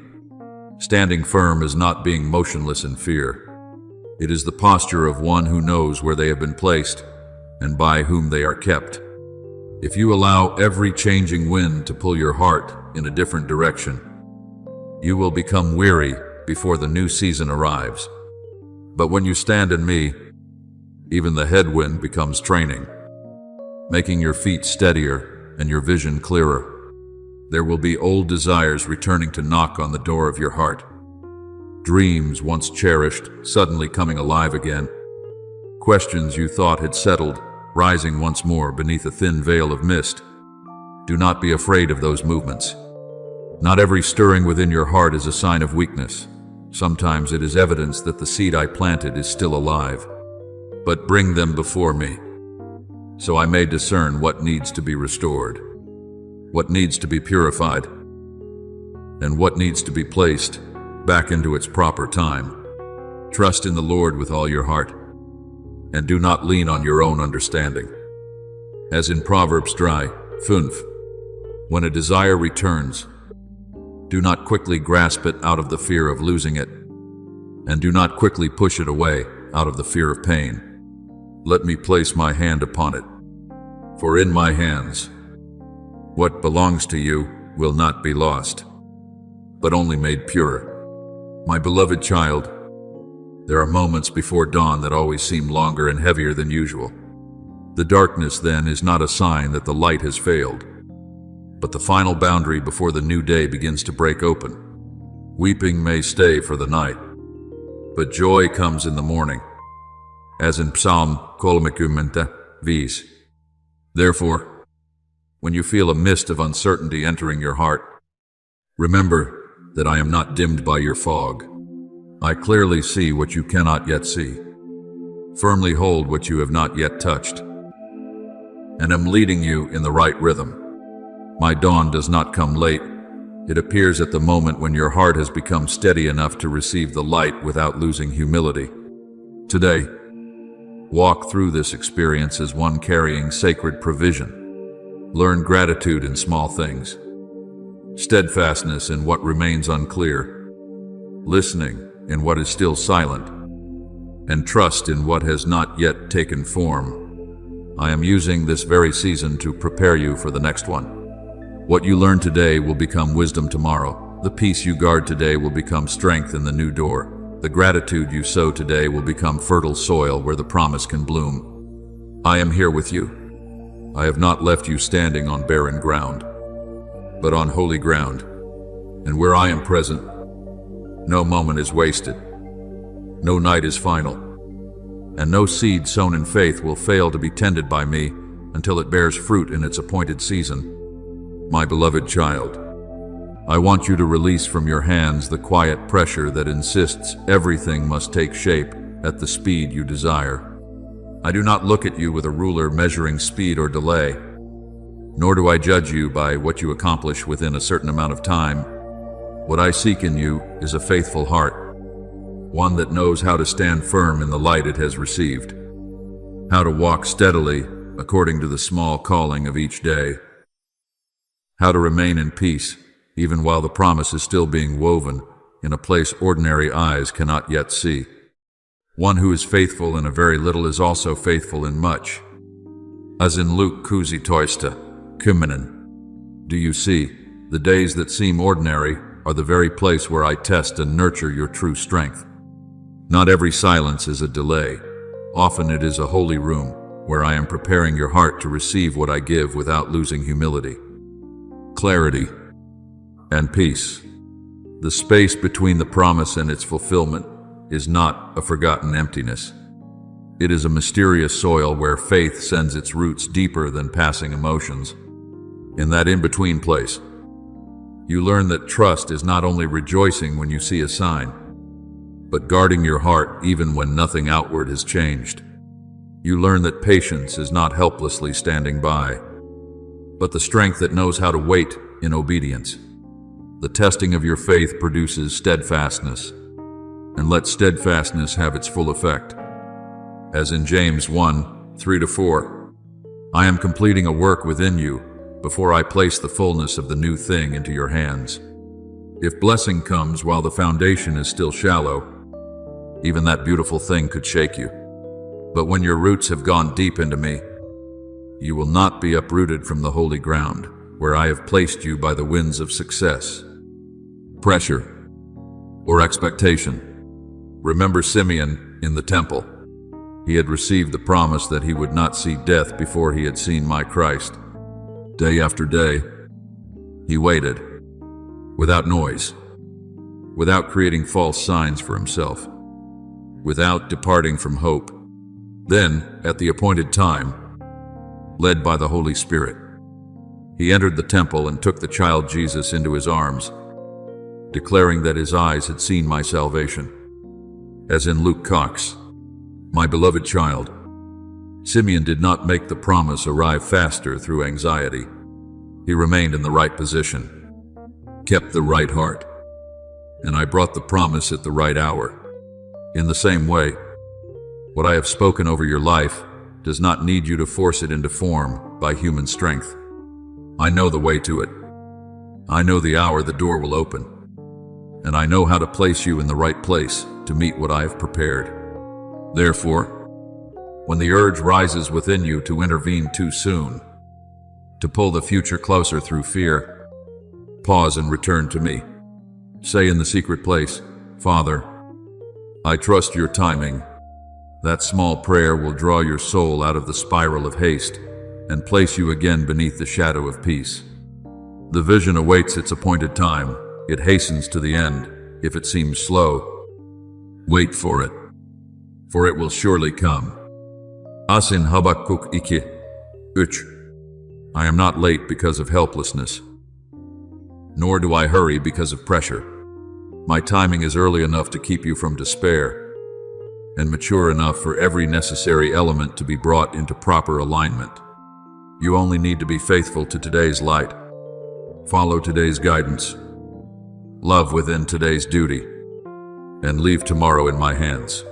standing firm is not being motionless in fear. It is the posture of one who knows where they have been placed and by whom they are kept. If you allow every changing wind to pull your heart in a different direction, you will become weary before the new season arrives. But when you stand in me, even the headwind becomes training, making your feet steadier and your vision clearer. There will be old desires returning to knock on the door of your heart. Dreams once cherished suddenly coming alive again. Questions you thought had settled rising once more beneath a thin veil of mist. Do not be afraid of those movements. Not every stirring within your heart is a sign of weakness. Sometimes it is evidence that the seed I planted is still alive. But bring them before me, so I may discern what needs to be restored, what needs to be purified, and what needs to be placed back into its proper time. Trust in the Lord with all your heart, and do not lean on your own understanding. As in Proverbs 3:5, when a desire returns, do not quickly grasp it out of the fear of losing it, and do not quickly push it away out of the fear of pain. Let me place my hand upon it, for in my hands what belongs to you will not be lost, but only made pure. My beloved child, there are moments before dawn that always seem longer and heavier than usual. The darkness then is not a sign that the light has failed, but the final boundary before the new day begins to break open. Weeping may stay for the night, but joy comes in the morning, as in Psalm 35. Therefore, when you feel a mist of uncertainty entering your heart, remember that I am not dimmed by your fog. I clearly see what you cannot yet see, firmly hold what you have not yet touched, and am leading you in the right rhythm. My dawn does not come late. It appears at the moment when your heart has become steady enough to receive the light without losing humility. Today, walk through this experience as one carrying sacred provision. Learn gratitude in small things, steadfastness in what remains unclear, listening in what is still silent, and trust in what has not yet taken form. I am using this very season to prepare you for the next one. What you learn today will become wisdom tomorrow. The peace you guard today will become strength in the new door. The gratitude you sow today will become fertile soil where the promise can bloom. I am here with you. I have not left you standing on barren ground, but on holy ground. And where I am present, no moment is wasted. No night is final. And no seed sown in faith will fail to be tended by me until it bears fruit in its appointed season. My beloved child, I want you to release from your hands the quiet pressure that insists everything must take shape at the speed you desire. I do not look at you with a ruler measuring speed or delay, nor do I judge you by what you accomplish within a certain amount of time. What I seek in you is a faithful heart, one that knows how to stand firm in the light it has received, how to walk steadily according to the small calling of each day, how to remain in peace even while the promise is still being woven in a place ordinary eyes cannot yet see. One who is faithful in a very little is also faithful in much. As in Luke kuusi toista, kymmenen. Do you see, the days that seem ordinary are the very place where I test and nurture your true strength. Not every silence is a delay. Often it is a holy room where I am preparing your heart to receive what I give without losing humility, clarity, and peace. The space between the promise and its fulfillment is not a forgotten emptiness. It is a mysterious soil where faith sends its roots deeper than passing emotions. In that in-between place, you learn that trust is not only rejoicing when you see a sign, but guarding your heart even when nothing outward has changed. You learn that patience is not helplessly standing by, but the strength that knows how to wait in obedience. The testing of your faith produces steadfastness, and let steadfastness have its full effect. As in James 1:3-4, I am completing a work within you before I place the fullness of the new thing into your hands. If blessing comes while the foundation is still shallow, even that beautiful thing could shake you. But when your roots have gone deep into me, you will not be uprooted from the holy ground, where I have placed you by the winds of success, pressure, or expectation. Remember Simeon in the temple. He had received the promise that he would not see death before he had seen my Christ. Day after day, he waited, without noise, without creating false signs for himself, without departing from hope. Then, at the appointed time, led by the Holy Spirit, he entered the temple and took the child Jesus into his arms, declaring that his eyes had seen my salvation. As in Luke Cox, my beloved child, Simeon did not make the promise arrive faster through anxiety. He remained in the right position, kept the right heart, and I brought the promise at the right hour. In the same way, what I have spoken over your life does not need you to force it into form by human strength. I know the way to it. I know the hour the door will open, and I know how to place you in the right place to meet what I have prepared. Therefore, when the urge rises within you to intervene too soon, to pull the future closer through fear, pause and return to me. Say in the secret place, Father, I trust your timing. That small prayer will draw your soul out of the spiral of haste and place you again beneath the shadow of peace. The vision awaits its appointed time. It hastens to the end. If it seems slow, wait for it will surely come. As in Habakkuk 2:3. I am not late because of helplessness, nor do I hurry because of pressure. My timing is early enough to keep you from despair, and mature enough for every necessary element to be brought into proper alignment. You only need to be faithful to today's light, follow today's guidance, love within today's duty, and leave tomorrow in my hands.